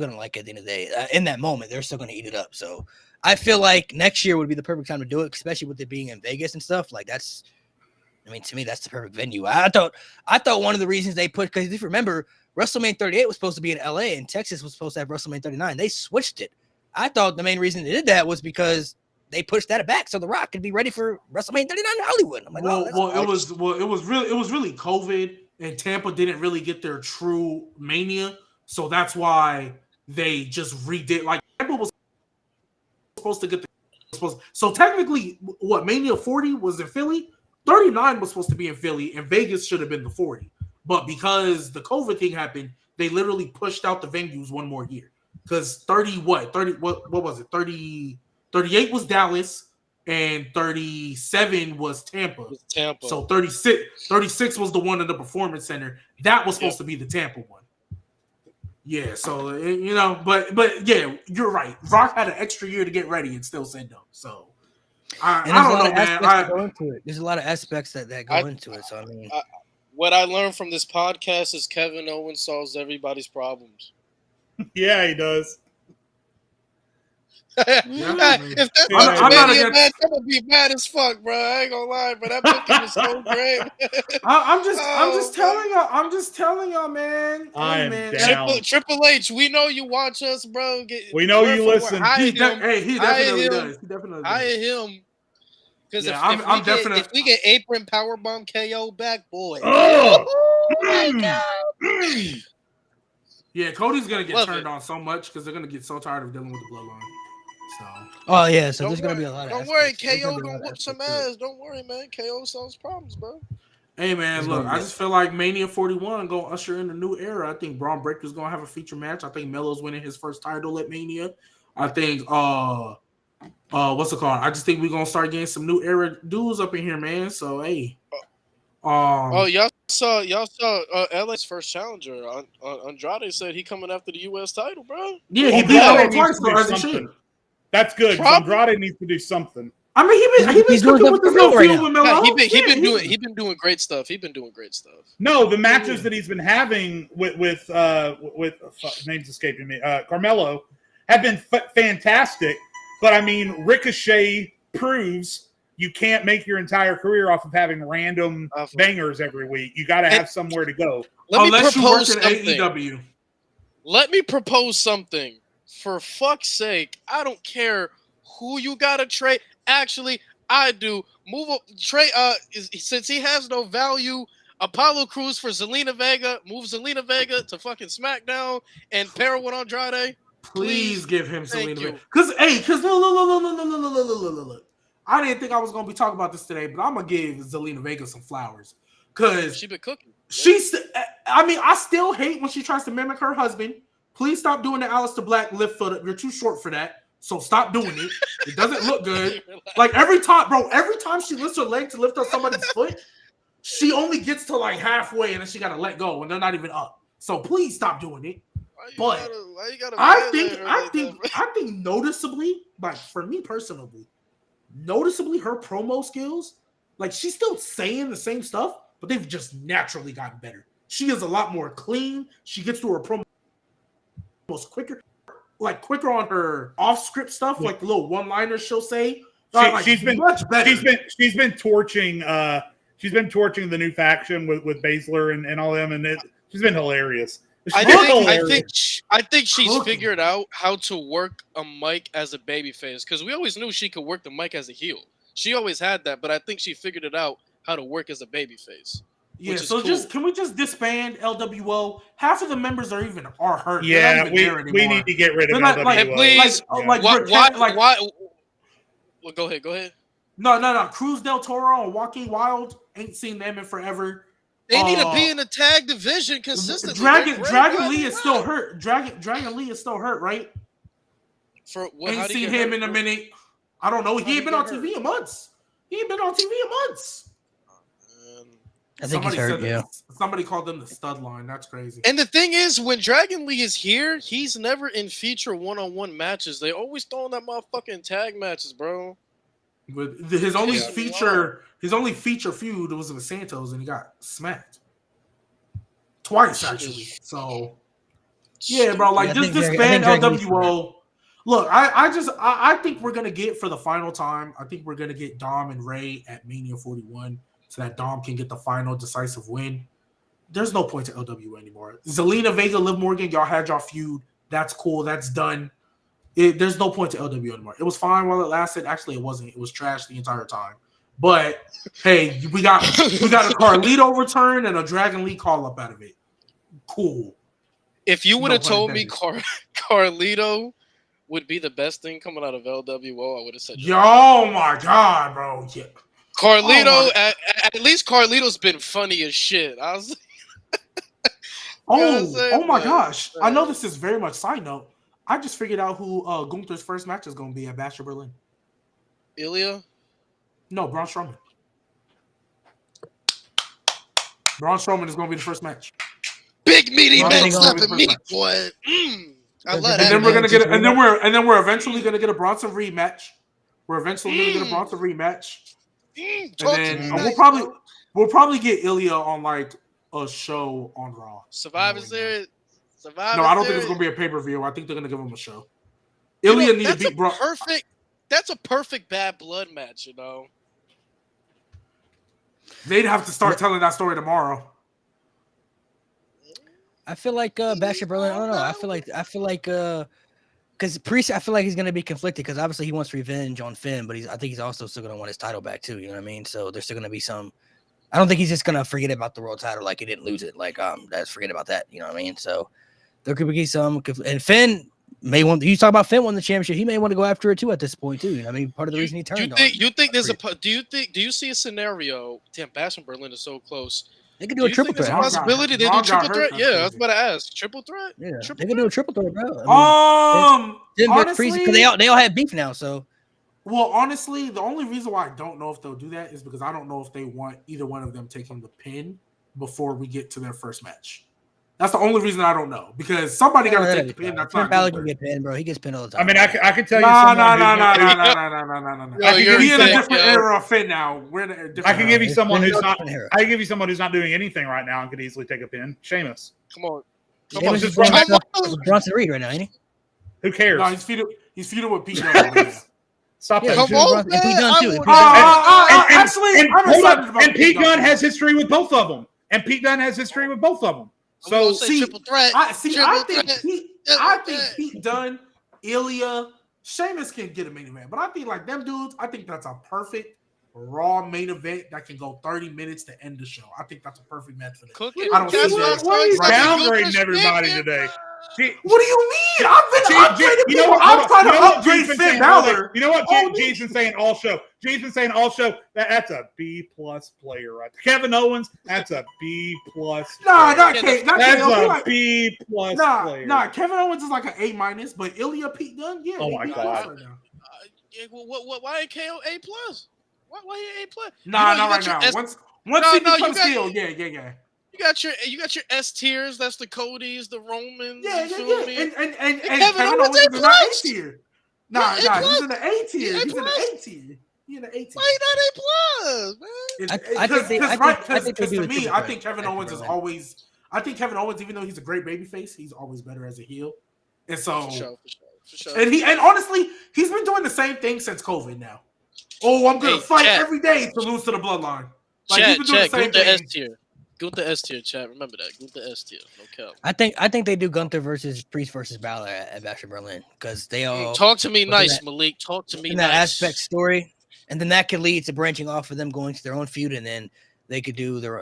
gonna like it at the end of the day. In that moment, they're still gonna eat it up. So I feel like next year would be the perfect time to do it, especially with it being in Vegas and stuff. Like to me, that's the perfect venue. I thought one of the reasons they put, because if you remember, WrestleMania 38 was supposed to be in LA and Texas was supposed to have WrestleMania 39. They switched it. I thought the main reason they did that was because they pushed that back so The Rock could be ready for WrestleMania 39 in Hollywood. I'm like, it was really COVID, and Tampa didn't really get their true Mania, so that's why they just redid. Like Tampa was supposed to get so technically, what Mania 40 was in Philly, 39 was supposed to be in Philly, and Vegas should have been the 40. But because the COVID thing happened, they literally pushed out the venues one more year. Because 38 was Dallas, and 37 was Tampa. So 36 was the one in the Performance Center. That was supposed to be the Tampa one. Yeah, so but yeah, you're right. Rock had an extra year to get ready and still said no. So I don't know, man. There's a lot of aspects that go into it. So I mean, what I learned from this podcast is Kevin Owens solves everybody's problems. Yeah, he does. If that's I'm gonna be mad as fuck, bro. I ain't gonna lie, but that booking is so great. I'm just telling y'all, man. I am down. Triple H, we know you watch us, bro. We know you listen. He definitely does. Hire him. Because if we get apron powerbomb KO back, boy. Oh my God. Yeah, Cody's gonna get turned on so much because they're gonna get so tired of dealing with the bloodline. So there's gonna be a lot of. Don't worry, KO gonna whoop some ass. Don't worry, man. KO solves problems, bro. Hey man, look, I just feel like Mania 41 gonna usher in a new era. I think Braun Breaker's gonna have a feature match. I think Melo's winning his first title at Mania. I think what's it called? I just think we're gonna start getting some new era dudes up in here, man. So hey. Y'all saw LA's first challenger. Andrade said he coming after the US title, bro. Yeah, he beat LA twice, so that's good. Andrade needs to do something. I mean, he's cooking with this little feud with Melo. He's been doing great stuff. No, the matches that he's been having with name's escaping me, Carmelo, have been fantastic. But I mean, Ricochet proves you can't make your entire career off of having random bangers every week. You got to have somewhere to go. Unless you work in AEW. Let me propose something. For fuck's sake, I don't care who you got to trade. Actually, I do. Move up. Trade. Since he has no value, Apollo Crews for Zelina Vega. Move Zelina Vega to fucking SmackDown and pair with Andrade. Please give him Zelina Vega. Because look. I didn't think I was gonna be talking about this today, but I'm gonna give Zelina Vega some flowers because she been cooking. I still hate when she tries to mimic her husband. Please stop doing the Aleister Black lift foot. You're too short for that. So stop doing it. It doesn't look good. Like every time she lifts her leg to lift up somebody's foot, she only gets to like halfway and then she gotta let go and they're not even up. So please stop doing it. But I think noticeably, like for me personally, noticeably her promo skills, like she's still saying the same stuff, but they've just naturally gotten better. She is a lot more clean. She gets to her promos quicker on her off-script stuff, like the little one-liners she'll say. She's been much better. She's been torching the new faction with Baszler and all them, and she's been hilarious. I think she's figured out how to work a mic as a babyface because we always knew she could work the mic as a heel. She always had that, but I think she figured it out how to work as a babyface. Yeah, so cool. Can we just disband LWO? Half of the members are hurt. Yeah, we need to get rid of LWO. Like, please, why? Well, go ahead. No. Cruz del Toro and Joaquin Wilde, ain't seen them in forever. They need to be in the tag division consistently. Dragon Lee is still hurt. Dragon Lee is still hurt, right? Ain't seen him in a minute. I don't know. He ain't been on TV in months. I think he's hurt, yeah. Somebody called them the stud line. That's crazy. And the thing is, when Dragon Lee is here, he's never in feature one-on-one matches. They always throwing that motherfucking tag matches, bro. With his only feature feud was with Santos, and he got smacked twice actually. So yeah, bro, like just disband LWO. Look, I think we're gonna get for the final time. I think we're gonna get Dom and Ray at Mania 41, so that Dom can get the final decisive win. There's no point to LWO anymore. Zelina Vega, Liv Morgan, y'all had y'all feud. That's cool. That's done. There's no point to LWO anymore. It was fine while it lasted. Actually, it wasn't. It was trash the entire time. But hey, we got a Carlito return and a Dragon Lee call up out of it. Cool. If you would have told me Carlito would be the best thing coming out of LWO, I would have said. Oh my god, bro! Yeah. Carlito, at least Carlito's been funny as shit. I was. Oh my gosh! I know this is very much side note. I just figured out who Gunther's first match is going to be at Bash of Berlin. Ilya? No, Braun Strowman. Braun Strowman is going to be the first match. Big meaty man slapping meat, boy. I love that. And then we're gonna get, and then we're eventually going to get a Bronson rematch. We're eventually going to get a Bronson rematch. And then we'll probably get Ilya on like a show on Raw. Survivor Series. No, I don't think it's going to be a pay-per-view. I think they're going to give him a show. Ilya need to beat Braun. That's a perfect bad blood match, you know. They'd have to start telling that story tomorrow. I feel like Bash of Berlin. I don't know. I feel like because Priest, I feel like he's going to be conflicted because obviously he wants revenge on Finn, but I think he's also still going to want his title back too. You know what I mean? So there's still going to be some. I don't think he's just going to forget about the world title like he didn't lose it. Like let's forget about that. You know what I mean? So. There could be some, and Finn may want. You talk about Finn won the championship. He may want to go after it too at this point too. You know, I mean, part of the reason he turned on. You think there's a? Do you see a scenario? Damn, Bash and Berlin is so close. They could do a triple threat. Possibility they do triple threat. Yeah, I was about to ask. Triple threat. Yeah, they could do a triple threat, bro. Honestly, because they all have beef now. So, well, honestly, the only reason why I don't know if they'll do that is because I don't know if they want either one of them taking the pin before we get to their first match. That's the only reason I don't know because somebody got to take the pin. That's not Balor can get pinned, bro. He gets pinned all the time. I mean, I can tell you. No. We're in a different era of Finn now. We're in a different. I can give you someone who's not. I can give you someone who's not doing anything right now and could easily take a pin. Sheamus. Come on. Sheamus is Bronson Reed right now, ain't he? Who cares? No, he's feuding with Pete Dunne. Stop that. Come on, man. Pete Dunne too. Actually, and Pete Dunne has history with both of them. So triple threat. I think Pete Dunne, Ilya, Sheamus can get a main event, but I think like them dudes, I think that's a perfect Raw main event that can go 30 minutes to end the show. I think that's a perfect match for them. I don't see that. Why are you downgrading everybody today? What do you mean? I've been upgrading people. I'm trying to upgrade Finn Balor. You know what James been saying all show? James been saying all show that's a B+ player right there. Kevin Owens, that's a B+. Nah, not Kevin. That's a B+ player. Nah, Kevin Owens is like an A-, but Ilya Pete Dunne, yeah. Oh my God. Right now. Why ain't KO A+? Why he A+? Nah, not right now. Once he becomes heel, yeah. You got your S tiers. That's the Codys, the Romans. Yeah. And Kevin Owens is in the A tier. Nah, Yeah, he's in the A tier. He's in the A tier. He's in the A tier. Why he not A+, man? Because to me, I think Kevin Owens is always. I think Kevin Owens, even though he's a great babyface, he's always better as a heel. And so, for sure. And honestly, he's been doing the same thing since COVID. Now, I'm gonna fight every day to lose to the bloodline. Like he's been doing the same thing. S tier. Gunther S tier, chat. Remember that. Gunther S tier. No cap. I think they do Gunther versus Priest versus Balor at Bash in Berlin because they all talk to me nice, Malik. Talk to me in nice. that aspect story, and then that could lead to branching off of them going to their own feud, and then they could do their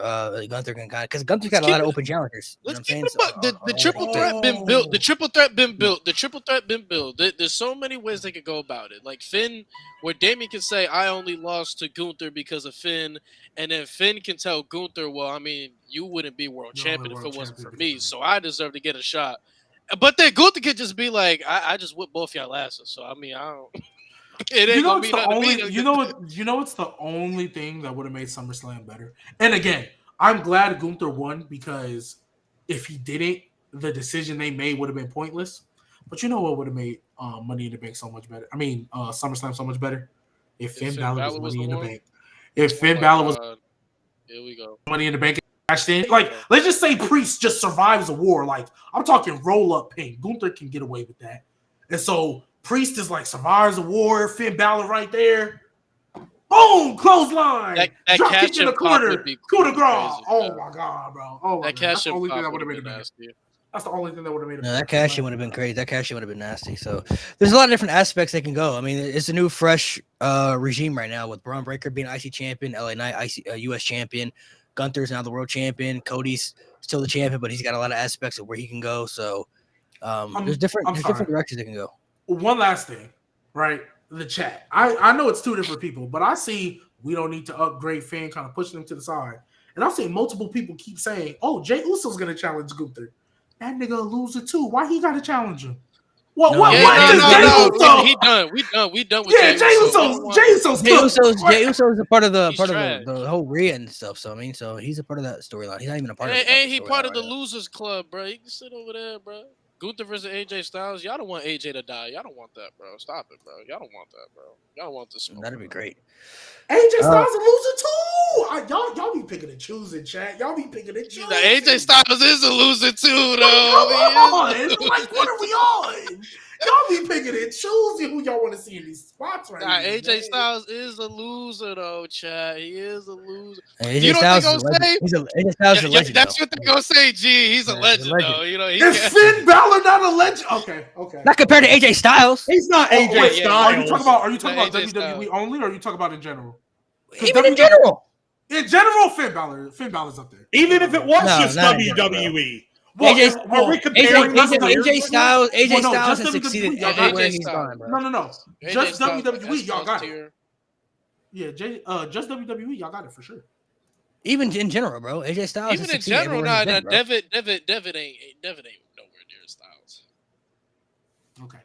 Gunther can kind of because Gunther's got a lot of open challengers. Let's keep it up. The triple threat been built. The triple threat been built. The triple threat been built. There's so many ways they could go about it. Like Finn, where Damien can say, "I only lost to Gunther because of Finn," and then Finn can tell Gunther, "Well, I mean, you wouldn't be world champion if it wasn't for me, so I deserve to get a shot." But then Gunther could just be like, "I just whipped both y'all asses, so I mean, I don't." It ain't gonna be nothing to me. You know what's the only thing that would have made SummerSlam better? And again, I'm glad Gunther won because if he didn't, the decision they made would have been pointless. But you know what would have made Money in the Bank so much better? I mean, SummerSlam so much better? If Finn Balor was Money in the Bank. If Finn Balor was here we go. Money in the Bank. Like, let's just say Priest just survives a war. Like, I'm talking roll-up pin. Gunther can get away with that. And so Priest is like survives a war. Finn Balor right there. Boom! Clothesline. That drop cash kick in the corner. Coup de grace. Oh my god, bro. Oh my that god. That's the only thing that would have made it nasty. That's the only thing that would have made it. No, that cash would have been crazy. That cash would have been nasty. So there's a lot of different aspects they can go. I mean, it's a new, fresh regime right now with Braun Breaker being IC champion, LA Knight US champion, Gunther's now the world champion, Cody's still the champion, but he's got a lot of aspects of where he can go. So there's different directions they can go. One last thing, right? The chat. I know it's two different people, but I see we don't need to upgrade Finn, kind of pushing him to the side. And I've seen multiple people keep saying, "Oh, Jey Uso's gonna challenge Gunther." That nigga a loser too. Why he gotta challenge him? He done. We done with Jey Uso's a part of the whole Rhea and stuff. So I mean, so he's a part of that storyline. He's not even a part of it. Ain't he part of the losers club, bro? He can sit over there, bro. Gunther versus AJ Styles. Y'all don't want AJ to die. Y'all don't want that, bro. Stop it, bro. Y'all don't want that, bro. Y'all don't want this. That'd be great. AJ Styles a loser too. Y'all be picking and choosing, chat. Y'all be picking and choosing. AJ Styles is a loser too, though. Come on. Like, what are we on? Y'all be picking and choosing who y'all want to see in these spots right now. AJ Styles is a loser though, Chad. He is a loser. You know what they gonna say? AJ Styles is a legend. That's what they gonna say. Gee, he's a legend though. You know, is Finn Balor not a legend? Okay. Not compared to AJ Styles. He's not AJ Styles. Are you talking about WWE only, or are you talking about in general? Even in general. In general, Finn Balor's up there. Even if it was just WWE. Well, AJ Styles has succeeded everywhere he's gone, bro. No. Just WWE, y'all got it. Yeah, just WWE, y'all got it for sure. Even in general, bro. AJ Styles. Even in general, Devitt ain't nowhere near Styles. Okay.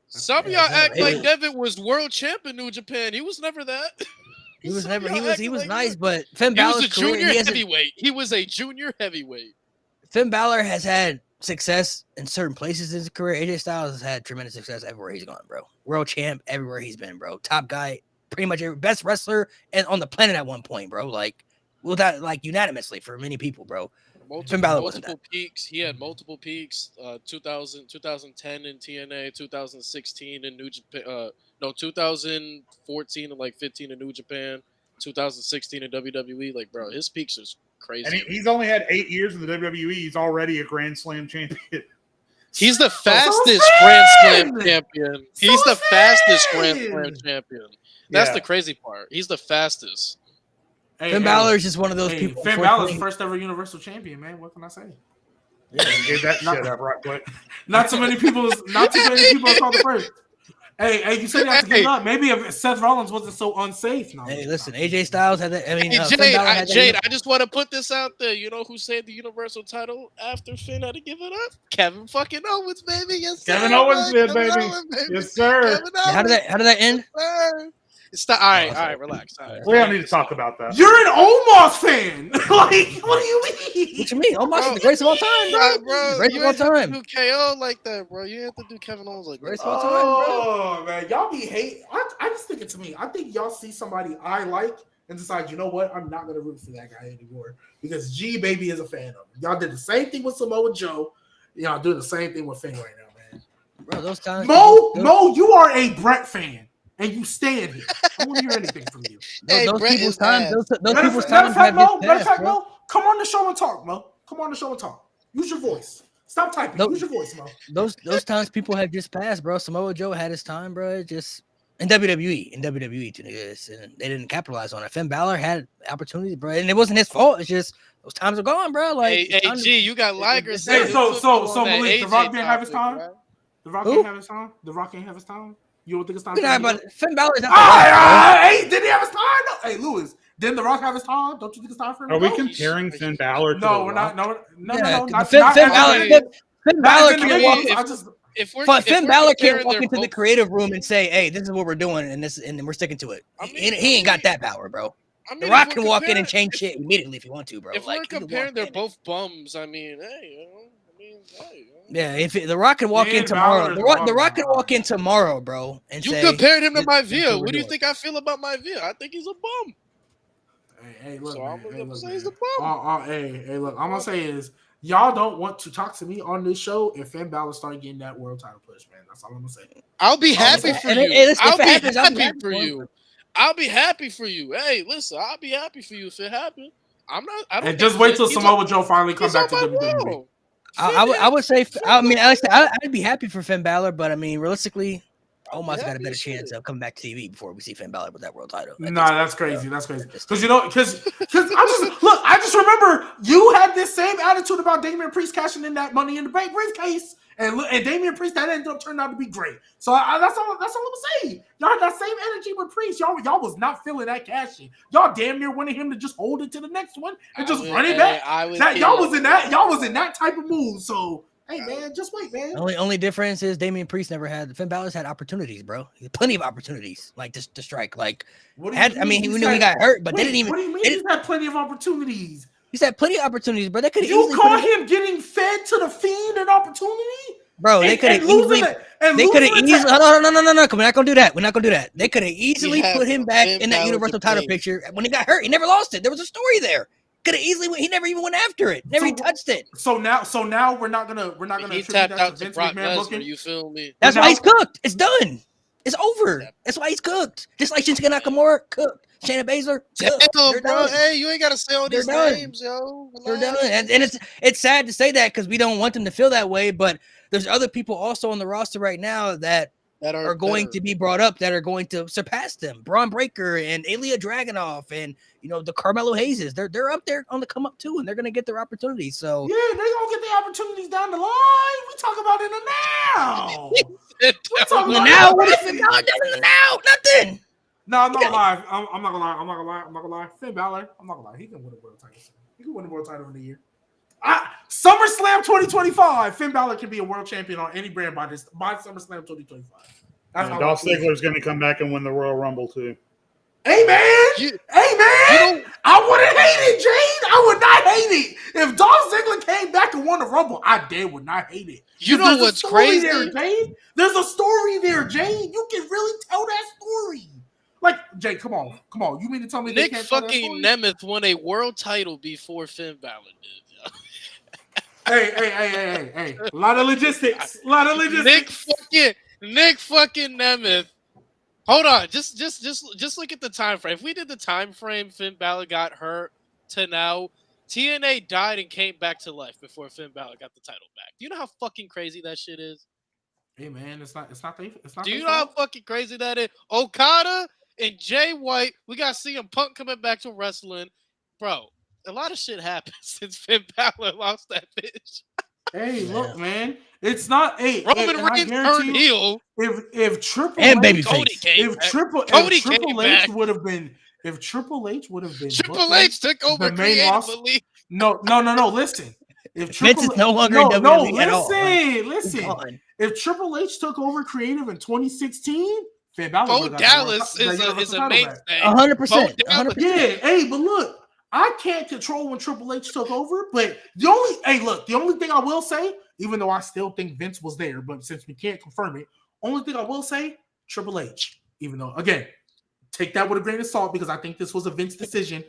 Some of y'all act like Devitt was world champion in New Japan. He was never that. He was nice, but Finn Balor's junior heavyweight. He was a junior heavyweight. Finn Balor has had success in certain places in his career. AJ Styles has had tremendous success everywhere he's gone, bro. World champ everywhere he's been, bro. Top guy, pretty much every best wrestler and on the planet at one point, bro. Like, without unanimously for many people, bro. Finn Balor wasn't that. Peaks. He had multiple peaks. 2010 in TNA, 2016 in New Japan. 2014 and 15 in New Japan, 2016 in WWE. Like, bro, his peaks is crazy. And he's only had 8 years in the WWE. He's already a Grand Slam champion. He's the fastest Grand Slam champion. He's the fastest Grand Slam champion. That's the crazy part. He's the fastest. Finn Balor is just one of those people. Finn Balor's first ever Universal Champion, man. What can I say? Gave that shit up right quick. Not too many people saw the first. Hey, you said you have to give it up. Maybe if Seth Rollins wasn't so unsafe. No, hey, listen, AJ Styles had that. I mean, Jade, I just want to put this out there. You know who saved the Universal title after Finn had to give it up? Kevin fucking Owens, baby. Yes, sir. Kevin Owens did, baby. Yes, sir. How did that end? All right, relax. All right. We don't need to talk about that. You're an Omos fan. Like, what do you mean? What you mean? Omos is the greatest of all time, bro. Greatest of all time. Do KO like that, bro. You have to do Kevin Owens like Greatest that. of all time, Oh man, y'all be hate. I just think it to me. I think y'all see somebody I like and decide, you know what? I'm not gonna root for that guy anymore because G baby is a fan of him. Y'all did the same thing with Samoa Joe. Y'all doing the same thing with Finn right now, man. Bro, those times. Mo, you are a Brett fan. And you stand here. I don't want to hear anything from you. Those people's time. Those people's Matter time have Mo, just passed, bro. Mo, come on the show and talk, Mo. Come on the show and talk. Use your voice. Stop typing. Use your voice, Mo. Those times people have just passed, bro. Samoa Joe had his time, bro. Just in WWE, and they didn't capitalize on it. Finn Balor had opportunities, bro, and it wasn't his fault. It's just those times are gone, bro. Like, hey, you got Liger. So Malik, The Rock didn't have his time. The Rock didn't have his time. The Rock ain't have his time. You don't think it's time? But Finn Balor's not hey, did he have his time? No. Hey, Lewis, didn't The Rock have his time? Don't you think it's time for him? Are we comparing Finn Balor to No, we're Rock? not. No, Finn Balor can't walk. Finn Balor can't walk into both... the creative room and say, "Hey, this is what we're doing," and we're sticking to it. He ain't got that power, bro. The Rock can walk in and change shit immediately if you want to, bro. If we're comparing, they're both bums. I mean, hey, yeah, if The Rock can walk in tomorrow, The Rock can walk in tomorrow, bro, and you compared him to Maivia. What do you think I feel about Maivia? I think he's a bum. Hey, look, so man, I'm gonna say he's a bum. Hey, look, I'm gonna say is y'all don't want to talk to me on this show if Finn Balor start getting that world title push, man. That's all I'm gonna say. I'll be happy for you. I'll be happy for you. I'll be happy for you. Hey, listen, I'll be happy for you if it happens. I'm not. I don't. And just wait till Samoa Joe finally comes back to WWE. I would say. I mean, I'd be happy for Finn Balor, but I mean, realistically, Omos got a better chance of coming back to TV before we see Finn Balor with that world title. That's crazy. That's crazy. Because I just remember you had this same attitude about Damian Priest cashing in that Money in the Bank briefcase, and Damian Priest that ended up turning out to be great. So that's all I'm gonna say. Y'all had that same energy with Priest. Y'all was not feeling that cashing. Y'all damn near wanted him to just hold it to the next one and just run it back. Y'all was in that type of mood. So. Hey man, just wait, man. Only difference is Damian Priest never had. Finn Balor's had opportunities, bro. He had plenty of opportunities, like to strike. Like, he knew he got hurt, but they didn't even. What do you mean? He's had plenty of opportunities. He's had plenty of opportunities, bro. They could. You call him getting fed to the Fiend an opportunity, bro? They could have easily. They could have easily. No. We're not gonna do that. We're not gonna do that. They could have easily put him back in that Universal title picture when he got hurt. He never lost it. There was a story there. Could have easily went. He never even went after it. Never even touched it. So now we're not gonna. He tapped out to Brock Lesnar. You feel me? That's why he's cooked. It's done. It's over. That's why he's cooked. Just like Shinsuke Nakamura cooked. Shayna Baszler cooked. Damn, bro. Hey, you ain't gotta say all these names, yo. They're done. And it's sad to say that because we don't want them to feel that way. But there's other people also on the roster right now that are going to be brought up that are going to surpass them. Braun Breaker and Ilya Dragunov and the Carmelo Hayes. They're up there on the come up too, and they're gonna get their opportunities. So yeah, they're gonna get the opportunities down the line. We talk about it in the now. We talk about now. What is it now? In the now? Nothing. No, I'm not gonna lie. I'm not gonna lie. Finn Balor, I'm not gonna lie. He can win a world title. He can win a world title in a year. SummerSlam 2025. Finn Balor can be a world champion on any brand by SummerSlam 2025. Dolph Ziggler's going to come back and win the Royal Rumble too. Hey man, I wouldn't hate it, Jade. I would not hate it if Dolph Ziggler came back and won the Rumble. I would not hate it. You know what's crazy? There's a story there, Jade. You can really tell that story. Like, Jay, come on. You mean to tell me Nick fucking Nemeth won a world title before Finn Balor did? Hey. A lot of logistics. Nick fucking Nemeth. Hold on. Just look at the time frame. If we did the time frame, Finn Balor got hurt to now, TNA died and came back to life before Finn Balor got the title back. Do you know how fucking crazy that shit is? Hey man, it's not. Do you know how fucking crazy that is? Okada and Jay White, we got CM Punk coming back to wrestling. Bro, a lot of shit happened since Finn Balor lost that bitch. Hey, look, man, it's not. Hey, Roman and I Reigns guarantee turned you, heel. if Triple And H, Cody babyface. came if back. Triple Cody if Triple came H back. would have been if Triple H would have been Triple booking H took over the main roster. creatively. No. Listen, if Vince is Triple no longer in no WWE at all. Like, listen. gone. If Triple H took over creative in 2016, Finn Balor Bo would have got Dallas that is Universal a title back. mainstay. 100%. Bo 100%. Yeah, hey, but look, I can't control when Triple H took over. But the only thing I will say, even though I still think Vince was there, but since we can't confirm it, only thing I will say, Triple H. Even though, again, take that with a grain of salt because I think this was a Vince decision.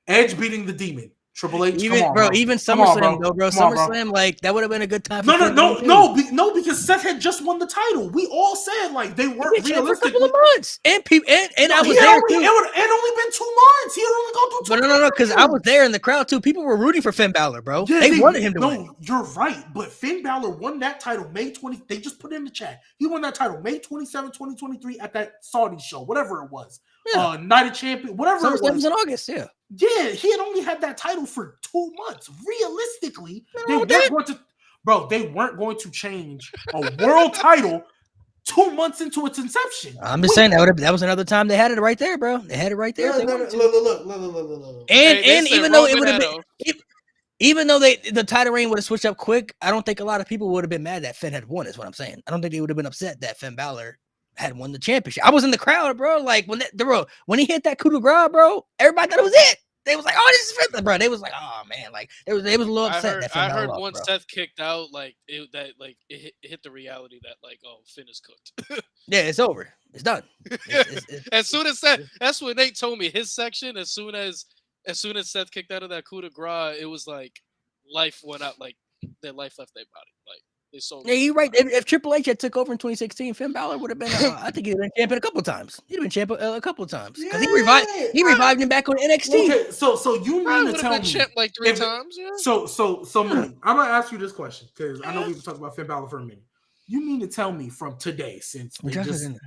Edge beating the Demon. Triple H, Even come on, bro, bro. even Come on, SummerSlam though, bro. Come on, bro. SummerSlam, like that would have been a good time for No, because Seth had just won the title. We all said like they weren't for a realistic. couple of months, and people, and I was It there had too. only been 2 months. He had only gone through 2 But no, because I was there in the crowd too. People were rooting for Finn Balor, bro. Yeah, they wanted him to win. No, you're right. But Finn Balor won that title May 20. They just put it in the chat. He won that title May 27, 2023 at that Saudi show, whatever it was. Yeah. Night of Champion, whatever it SummerSlam was. was in August, yeah. Yeah, he had only had that title for 2 months. Realistically, they weren't going to change a world title 2 months into its inception. I'm just saying that was another time they had it right there, bro. They had it right there. Look. And even though it would have been, even though the title reign would have switched up quick, I don't think a lot of people would have been mad that Finn had won. Is what I'm saying. I don't think they would have been upset that Finn Balor had won the championship. I was in the crowd, bro. Like when he hit that coup de grace, bro, everybody thought it was it. They was like, "Oh, this is Finn," bro. They was like, "Oh man," like they was a little upset. I heard once Seth kicked out, like it hit the reality that like, oh, Finn is cooked. Yeah, it's over. It's done. It's, as soon as Seth, that's what Nate told me. His section, as soon as Seth kicked out of that coup de grace, it was like life went out, like their life left their body, like. Yeah, you're right. If Triple H had took over in 2016, Finn Balor would have been. I think he'd been champion a couple of times. He'd been champion a couple of times because he revived him back on NXT. Okay, so you mean to tell me champ like 3 times? Yeah. So I'm gonna ask you this question because I know we've been talking about Finn Balor for a minute. You mean to tell me from today, since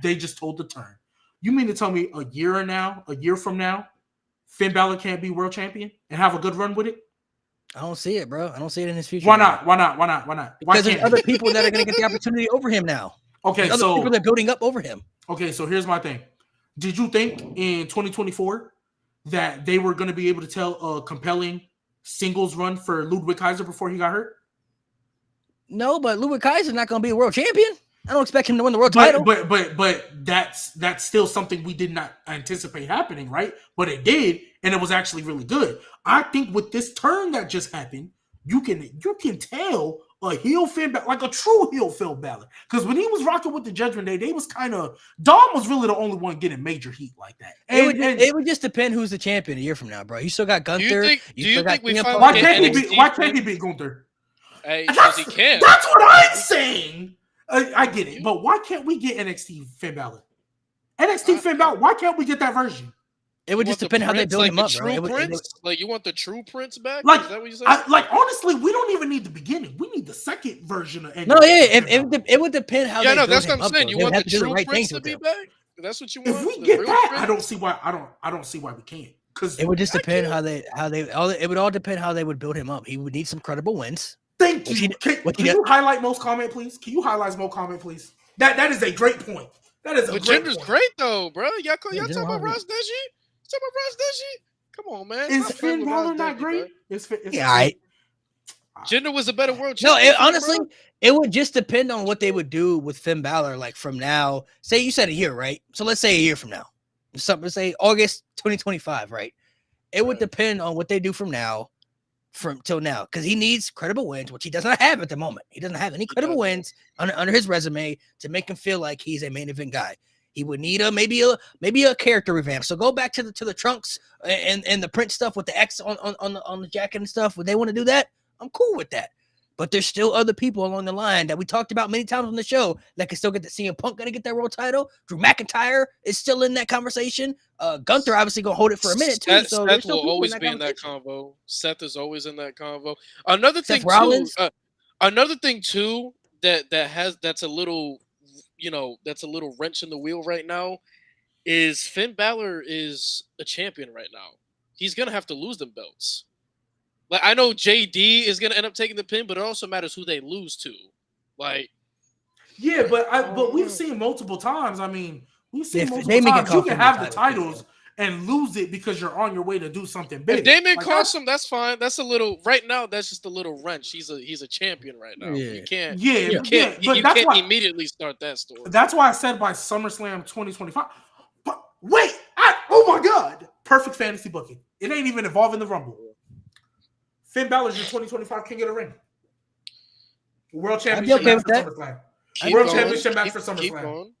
they just told the turn, you mean to tell me a year from now, Finn Balor can't be world champion and have a good run with it? I don't see it, bro. I don't see it in his future. Why not? Why not? Because there's other people that are going to get the opportunity over him now. Okay, other people that are building up over him. Okay, so here's my thing. Did you think in 2024 that they were going to be able to tell a compelling singles run for Ludwig Kaiser before he got hurt? No, but Ludwig Kaiser's not going to be a world champion. I don't expect him to win the world title. But that's still something we did not anticipate happening, right? But it did, and it was actually really good. I think with this turn that just happened, you can tell a heel Finn Balor, like a true heel Finn Balor. Because when he was rocking with the Judgment Day, they was kind of Dom was really the only one getting major heat like that. It would just depend who's the champion a year from now, bro. You still got Gunther. Why can't he beat Gunther? Hey, because he can. That's what I'm saying. I get it, but why can't we get NXT Finn Balor? Finn Balor, why can't we get that version? It would just depend how they build him up, bro. Like you want the true Prince back? Like, is that what you saying? Honestly, we don't even need the beginning. We need the second version of NXT. No, yeah, it would depend how. Yeah, no, that's what I'm saying. You want the true Prince to be back? That's what you want. If we get that, I don't see why we can't. Because it would just depend it would all depend how they would build him up. He would need some credible wins. Thank you. Can you highlight most comment, please? Can you highlight most comment, please? That is a great point. That is a great point. Great though, bro. Y'all talking about Ross Deji? Come on, man. Is Finn Balor not great? Yeah, all right. Jinder was a better world champion. No, honestly, it would just depend on what they would do with Finn Balor. Like from now, say you said a year, right? So let's say a year from now. Let's say August 2025, right? It would depend on what they do from now. From till now, because he needs credible wins, which he does not have at the moment. He doesn't have any credible wins under his resume to make him feel like he's a main event guy. He would need maybe a character revamp. So go back to the trunks and the print stuff with the X on the jacket and stuff. Would they want to do that? I'm cool with that. But there's still other people along the line that we talked about many times on the show that can still get the CM Punk gonna get that world title. Drew McIntyre is still in that conversation. Gunther obviously gonna hold it for a minute too. Seth will always be in that convo. Seth is always in that convo. Another thing too that's a little wrench in the wheel right now is Finn Balor is a champion right now. He's gonna have to lose them belts. Like I know JD is gonna end up taking the pin, but it also matters who they lose to. Like, yeah, but we've seen multiple times. I mean, we've seen If multiple Damien times. You can can cost him have the the title, titles and lose it because you're on your way to do something big. if Damien Like, costs him, that's fine. That's a little right now. That's just a little wrench. He's a champion right now. Yeah. You can't. yeah, You but can't. but You that's can't why immediately start that story. that's why I said by SummerSlam 2025. But wait, oh my God, perfect fantasy booking. It ain't even involving the Rumble. Finn Balor's your 2025 King of the Ring. World Championship okay match with for that. SummerSlam. Keep World going, Championship match for keep SummerSlam. going.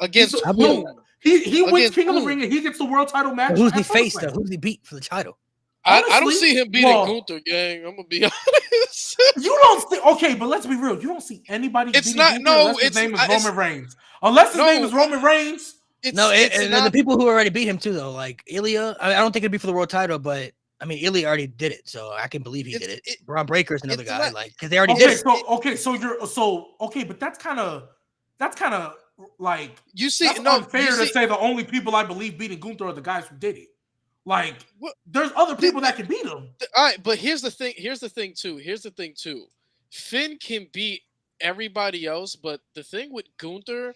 Against He's- who? He wins Against King of the who? Ring and he gets the world title match. But who's at he faced though? SummerSlam. Who's he beat for the title? I don't Honestly, see him beating well, Gunther, gang. I'm gonna be honest. You don't see, okay, but let's be real. You don't see anybody It's beating not- Gunther no, unless his it's- name is it's- Roman Reigns. Unless his No, name is Roman Reigns. It's And not. the people who already beat him too, though, like Ilya. I don't think it'd be for the world title, but I mean, Ilya already did it, so I can believe he did it. Braun Breaker's another it's guy, not- like because they already did Okay, but that's kind of like You see, that's no, unfair you to see, say the only people I believe beating Gunther are the guys who did it. Like, What- there's other people that can beat him. all right, but here's the thing too. Finn can beat everybody else, but the thing with Gunther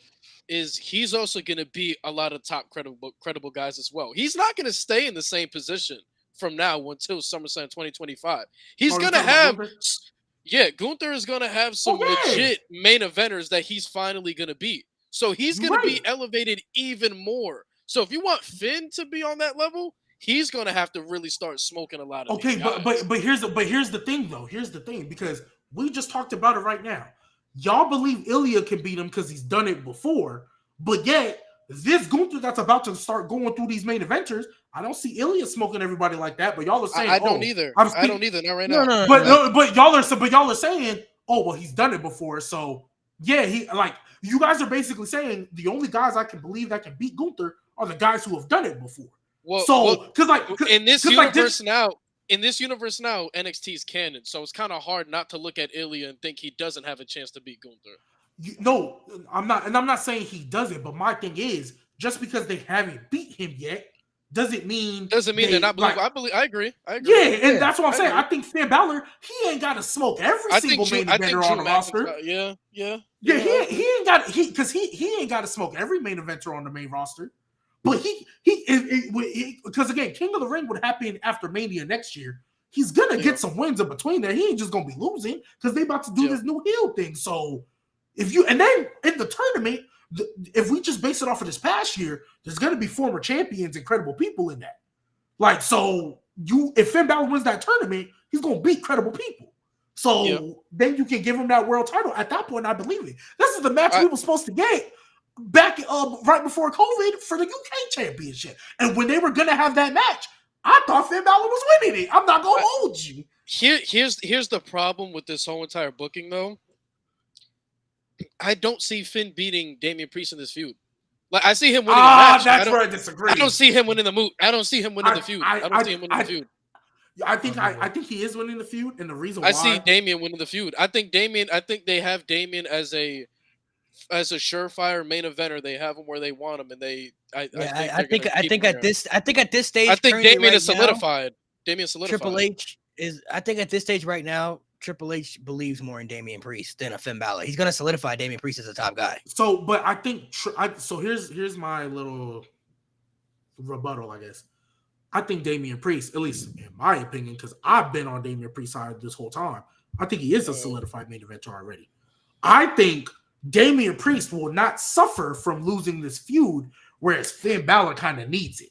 is he's also going to beat a lot of top credible guys as well. He's not going to stay in the same position from now until SummerSlam 2025. He's Oh, going to you're talking about have Gunther? Gunther is going to have some Okay. legit main eventers that he's finally going to beat. So he's going to be Right. elevated even more. So if you want Finn to be on that level, he's going to have to really start smoking a lot of Okay, these guys. but here's the thing though. Here's the thing, because we just talked about it right now. Y'all believe Ilya can beat him because he's done it before, but yet this Gunther that's about to start going through these main eventers, I don't see Ilya smoking everybody like that. But y'all are saying I don't either. I don't either. Not right now. No. But y'all are saying, oh well, he's done it before, so yeah, he like you guys are basically saying the only guys I can believe that can beat Gunther are the guys who have done it before. Well, So because in this universe now, NXT is canon, so it's kind of hard not to look at Ilya and think he doesn't have a chance to beat Gunther. No, I'm not saying he doesn't, but my thing is just because they haven't beat him yet doesn't mean they're not believable. like, I agree. Yeah, and that's what I'm saying. agree. I think Finn Balor, he ain't got to smoke every single main eventer on the roster. Yeah. He ain't got he ain't got to smoke every main eventer on the main roster. But because again, King of the Ring would happen after Mania next year. He's gonna get some wins in between there. He ain't just gonna be losing because they about to do this new heel thing. So and then in the tournament, if we just base it off of this past year, there's gonna be former champions and credible people in that. Like, so if Finn Balor wins that tournament, he's gonna beat credible people. So then you can give him that world title. At that point, I believe it. This is the match we were supposed to get back right before COVID for the UK Championship. And when they were gonna have that match, I thought Finn Balor was winning it. I'm not gonna hold you. Here's the problem with this whole entire booking, though. I don't see Finn beating Damian Priest in this feud. Like I see him winning the match. That's where I disagree. I don't see him winning the feud. I don't see him winning the feud. I think he is winning the feud, and the reason why I see Damian winning the feud. I think they have Damian as a surefire main eventer. They have him where they want him, and I think at this stage, I think Damian is solidified. Damian solidified. Triple H is. I think at this stage right now, Triple H believes more in Damian Priest than a Finn Balor. He's gonna solidify Damian Priest as a top guy. So, but I think so. Here's my little rebuttal, I guess. I think Damian Priest, at least in my opinion, because I've been on Damian Priest's side this whole time, I think he is a solidified main eventer already. I think Damian Priest will not suffer from losing this feud, whereas Finn Balor kind of needs it.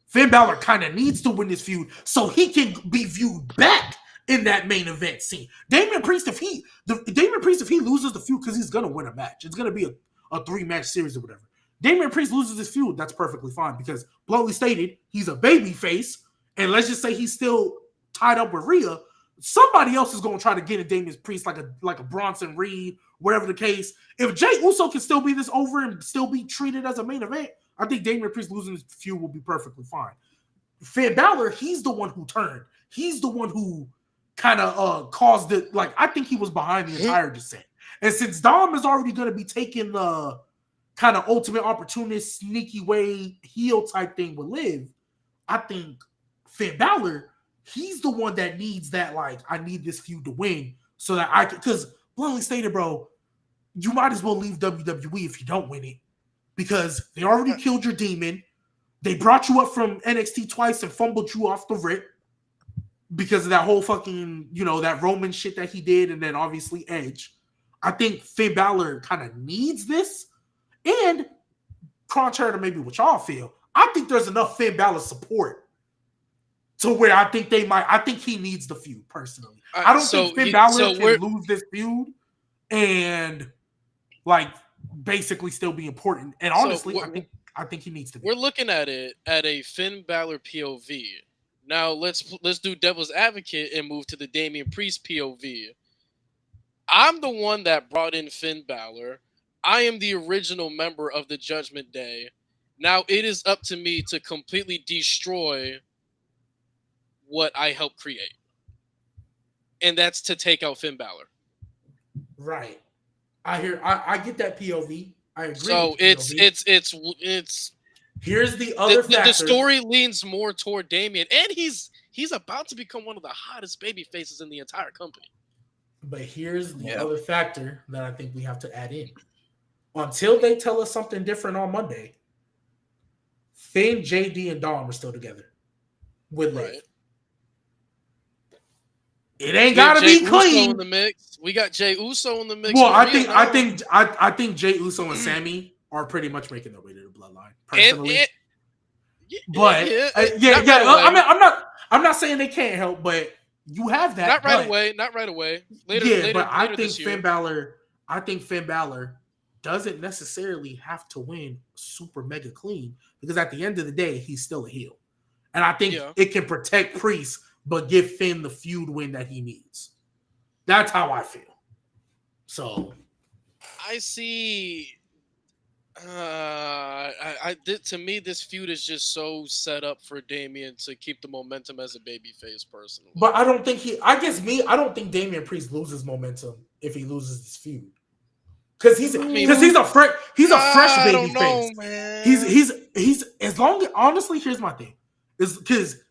Finn Balor kind of needs to win this feud so he can be viewed back in that main event scene. Damian Priest, if he loses the feud, because he's gonna win a match, it's gonna be a 3-match series or whatever. Damian Priest loses this feud, that's perfectly fine because, bluntly stated, he's a baby face, and let's just say he's still tied up with Rhea. Somebody else is going to try to get at Damian Priest like a Bronson Reed, whatever the case. If Jey Uso can still be this over and still be treated as a main event, I think Damian Priest losing this feud will be perfectly fine. Finn Balor, he's the one who turned. He's the one who kind of caused it. Like, I think he was behind the entire descent. And since Dom is already going to be taking the kind of ultimate opportunist, sneaky way heel type thing with Liv, I think Finn Balor he's the one that needs that. Like, I need this feud to win so that I can. Because bluntly stated, bro, you might as well leave WWE if you don't win it, because they already killed your demon. They brought you up from NXT twice and fumbled you off the rip because of that whole fucking, that Roman shit that he did, and then obviously Edge. I think Finn Balor kind of needs this, and contrary to maybe what y'all feel, I think there's enough Finn Balor support to where I think he needs the feud, personally. I don't think Finn Balor can lose this feud and, like, basically still be important. And honestly, I think he needs to be. We're looking at it at a Finn Balor POV. Now let's do devil's advocate and move to the Damian Priest POV. I'm the one that brought in Finn Balor. I am the original member of the Judgment Day. Now it is up to me to completely destroy what I helped create. And that's to take out Finn Balor. Right. I get that POV. I agree. So it's here's the other factor. The story leans more toward Damian, and he's about to become one of the hottest baby faces in the entire company. But here's the other factor that I think we have to add in. Until they tell us something different on Monday, Finn, JD, and Dom are still together with Liv. Right. It ain't gotta be clean. In the mix. We got Jey Uso in the mix. Well, I think Jey Uso and Sammy are pretty much making their way to the bloodline, personally. I'm not saying they can't help, but you have that. Not right away. Later, I think Finn Balor doesn't necessarily have to win super mega clean, because at the end of the day, he's still a heel. And I think it can protect Priest, but give Finn the feud win that he needs. That's how I feel. So I see. To me, this feud is just so set up for Damian to keep the momentum as a babyface, personally. But I don't think I don't think Damian Priest loses momentum if he loses this feud. Because he's a fresh babyface. He's as long as, honestly, here's my thing. Is because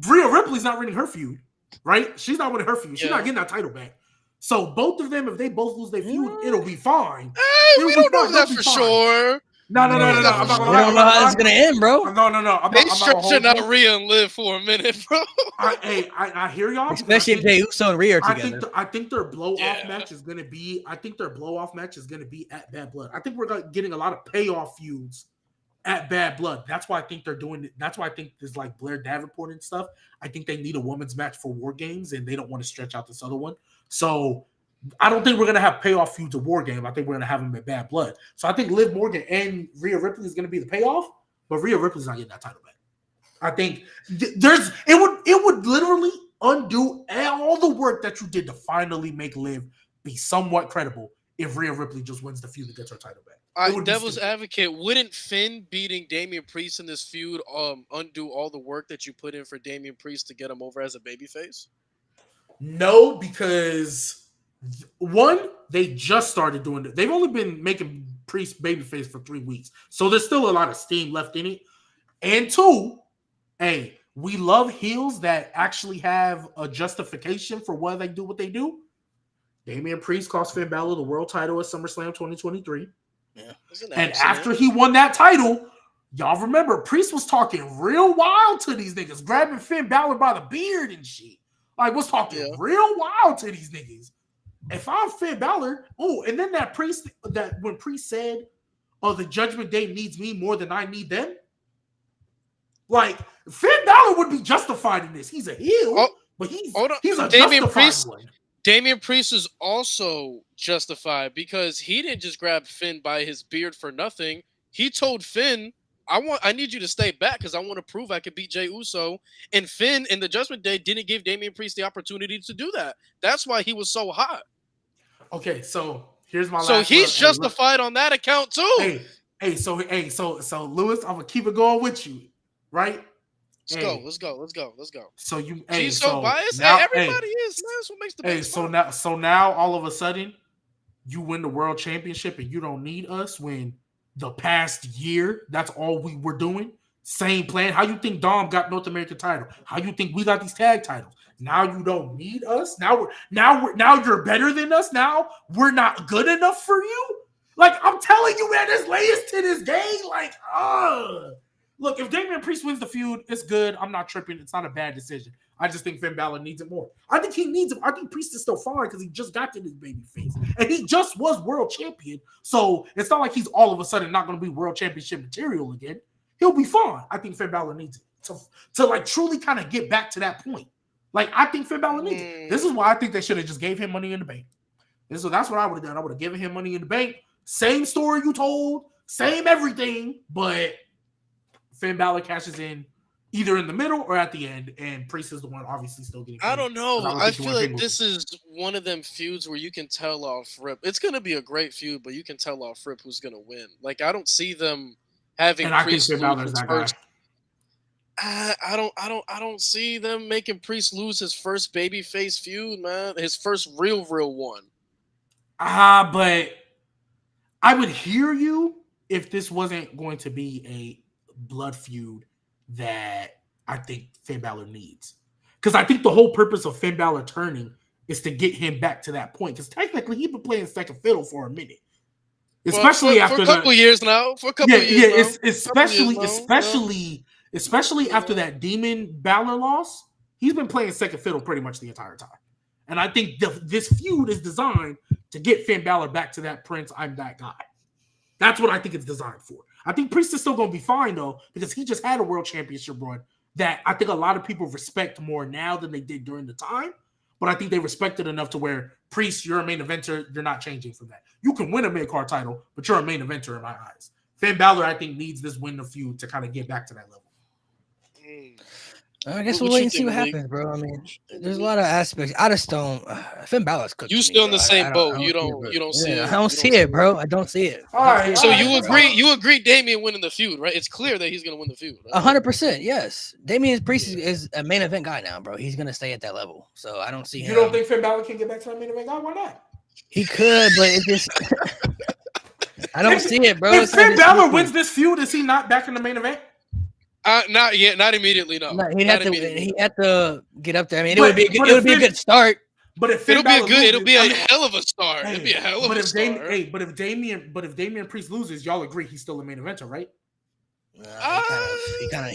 Rhea Ripley's not winning her feud, right? She's not winning her feud. She's not getting that title back. So both of them, if they both lose their feud, it'll be fine. Hey, we don't know that for sure. No. We don't know how it's gonna end, bro. No. They stretching out Rhea and Liv for a minute, bro. I hear y'all. Especially if Jey Uso and Rhea are together. I think their blow-off match is gonna be. I think their blow-off match is gonna be at Bad Blood. I think we're getting a lot of payoff feuds at Bad Blood. That's why I think they're doing it. That's why I think there's like Blair Davenport and stuff. I think they need a women's match for War Games, and they don't want to stretch out this other one. So I don't think we're gonna have payoff feuds at War Game. I think we're gonna have them at Bad Blood. So I think Liv Morgan and Rhea Ripley is gonna be the payoff, but Rhea Ripley's not getting that title back. I think it would literally undo all the work that you did to finally make Liv be somewhat credible if Rhea Ripley just wins the feud and gets her title back. Devil's advocate, wouldn't Finn beating Damian Priest in this feud undo all the work that you put in for Damian Priest to get him over as a babyface? No, because one, they just started doing it. They've only been making Priest babyface for 3 weeks, so there's still a lot of steam left in it. And two, hey, we love heels that actually have a justification for why they do what they do. Damian Priest cost Finn Balor the world title at SummerSlam 2023. Yeah, and after he won that title, y'all remember Priest was talking real wild to these niggas, grabbing Finn Balor by the beard and shit. Like, was talking real wild to these niggas. If I'm Finn Balor, and then when Priest said, the Judgment Day needs me more than I need them. Like, Finn Balor would be justified in this. He's a heel, but he's a justified one. Damian Priest is also justified because he didn't just grab Finn by his beard for nothing. He told Finn, I need you to stay back because I want to prove I can beat Jey Uso. And Finn in the Judgment Day didn't give Damian Priest the opportunity to do that. That's why he was so hot. Okay, so here's my last So he's justified on that account too. So Lewis, I'm gonna keep it going with you, right? Let's go. So you, she's so biased. Now, everybody is. That's what makes the best. So now all of a sudden, you win the world championship and you don't need us. When the past year, that's all we were doing. Same plan. How you think Dom got North American title? How you think we got these tag titles? Now you don't need us. Now you're better than us. Now we're not good enough for you. Like I'm telling you, man, there's layers to this game. Like, look, if Damian Priest wins the feud, it's good. I'm not tripping. It's not a bad decision. I just think Finn Balor needs it more. I think he needs him. I think Priest is still fine because he just got to this baby face. And he just was world champion. So it's not like he's all of a sudden not going to be world championship material again. He'll be fine. I think Finn Balor needs it to like truly kind of get back to that point. Like, I think Finn Balor needs it. This is why I think they should have just gave him Money in the Bank. That's what I would have done. I would have given him Money in the Bank. Same story you told, same everything, but Finn Balor cashes in either in the middle or at the end, and Priest is the one obviously still getting paid. I don't know. I feel like this is one of them feuds where you can tell off rip. It's going to be a great feud, but you can tell off rip who's going to win. Like, I don't see them having Priest lose his first. I don't see them making Priest lose his first babyface feud, man. His first real one. But I would hear you if this wasn't going to be a blood feud that I think Finn Balor needs. Because I think the whole purpose of Finn Balor turning is to get him back to that point. Because technically, he's been playing second fiddle for a minute. Especially after a couple years now. Especially after that Demon Balor loss, he's been playing second fiddle pretty much the entire time. And I think this feud is designed to get Finn Balor back to that Prince, I'm that guy. That's what I think it's designed for. I think Priest is still going to be fine, though, because he just had a world championship run that I think a lot of people respect more now than they did during the time. But I think they respect it enough to where, Priest, you're a main eventer. You're not changing from that. You can win a mid-card title, but you're a main eventer in my eyes. Finn Balor, I think, needs this win of feud to kind of get back to that level. I guess we'll wait and see what happens, bro. I mean, there's a lot of aspects. I just don't. Finn Balor's cooked. You still in the same boat. You don't see it. I don't see it, bro. I don't see it. All right. So you agree Damian winning the feud, right? It's clear that he's going to win the feud. 100%, yes. Damian Priest is a main event guy now, bro. He's going to stay at that level. So I don't see him. You don't think Finn Balor can get back to that main event guy? Why not? He could, but it just... I don't see it, bro. If Finn Balor wins this feud, is he not back in the main event? Not yet, not immediately. No, he'd have to get up there. I mean, it would be a good start. But if it'll be a hell of a start. It'll be a hell of a start. But if Damian Priest loses, y'all agree he's still a main eventer, right? He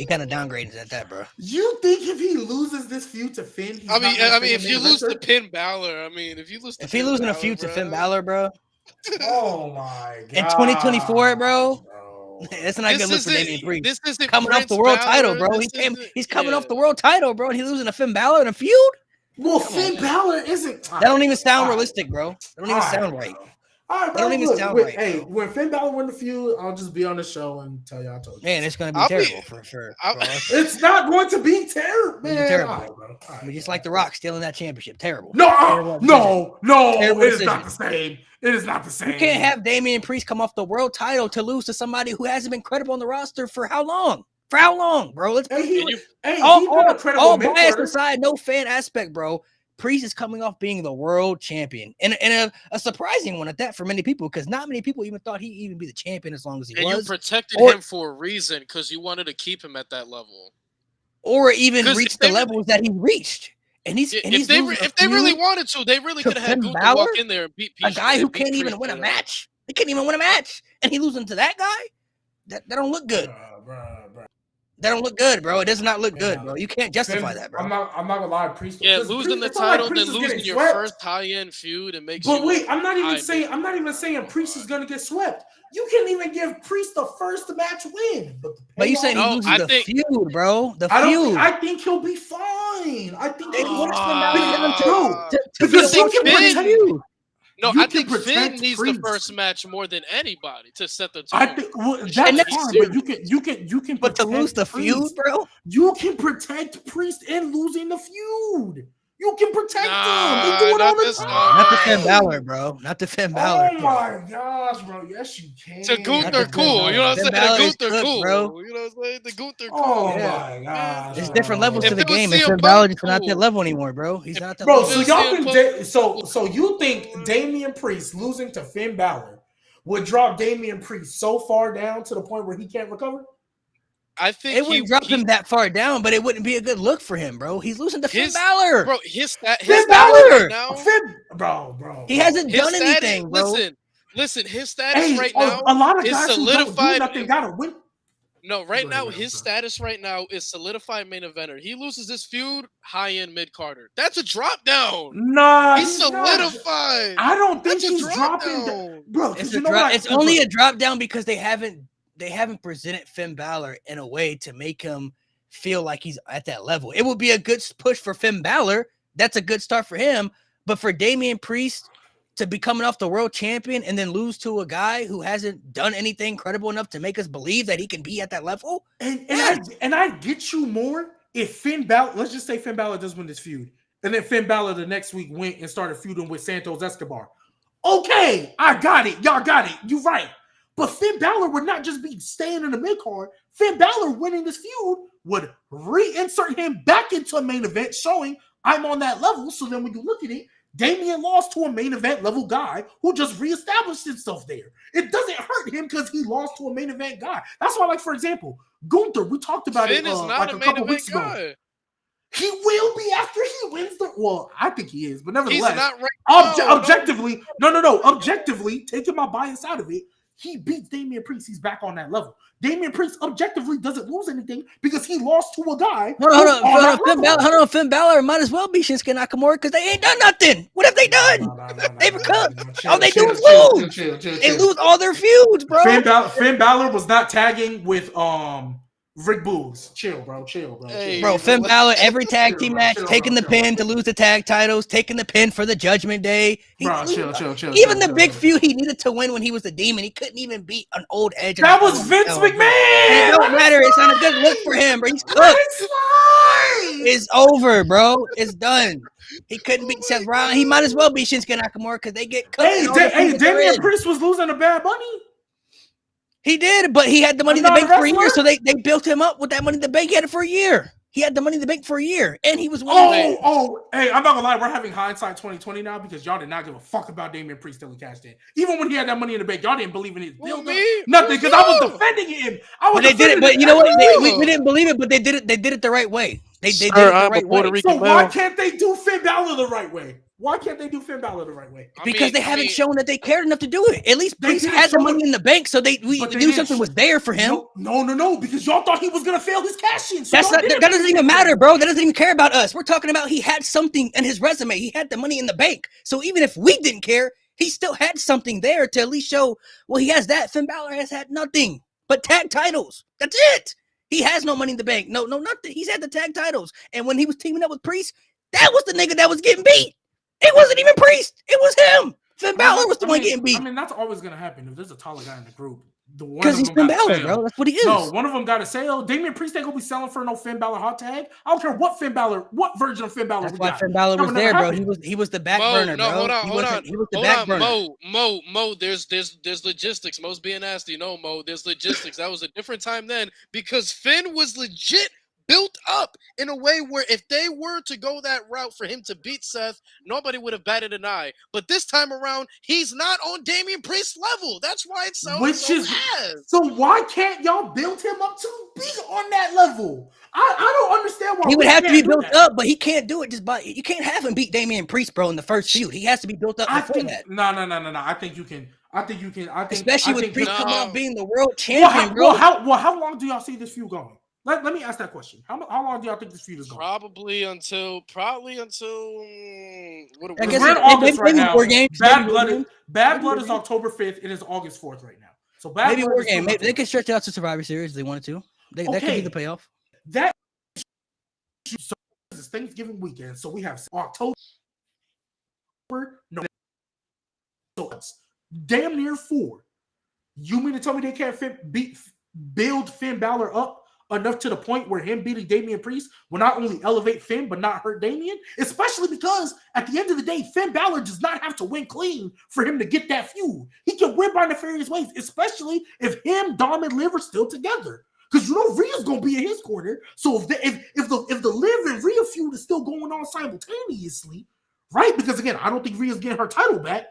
kind of downgraded at that, bro. You think if he loses this feud to Finn, I mean, if you lose to Finn Balor, if he's losing a feud to Finn Balor, bro. Oh my god! In 2024, bro. That's not a good look for Damian Priest. This isn't coming off the world title, bro. He's coming off the world title, bro, and he's losing to Finn Balor in a feud. Well, Finn Balor isn't. That don't even sound realistic, bro. That don't even sound right. That don't even sound right. Hey, when Finn Balor win the feud, I'll just be on the show and tell y'all I told you. Man, it's gonna be terrible for sure. It's not going to be terrible, man. Terrible. I mean, just like The Rock stealing that championship. Terrible. No. It is not the same. It is not the same. You can't have Damian Priest come off the world title to lose to somebody who hasn't been credible on the roster for how long? For how long, bro? All bias aside, no fan aspect, bro. Priest is coming off being the world champion, and a surprising one at that for many people, because not many people even thought he'd even be the champion as long as he was. And you protected him for a reason, because you wanted to keep him at that level, or even reach the levels that he reached. And if they really wanted to, they really could have had Gunther walk in there and beat a guy who can't even win a match. He can't even win a match, and he losing to that guy. That don't look good. That don't look good, bro. It does not look good, bro. You can't justify that, bro. I'm not gonna lie, Priest. Yeah, losing the title, then losing your first high-end feud, and makes. But wait, I'm not even saying Priest is gonna get swept. You can't even give Priest the first match win. But you saying he loses the feud, bro? The feud. I think he'll be fine. I think he works because he can protect. No, I think Finn needs the first match more than anybody to set the tone. I think that's fine, but you can. But to lose the feud, bro, you can protect Priest and losing the feud. You can protect them. They do it all the time. Not the Finn Balor, bro. Not the Finn Balor. Oh my gosh, bro. Yes, you can. To Gunther, cool. You know what I'm saying? The Gunther, cool, bro. You know what I'm saying? The Gunther, cool. Oh my gosh. There's different levels to the game. And Finn Balor is not that level anymore, bro. He's not that level. Bro, so y'all think so you think Damian Priest losing to Finn Balor would drop Damian Priest so far down to the point where he can't recover? I think it wouldn't drop him that far down, but it wouldn't be a good look for him, bro. He's losing to Finn Balor. Bro, his Finn Balor right now, bro. He hasn't done anything, bro. Listen, his status right now a lot of is guys solidified. Who don't do nothing gotta win. No, right now his status right now is solidified main eventer. He loses this feud, high end mid Carter. That's a drop down. Nah, he's solidified. I don't think he's dropping down, bro. It's only a drop down because they haven't presented Finn Balor in a way to make him feel like he's at that level. It would be a good push for Finn Balor. That's a good start for him. But for Damian Priest to be coming off the world champion and then lose to a guy who hasn't done anything credible enough to make us believe that he can be at that level. And I get you more if Finn Balor, let's just say Finn Balor does win this feud, and then Finn Balor the next week went and started feuding with Santos Escobar. Okay, I got it. Y'all got it. You're right. But Finn Balor would not just be staying in the mid-card. Finn Balor winning this feud would reinsert him back into a main event, showing I'm on that level. So then when you look at it, Damian lost to a main event level guy who just reestablished himself there. It doesn't hurt him because he lost to a main event guy. That's why, like, for example, Gunther, we talked about Finn it is not like a couple weeks ago. He will be after he wins the. Well, I think he is, but nevertheless, he's not right. Objectively, no. Objectively, taking my bias out of it, he beats Damian Priest. He's back on that level. Damian Priest objectively doesn't lose anything because he lost to a guy. Hold on. Finn Balor might as well be Shinsuke Nakamura because they ain't done nothing. What have they done? They've come. All they do is lose. They lose all their feuds, bro. Finn Balor was not tagging with Rick Boogs. Chill, bro. Hey, bro, Finn Balor, every tag team match, taking the pin to lose the tag titles, taking the pin for the Judgment Day. Chill. Even the big feud he needed to win when he was the Demon, he couldn't even beat an old Edge. That was Vince McMahon. It don't matter. It's not a good look for him, bro. He's cooked. It's over, bro. It's done. He couldn't beat Seth Rollins. He might as well be Shinsuke Nakamura because they get cooked. Hey, Damian Priest was losing to Bad Bunny. He did, but he had the money in the bank for a year, so they built him up with that money in the bank. He had it for a year. He had the money in the bank for a year, and he was winning. Hey, I'm not gonna lie, we're having hindsight 2020 now because y'all did not give a fuck about Damian Priest till he cashed in. Even when he had that money in the bank, y'all didn't believe in his build up. Nothing, because I was defending him. They did it, but you know what? We didn't believe it, but they did it. They did it the right way. They did it the right way. So why can't they do Finn Balor the right way? Why can't they do Finn Balor the right way? Because they haven't shown that they cared enough to do it. At least Priest had the money in the bank, so we knew something was there for him. No, because y'all thought he was gonna fail his cash in. So that doesn't even matter, bro. That doesn't even care about us. We're talking about he had something in his resume. He had the money in the bank. So even if we didn't care, he still had something there to at least show. Well, he has that. Finn Balor has had nothing but tag titles. That's it. He has no money in the bank. No, nothing. He's had the tag titles. And when he was teaming up with Priest, that was the nigga that was getting beat. It wasn't even Priest. It was him. Finn Balor was the one getting beat. I mean, that's always going to happen if there's a taller guy in the group. Because he's Finn Balor, bro. That's what he is. No, one of them got to sell. Damian Priest ain't going to be selling for no Finn Balor hot tag. I don't care what version of Finn Balor That's why Finn Balor was there, bro. He was the back burner, bro. Hold on. He was the back burner. Mo, there's logistics. Mo's being nasty. No, Mo, there's logistics. That was a different time then because Finn was legit built up in a way where if they were to go that route for him to beat Seth, nobody would have batted an eye. But this time around, he's not on Damian Priest's level. That's why it's so why can't y'all build him up to be on that level? I don't understand why he would have to be built up, but he can't do it just by you can't have him beat Damian Priest, bro, in the first feud. He has to be built up before that. No. I think you can. Especially with Priest coming out being the world champion, bro. How long do y'all see this feud going? Let me ask that question. How long do y'all think this feud is going? Probably until we're in August right now. Bad Blood is October 5th. It is August 4th right now. So maybe War Game. Maybe they could stretch it out to Survivor Series if they wanted to. That could be the payoff. That is Thanksgiving weekend, so we have October. No, so it's damn near 4. You mean to tell me they can't build Finn Balor up enough to the point where him beating Damian Priest will not only elevate Finn but not hurt Damian? Especially because at the end of the day, Finn Balor does not have to win clean for him to get that feud. He can win by nefarious ways, especially if him, Dom, and Liv are still together. Because you know Rhea's gonna be in his corner. So if the Liv and Rhea feud is still going on simultaneously, right? Because again, I don't think Rhea's getting her title back.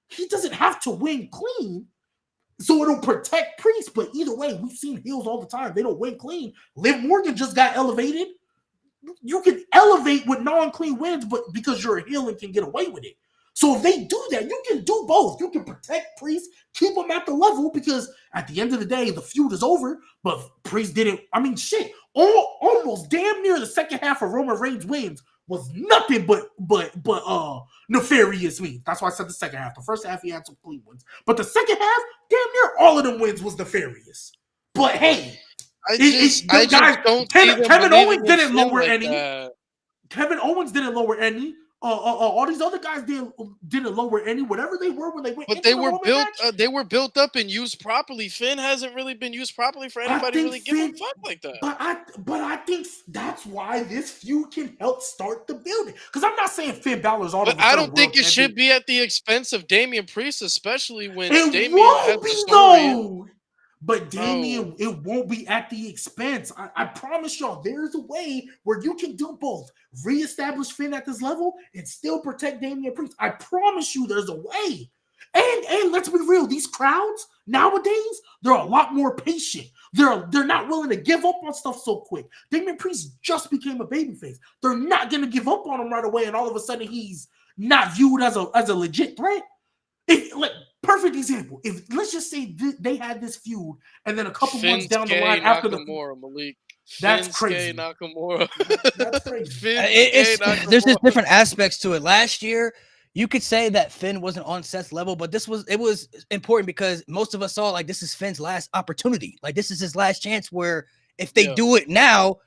He doesn't have to win clean. So it'll protect Priest, but either way, we've seen heels all the time. They don't win clean. Liv Morgan just got elevated. You can elevate with non-clean wins, but because you're a heel and can get away with it. So if they do that, you can do both. You can protect Priest, keep him at the level, because at the end of the day, the feud is over. But Priest didn't. I mean, shit. Almost damn near the second half of Roman Reigns wins was nothing but nefarious wins. That's why I said the second half. The first half he had some clean wins, but the second half, damn near all of them wins was nefarious. But hey, I just don't Kevin Owens didn't lower like any. That. Kevin Owens didn't lower any. All these other guys didn't lower any. Whatever they were when they went. But they were built. They were built up and used properly. Finn hasn't really been used properly for anybody really giving a fuck like that. But I think that's why this feud can help start the building. Because I'm not saying Finn Balor's all. But I don't think it should be at the expense of Damian Priest, especially when Damian has the story. Though. But Damian, it won't be at the expense. I promise y'all, there's a way where you can do both. Reestablish Finn at this level and still protect Damian Priest. I promise you there's a way. And let's be real, these crowds nowadays, they're a lot more patient. They're not willing to give up on stuff so quick. Damian Priest just became a babyface. They're not going to give up on him right away, and all of a sudden he's not viewed as a legit threat. Perfect example. If let's just say they had this feud, and then a couple months down the line after Malik. That's crazy. Nakamura. That's crazy. There's just different aspects to it. Last year, you could say that Finn wasn't on Seth's level, but it was important because most of us saw like this is Finn's last opportunity. Like this is his last chance. Where if they do it now,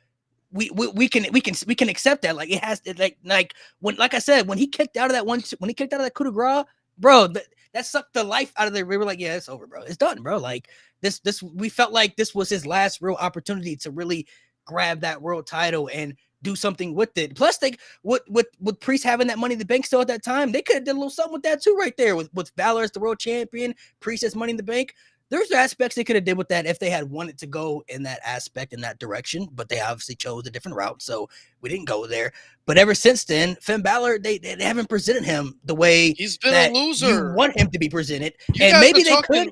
we can accept that. Like it has like I said, when he kicked out of that coup de grace, bro. That sucked the life out of there. We were like, yeah, it's over, bro. It's done, bro. Like this, we felt like this was his last real opportunity to really grab that world title and do something with it. Plus, with Priest having that Money in the Bank still at that time, they could have did a little something with that too, right there. With Balor as the world champion, Priest as Money in the Bank. There's aspects they could have did with that if they had wanted to go in that aspect, in that direction, but they obviously chose a different route, so we didn't go there. But ever since then, Finn Balor, they haven't presented him the way he's been a loser. You want him to be presented, and maybe they could.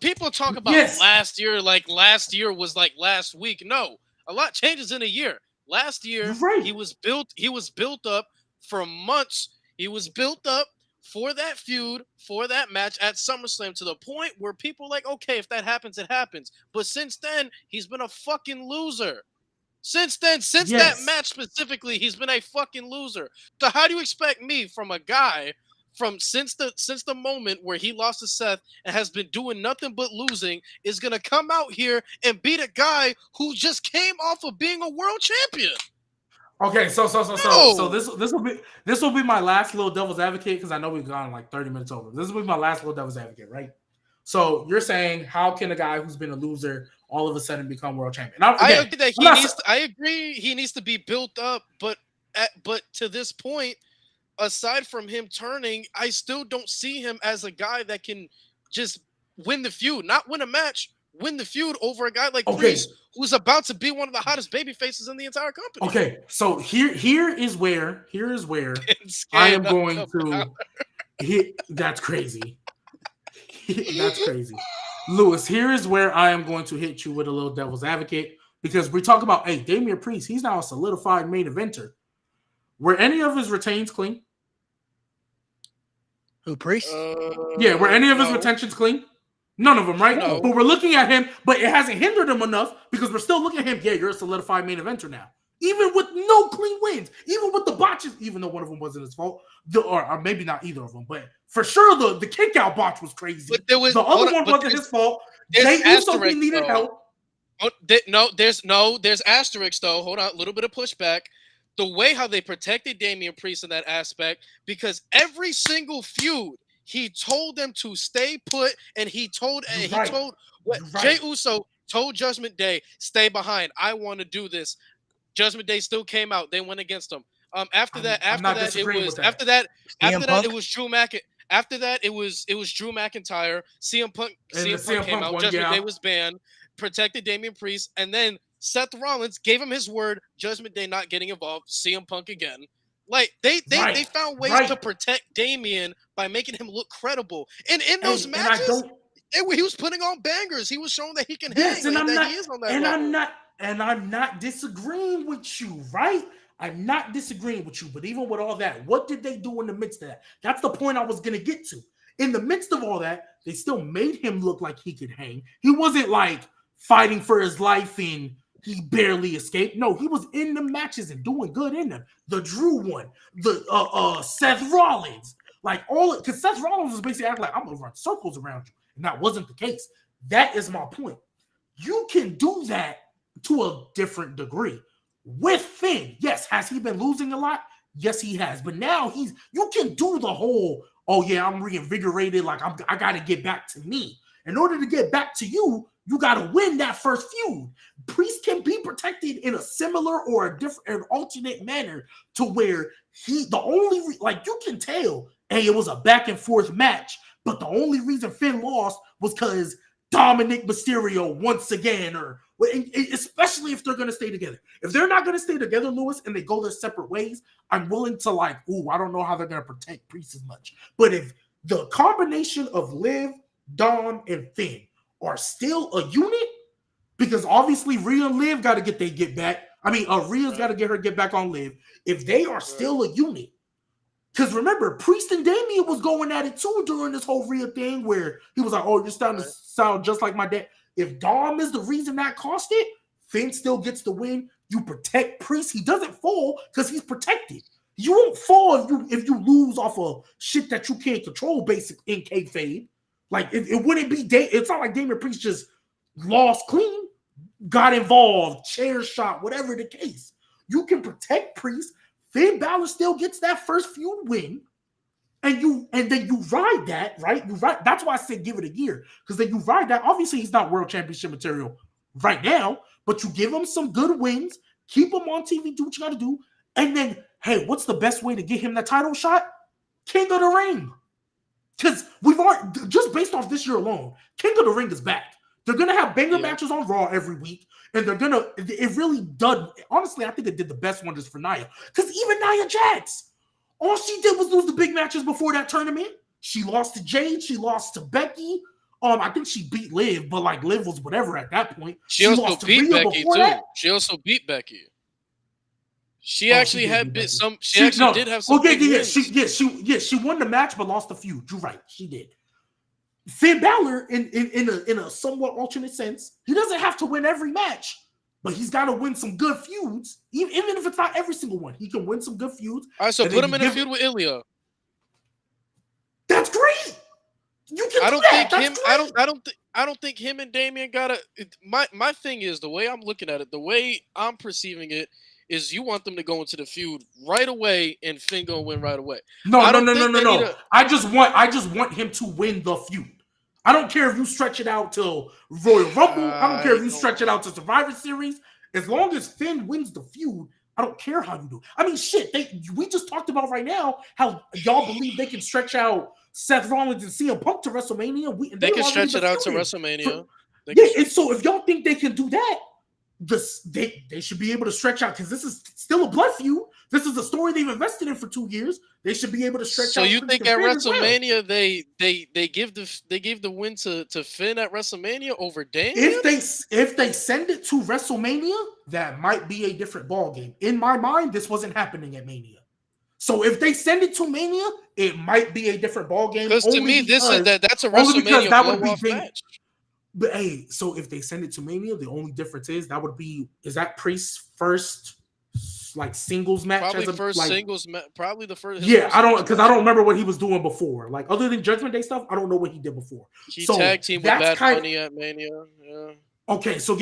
People talk about last year, like last year was like last week. No, a lot changes in a year. Last year, he was built up for months. He was built up for that feud, for that match at SummerSlam to the point where people are like, okay, if that happens, it happens. But since then, he's been a fucking loser. Since that match specifically, he's been a fucking loser. So how do you expect me from a guy since the moment where he lost to Seth and has been doing nothing but losing is gonna come out here and beat a guy who just came off of being a world champion? Okay, so this will be my last little devil's advocate because I know we've gone like 30 minutes over. This will be my last little devil's advocate, right? So you're saying how can a guy who's been a loser all of a sudden become world champion? I agree he needs to be built up, but to this point, aside from him turning, I still don't see him as a guy that can just win the feud, not win a match. Win the feud over a guy like Priest, who's about to be one of the hottest baby faces in the entire company. Okay, so here is where I am going to hit. That's crazy. That's crazy. Lewis, here is where I am going to hit you with a little devil's advocate because we talk about, hey, Damian Priest, he's now a solidified main eventer. Were any of his retains clean? Who, Priest? Yeah, were any of his retentions clean? None of them, right? No. But we're looking at him, but it hasn't hindered him enough because we're still looking at him. Yeah, you're a solidified main eventer now. Even with no clean wins, even with the botches, even though one of them wasn't his fault, or maybe not either of them, but for sure the kick out botch was crazy. But the other one wasn't his fault. Jey Uso needed help. There's asterisks though. Hold on, a little bit of pushback. The way how they protected Damian Priest in that aspect, because every single feud, he told them to stay put, and Jey Uso told Judgment Day, stay behind. I want to do this. Judgment Day still came out. They went against him. After that, it was Drew McIntyre. After that, it was Drew McIntyre. CM Punk came out. Judgment Day was banned. Protected Damian Priest, and then Seth Rollins gave him his word. Judgment Day not getting involved. CM Punk again. Like they found ways to protect Damian by making him look credible. And in those matches, He was putting on bangers. He was showing that he can Yes, hang. and He is on that level. I'm not disagreeing with you, right? I'm not disagreeing with you, but even with all that, what did they do in the midst of that? That's the point I was gonna get to. In the midst of all that, they still made him look like he could hang. He wasn't like fighting for his life and he barely escaped. No, he was in the matches and doing good in them. The Drew one, the Seth Rollins, like all because Seth Rollins was basically acting like I'm gonna run circles around you, and that wasn't the case. That is my point. You can do that to a different degree. With Finn, yes, has he been losing a lot? Yes, he has. But now you can do the whole, oh yeah, I'm reinvigorated, like I gotta get back to me. In order to get back to you, you gotta win that first feud. Priest can be protected in a similar or a different, an alternate manner to where you can tell, hey, it was a back and forth match, but the only reason Finn lost was because Dominic Mysterio once again, or especially if they're going to stay together. If they're not going to stay together, Lewis, and they go their separate ways, I'm willing to I don't know how they're going to protect Priest as much. But if the combination of Liv, Dom, and Finn are still a unit, because obviously Rhea and Liv got to get their get back. I mean, Rhea's got to get her get back on Liv. If they are still a unit, because remember, Priest and Damian was going at it too during this whole Rhea thing where he was like, oh, you're starting to sound just like my dad. If Dom is the reason that cost it, Finn still gets the win. You protect Priest. He doesn't fall because he's protected. You won't fall if you lose off of shit that you can't control, basic in kayfabe. Like, it wouldn't be, it's not like Damian Priest just lost clean, got involved, chair shot, whatever the case. You can protect Priest. Finn Balor still gets that first feud win, and then you ride that, right? That's why I said give it a year, because then you ride that. Obviously, he's not world championship material right now, but you give him some good wins, keep him on TV, do what you got to do, and then, hey, what's the best way to get him the title shot? King of the Ring. Because we've already, just based off this year alone, King of the Ring is back. They're going to have banger matches on Raw every week. And it really done. Honestly, I think it did the best wonders for Nia. Because even Nia Jax, all she did was lose the big matches before that tournament. She lost to Jade. She lost to Becky. I think she beat Liv, but like Liv was whatever at that point. She also beat Becky too. She also beat Becky. She actually had bit some. She actually did have some. She won the match, but lost the feud. You're right. She did. Finn Balor, in a somewhat alternate sense, he doesn't have to win every match, but he's got to win some good feuds. Even if it's not every single one, he can win some good feuds. All right, so put him in a feud with Ilya. That's great. You can. I don't think him and Damian gotta. My thing is, the way I'm looking at it, the way I'm perceiving it, is you want them to go into the feud right away and Finn gonna win right away. No. I just want him to win the feud. I don't care if you stretch it out till Royal Rumble. I don't care if you stretch it out to Survivor Series. As long as Finn wins the feud, I don't care how you do. I mean, shit. We just talked about right now how y'all believe they can stretch out Seth Rollins and CM Punk to WrestleMania. They can stretch it out to WrestleMania. And so if y'all think they can do that, they should be able to stretch out, because this is still a blood feud. This is a story they've invested in for 2 years. They should be able to stretch out. So you think at WrestleMania they give the win to Finn at WrestleMania over Damian? If they send it to WrestleMania, that might be a different ballgame. In my mind, this wasn't happening at Mania. So if they send it to Mania, it might be a different ballgame. Because to me, that's a WrestleMania blow-off match. But hey, so if they send it to Mania, the only difference is that Priest's first like singles match? Probably singles match. Probably the first. Yeah, I don't remember what he was doing before. Like other than Judgment Day stuff, I don't know what he did before. He tag teamed with Bad Bunny at Mania. Yeah. Okay, so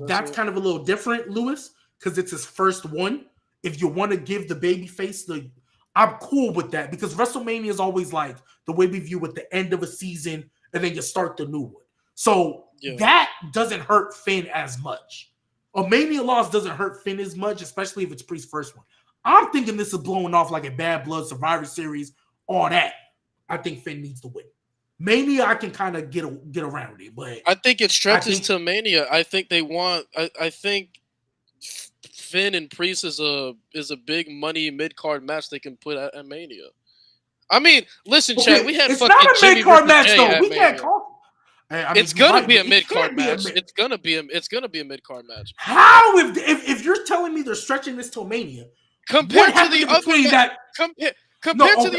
that's kind of a little different, Lewis, because it's his first one. If you want to give the babyface I'm cool with that, because WrestleMania is always like the way we view at the end of a season, and then you start the new one. So that doesn't hurt Finn as much. A Mania loss doesn't hurt Finn as much, especially if it's Priest's first one. I'm thinking this is blowing off like a Bad Blood, Survivor Series, all that. I think Finn needs to win. Mania, I can kind of get around it, but I think it stretches to Mania. I think they want. I think Finn and Priest is a big money mid card match they can put at Mania. I mean, listen, Chad, we had it's fucking not a Jimmy mid card versus match Jay though. at We Mania. can't call. It's gonna be a mid card match. It's gonna be a mid card match. How if you're telling me they're stretching this till Mania? Compared to the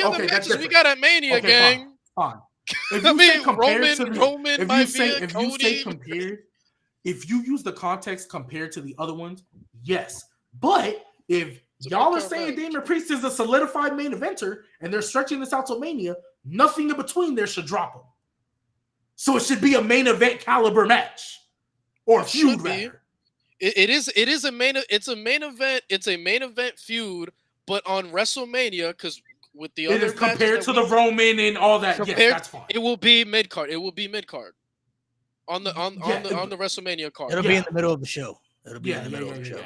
other matches we got at Mania, gang. Fine. If you say compared to Roman, if you use the context compared to the other ones, yes. But if y'all are saying Damian Priest is a solidified main eventer and they're stretching this out to Mania, nothing in between there should drop him. So it should be a main event caliber match or feud rather. It's a main event feud, but on WrestleMania, because with the other compared to the Roman and all that. Yes, that's fine. It will be mid card. It will be mid card on the WrestleMania card. It'll be in the middle of the show. It'll be in the middle of the show.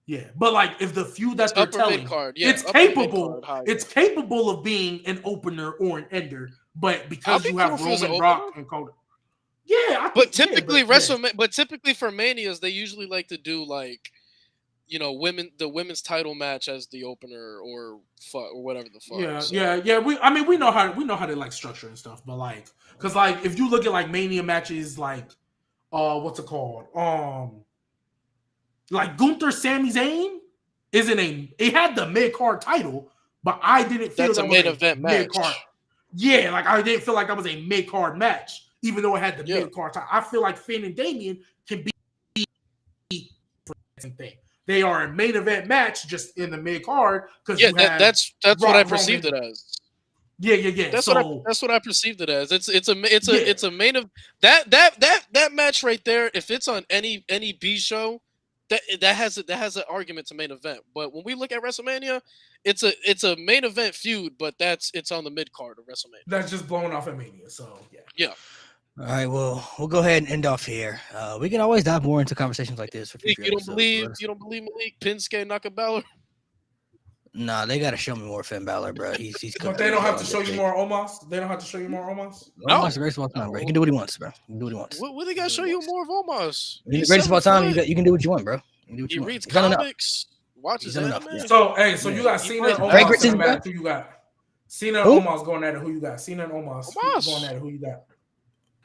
Yeah, but like if the feud that they're telling, it's capable. It's capable of being an opener or an ender, but because you have Roman, Brock, and Cody. Yeah, but typically but typically for Manias, they usually like to do like, the women's title match as the opener or whatever the fuck. Yeah. We know how they like structure and stuff, but like, because like if you look at like Mania matches, like, what's it called? Like Gunther, Sami Zayn it had the mid card title, but I didn't feel that's a main event match. Yeah, like I didn't feel like that was a mid card match, even though it had the mid card title. I feel like Finn and Damian can be for the same thing. They are a main event match just in the mid card because that's what I perceived it as. Yeah. That's what I perceived it as. It's a main of that match right there. If it's on any B show, that has an argument to main event. But when we look at WrestleMania, it's a main event feud, but it's on the mid card of WrestleMania. That's just blowing off at Mania. So yeah. All right, well, we'll go ahead and end off here. We can always dive more into conversations like this. You don't believe Malik Pinske knocking Balor? Nah, they got to show me more Finn Balor, bro. He's. But they don't have to show you more Omos. They don't have to show you more Omos. No, Omos is the greatest of all time, bro. He can do what he wants, bro. He can do what he wants. What they got to show you more of Omos? He's the greatest of all time. You can do what you want, bro. He reads comics, watches anime. So you got Cena and Omos in the match. Who you got? Cena and Omos going at it. Who you got? Cena and Omos going at it. Who you got?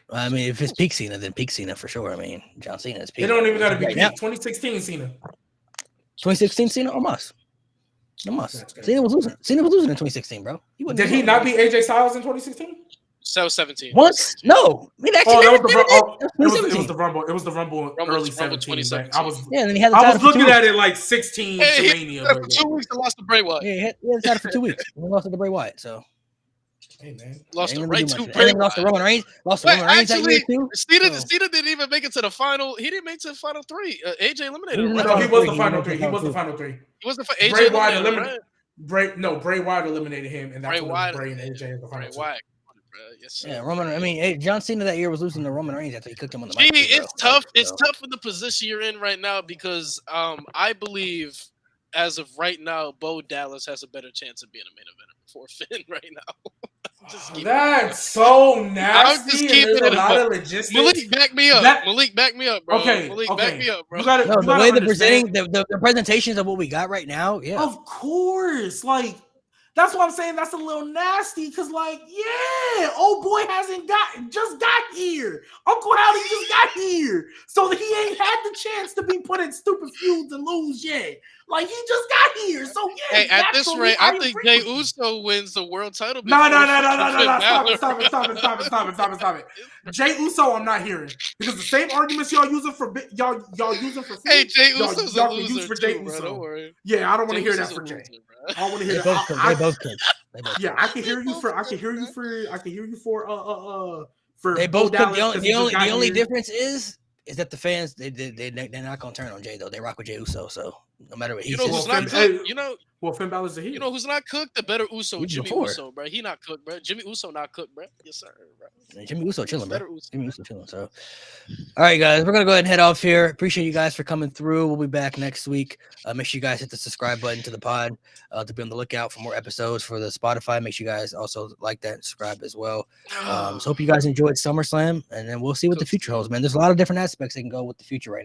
I mean, if it's peak Cena, then peak Cena for sure. I mean, John Cena is peak. It don't even got to be peak. 2016 Cena. 2016 Cena, Omos. Cena was losing in 2016, bro. Did he not beat AJ Styles in 2016? So 17. Once? No. It was the Rumble. It was the Rumble early 17. I was looking at it like 16 to Mania. For 2 weeks and lost to Bray Wyatt. Yeah, he had it for 2 weeks. He lost it to Bray Wyatt, so. Hey man, lost to Bray Wyatt. Lost to Roman Reigns. Actually, Cena didn't even make it to the final. He didn't make it to the final 3. AJ eliminated him. No, he was the final 3. He was the final 3. He was the AJ Bray Wyatt eliminated. Bray Wyatt eliminated him, and that's Bray and AJ in the final 2. Yes, yeah, Roman. I mean, John Cena that year was losing to Roman Reigns after he cooked him on the mic. It's tough. It's tough in the position you're in right now because I believe as of right now, Bo Dallas has a better chance of being a main eventer for Finn right now. That's so nasty. I'm just keeping it a lot of logistics. Malik, back me up. Malik, back me up, bro. Okay, back me up, bro. The way they're presenting the presentations of what we got right now, yeah. Of course, like that's what I'm saying. That's a little nasty because, like, yeah, old boy just got here. Uncle Howdy just got here, so he ain't had the chance to be put in stupid feuds and lose yet. Like, he just got here, so yeah. Hey, at this rate, I think Jey Uso wins the world title. No. Stop it. Jey Uso, I'm not hearing because the same arguments y'all using for Finn. Hey, Jey Uso's a loser for Jey Uso. Don't worry. Yeah, I don't want to hear that for Jey. I want to hear that. They both could. Yeah, I can hear you for. They both could. The only difference is that the fans they're not gonna turn on Jey though. They rock with Jey Uso, so no matter what he says. Well, Finn Balor's a heel. You know who's not cooked? The better Uso, Jimmy Uso, bro. He not cooked, bro. Jimmy Uso not cooked, bro. Yes, sir, bro. Jimmy Uso chilling, bro. Jimmy Uso chilling. So, all right, guys, we're gonna go ahead and head off here. Appreciate you guys for coming through. We'll be back next week. Make sure you guys hit the subscribe button to the pod to be on the lookout for more episodes for the Spotify. Make sure you guys also like that and subscribe as well. So hope you guys enjoyed SummerSlam, and then we'll see what the future holds, man. There's a lot of different aspects that can go with the future right now.